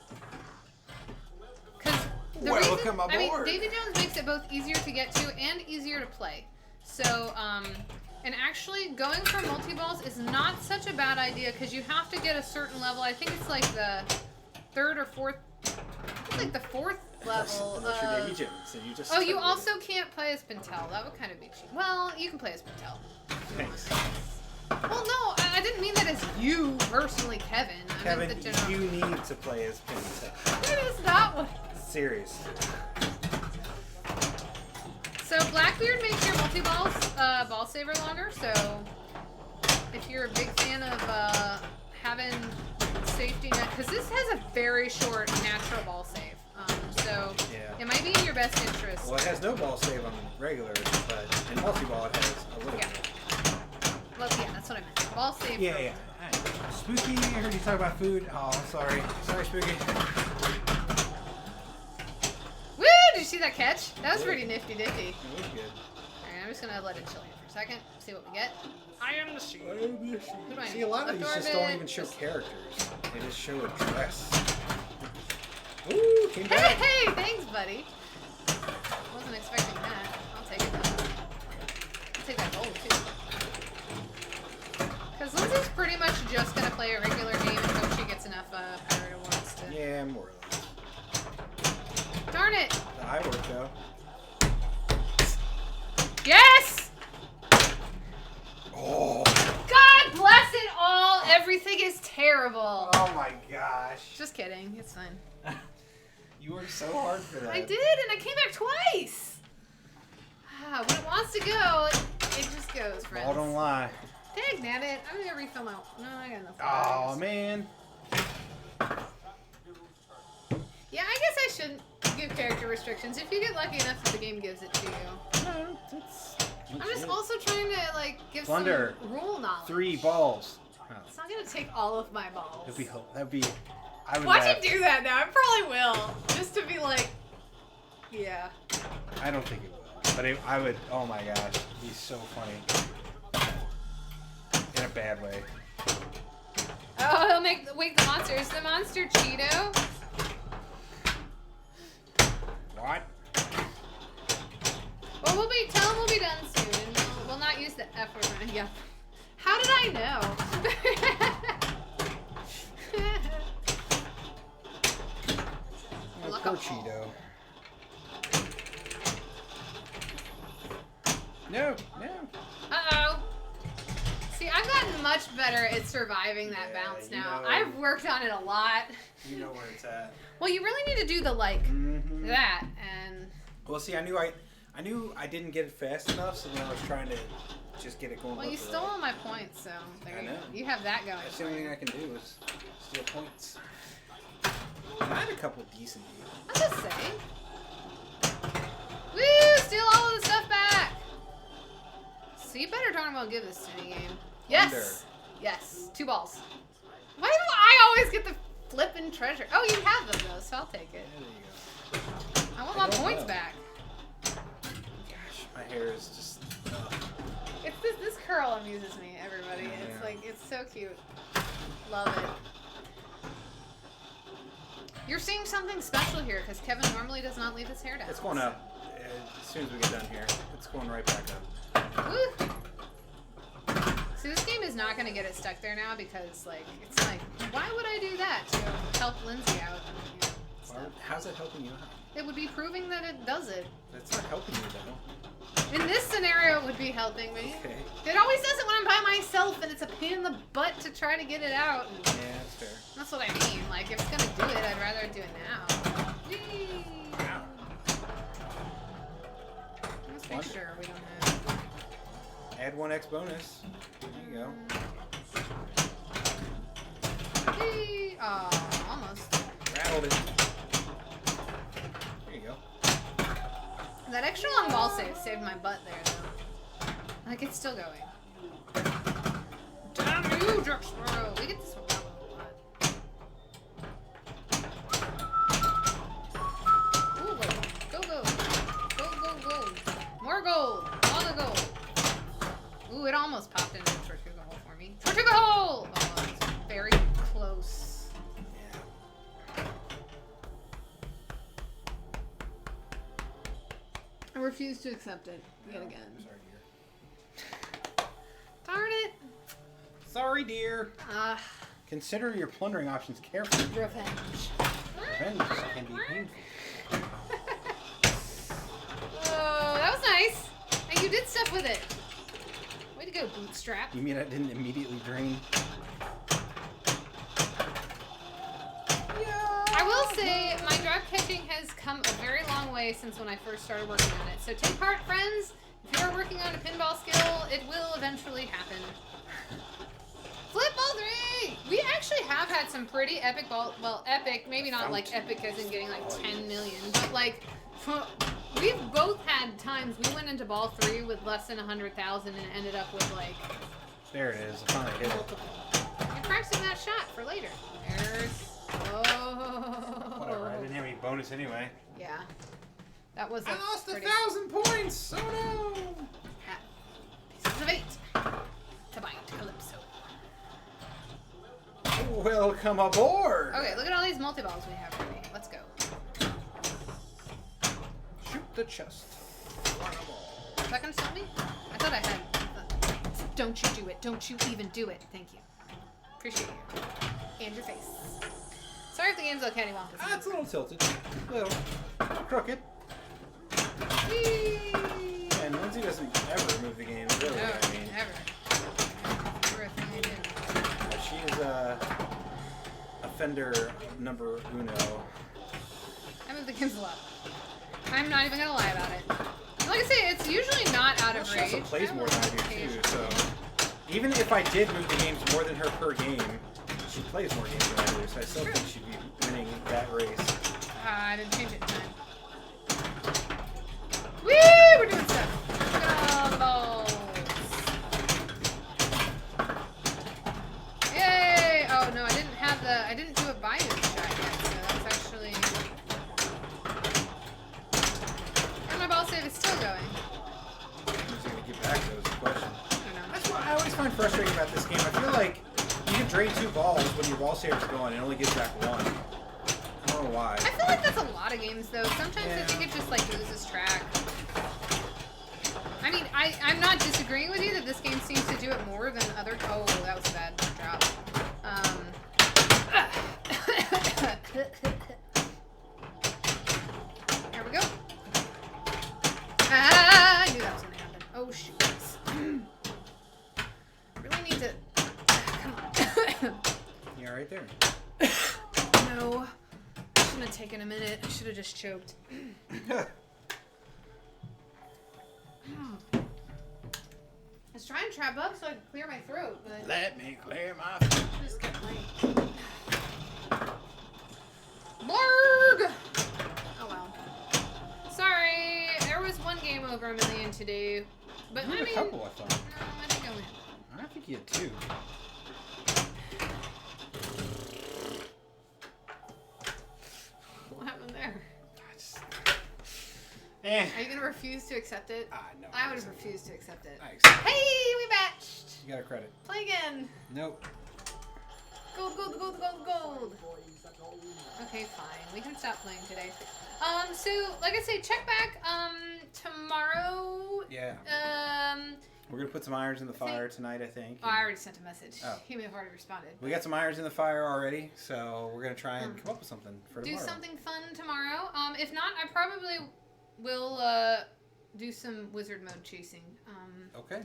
Because the Welcome reason, I mean, aboard. Davy Jones makes it both easier to get to and easier to play. So, and actually going for multi-balls is not such a bad idea because you have to get a certain level. I think it's like the 3rd or 4th, it's like the 4th level. Unless you're Davy Jones, and you just. Oh, you also can't play as Pintel. That would kind of be cheap. Well, you can play as Pintel. Thanks. Well, no, I didn't mean that as you personally, Kevin. I Kevin, meant the general. you need to play as Pinball. That is not what. Serious. So Blackbeard makes your multi-balls ball saver longer. So if you're a big fan of having safety net, because this has a very short natural ball save. So Yeah. it might be in your best interest. Well, it has no ball save on regular, but in multi-ball it has a little Yeah. bit. Well, yeah, that's what I meant. Ball save. Yeah, for- yeah. Alright. Spooky, I heard you talk about food. Oh, sorry. Sorry, Spooky. Woo! Did you see that catch? That was pretty nifty. It was good. Alright, I'm just gonna let it chill here for a second. See what we get. I am the sea. Who do I See, need? a lot of these just don't Absorbent, even show just- characters. They just show a dress. Ooh, came Hey, back. hey, thanks, buddy. Wasn't expecting that. I'll take it though. I'll take that gold too. Because Lindsay's pretty much just gonna play a regular game and hope she gets enough pirate awards to. Yeah, more or less. Darn it! The eye work though. Yes! Oh. God bless it all. Everything is terrible. Oh my gosh. Just kidding. It's fine. You worked so hard for that. I did, and I came back twice. Ah, when it wants to go, it just goes, friends. Ball don't lie. Dang, nabbit it. I'm gonna refill my. No, I got enough. Oh man. Yeah, I guess I shouldn't give character restrictions. If you get lucky enough that the game gives it to you. No, that's I'm just also trying to like give Plunder. some rule knowledge. 3 balls. Oh. It's not gonna take all of my balls. That'd be. I would. Watch laugh. it do that now. I probably will, just to be like, yeah. I don't think it will, but I would. Oh my gosh, it'd be so funny. In a bad way. Oh, he'll wake the monster. Is the monster Cheeto? What? Well, tell him we'll be done soon, and we'll not use the F word. Yeah. How did I know? Oh, Look poor up. Cheeto. No. Uh-oh. See, I've gotten much better at surviving that Yeah, bounce you now. know. I've worked on it a lot. You know where it's at. Well, you really need to do the, like, Mm-hmm. that, and... Well, see, I knew I didn't get it fast enough, so then I was trying to just get it going. Well, you left to stole right. all my points, so there I you know. go. You have that going. That's the only thing I can do is steal points. And I had a couple decent games. I'm just saying. Woo! Steal all of the stuff back! So you better darn well give this to me, game. Yes! Wonder. Yes. 2 balls. Why do I always get the flippin' treasure? Oh, you have them, though, so I'll take it. There you go. I want I my don't points know. back. Gosh, my hair is just. It's this curl amuses me, everybody. It's Yeah. like, it's so cute. Love it. You're seeing something special here, because Kevin normally does not leave his hair down. It's going up. As soon as we get done here, it's going right back up. Woo! See, this game is not going to get it stuck there now because, like, it's like, why would I do that to help Lindsay out? It's not- How's it helping you out? It would be proving that it does it. That's not helping you though. In this scenario, it would be helping me. Okay. It always does it when I'm by myself, and it's a pain in the butt to try to get it out. And Yeah, that's fair. that's what I mean. Like, if it's going to do it, I'd rather do it now. Whee! Wow. Let's make sure we don't have... Add 1x bonus. There you go. Whee! Aw, almost. Rattled it. There you go. That extra long ball save saved my butt there, though. Like, it's still going. Damn you, Jacksboro! We get this one a lot. refuse to accept it yet again. Sorry, dear. Darn it. Sorry, dear. Consider your plundering options carefully. Revenge. Revenge can be painful. Oh, that was nice. And you did stuff with it. Way to go, Bootstrap. You mean I didn't immediately drain? I will say my drop catching has come a very long way since when I first started working on it. So take heart, friends. If you are working on a pinball skill, it will eventually happen. Flip ball 3! We actually have had some pretty epic ball, well, epic, maybe not like epic as in getting like 10 million, but like, we've both had times we went into ball 3 with less than 100,000 and ended up with like... There it is. I finally hit it. Multiple. You're practicing that shot for later. There's... Oh. Whatever, I didn't have any bonus anyway. Yeah. That was I lost pretty... 1,000 points! Oh no! Pieces of 8. To bind Calypso. Welcome aboard! Okay, look at all these multi-balls we have already. Let's go. Shoot the chest. Is that gonna stop me? I thought I had... Don't you do it. Don't you even do it. Thank you. Appreciate you. And your face. Sorry if the game's okay, Wonka. Ah, it's a little tilted. A little. Crooked. Whee! And Lindsay doesn't ever move the game, really. No, I mean, never. For a thing I did. she is offender number uno. I move the games a lot. I'm not even gonna lie about it. Like I say, it's usually not out of She rage. also plays more than I do, too, occasionally. so... Even if I did move the games more than her per game, she plays more games than I do, so I still think she'd be winning that race. I didn't change it in time. Woo! We're doing stuff. Look at all the balls. Yay! Oh no, I didn't do a Bayou shot yet, so that's actually... And my ball save is still going. Who's going to get back to those question. I don't know. That's what I always find frustrating about this game. I feel like you can drain 2 balls when your ball saver's going and only gives back 1. I don't know why. I feel like that's a lot of games though. Sometimes I Yeah. think it just like loses track. I mean, I'm not disagreeing with you that this game seems to do it more than other... Oh, that was a bad drop. There we go. Ah, I knew that was going to happen. Oh, shoot. Really need to... Come on. Yeah, right there. No. Shouldn't have taken a minute. I should have just choked. I was trying to trap up so I could clear my throat, but Let me clear my... just kept playing. Blurg! Oh well. Sorry, there was one game over a million to do. But You I had mean, a couple, I thought. no, I think I win. I think you had 2. What happened there? Eh. Are you gonna refuse to accept it? No. I would have refused to accept it. I accept. Hey, we batched! You got a credit. Play again! Nope. Gold, gold, gold, gold, gold! Okay, fine. We can stop playing today. So, like I say, check back, tomorrow. Yeah. We're going to put some irons in the fire tonight, I think. Oh, I already sent a message. Oh. He may have already responded. We got some irons in the fire already, so we're going to try and come up with something for Do tomorrow. something fun tomorrow. If not, I probably will, do some wizard mode chasing. Okay.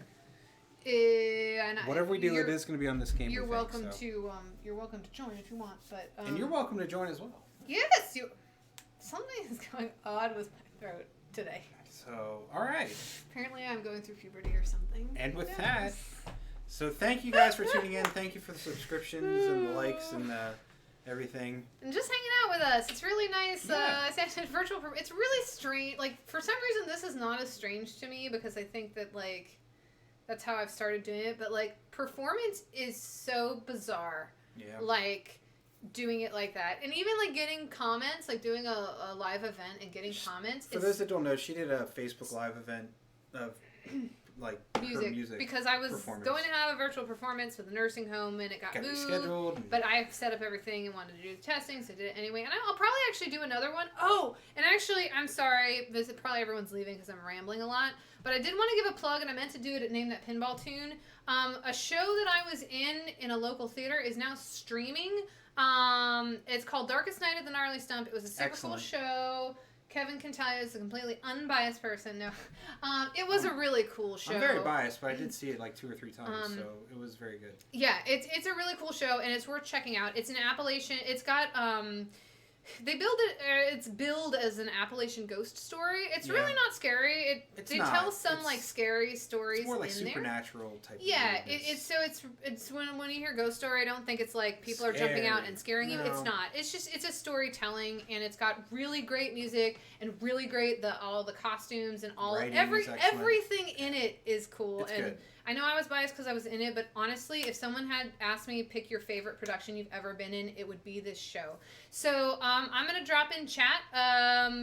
And Whatever we do, it is going to be on this game. You're we think, welcome so. to, you're welcome to join if you want, but, And you're welcome to join as well. Yes, you... Something is going odd with my throat today. So, all right. Apparently I'm going through puberty or something. And with Yes. that, so thank you guys for tuning in. Thank you for the subscriptions and the likes and everything. And just hanging out with us. It's really nice. Yeah. It's really strange. Like, for some reason, this is not as strange to me because I think that, like, that's how I've started doing it. But, like, performance is so bizarre. Yeah. Like, doing it like that. And even, like, getting comments, like, doing a live event and getting comments. For those that don't know, she did a Facebook Live event of like music, her music because I was performance. going to have a virtual performance with the nursing home and it got moved. Rescheduled. But I set up everything and wanted to do the testing, so I did it anyway. And I'll probably actually do another one. Oh, and actually, I'm sorry. This is probably everyone's leaving because I'm rambling a lot. But I did want to give a plug, and I meant to do it at Name That Pinball Tune. A show that I was in a local theater is now streaming. It's called Darkest Night at the Gnarly Stump. It was a super cool show. Kevin can tell you, is a completely unbiased person. No, it was a really cool show. I'm very biased, but I did see it like 2 or 3 times, so it was very good. Yeah, it's a really cool show, and it's worth checking out. It's an Appalachian. It's got they build it. It's billed as an Appalachian ghost story. It's really not scary. They tell some like scary stories. It's more like in supernatural type. Yeah, it's when you hear ghost story, I don't think it's like people are jumping out and scaring you. It's not. It's a storytelling, and it's got really great music and really great all the costumes and everything in it is cool. It's and good. I know I was biased because I was in it, but honestly, if someone had asked me pick your favorite production you've ever been in, it would be this show. So I'm going to drop in chat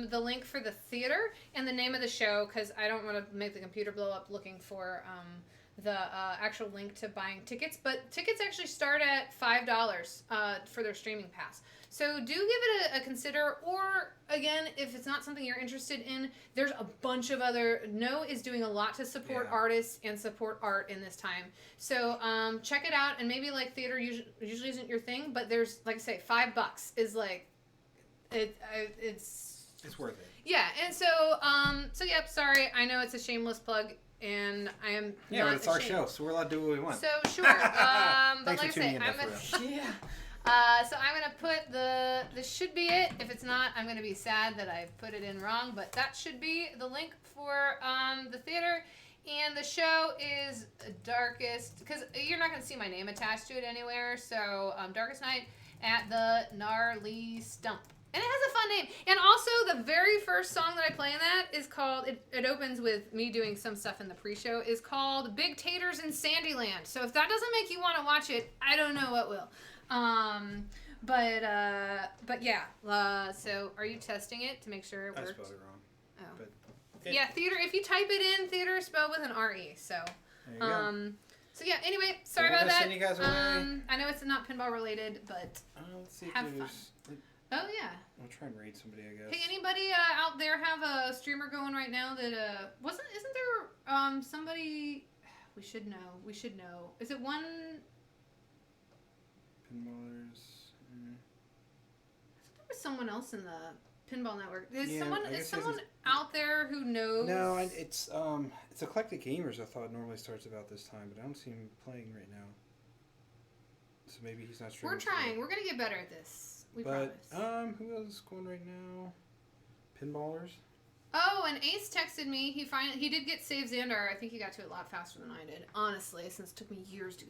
the link for the theater and the name of the show because I don't want to make the computer blow up looking for the actual link to buying tickets. But tickets actually start at $5 for their streaming pass. So do give it a consider, or again, if it's not something you're interested in, there's a bunch of other. No is doing a lot to support artists and support art in this time. So check it out, and maybe like theater usually isn't your thing, but there's, like I say, $5 is like it's worth it. Yeah, and so yep. Sorry, I know it's a shameless plug. And I am but it's our show, so we're allowed to do what we want. So sure, but Thanks like for tuning in, so I'm gonna put this should be it. If it's not, I'm gonna be sad that I put it in wrong. But that should be the link for the theater, and the show is Darkest, because you're not gonna see my name attached to it anywhere. So Darkest Night at the Gnarly Stump. And it has a fun name. And also, the very first song that I play in that is called, it opens with me doing some stuff in the pre-show, is called Big Taters in Sandyland. So if that doesn't make you want to watch it, I don't know what will. But yeah. So are you testing it to make sure it works? I spelled it wrong. Oh. But yeah, theater, if you type it in, theater is spelled with an R-E. So, there you go. So yeah, anyway, sorry we're about that. send you guys away. I know it's not pinball related, but Let's see if have fun. Oh yeah. I'll try and raid somebody, I guess. Hey, anybody out there have a streamer going right now that isn't there somebody we should know. Is it one Pinballers. there was someone else in the Pinball Network. Is guess someone out there who knows? No, it's Eclectic Gamers. I thought normally starts about this time, but I don't see him playing right now. So maybe he's not streaming. We're trying. Today. We're gonna get better at this. We promise. promise. Who else is going right now? Pinballers. Oh, and Ace texted me. He did get Save Xandar. I think he got to it a lot faster than I did. Honestly, since it took me years to.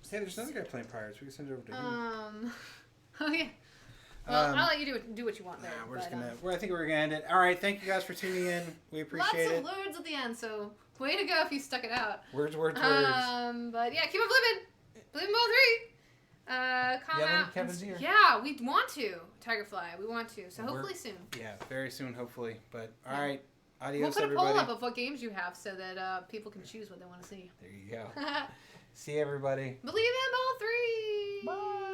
Hey, there's another guy playing Pirates. We can send it over to him. Oh yeah. Well, I'll let you do what you want there. We're just gonna. I think we're gonna end it. All right. Thank you guys for tuning in. We appreciate it. Lots of words at the end. So way to go if you stuck it out. Words. But yeah, keep on flipping. Flipping ball 3. Come out. Kevin's here. Yeah, we want to. Tigerfly, we want to. So hopefully soon. Yeah, very soon, hopefully. But all right, adios, we'll put everybody. a poll up of what games you have so that people can choose what they want to see. There you go. See everybody. Believe in ball 3. Bye.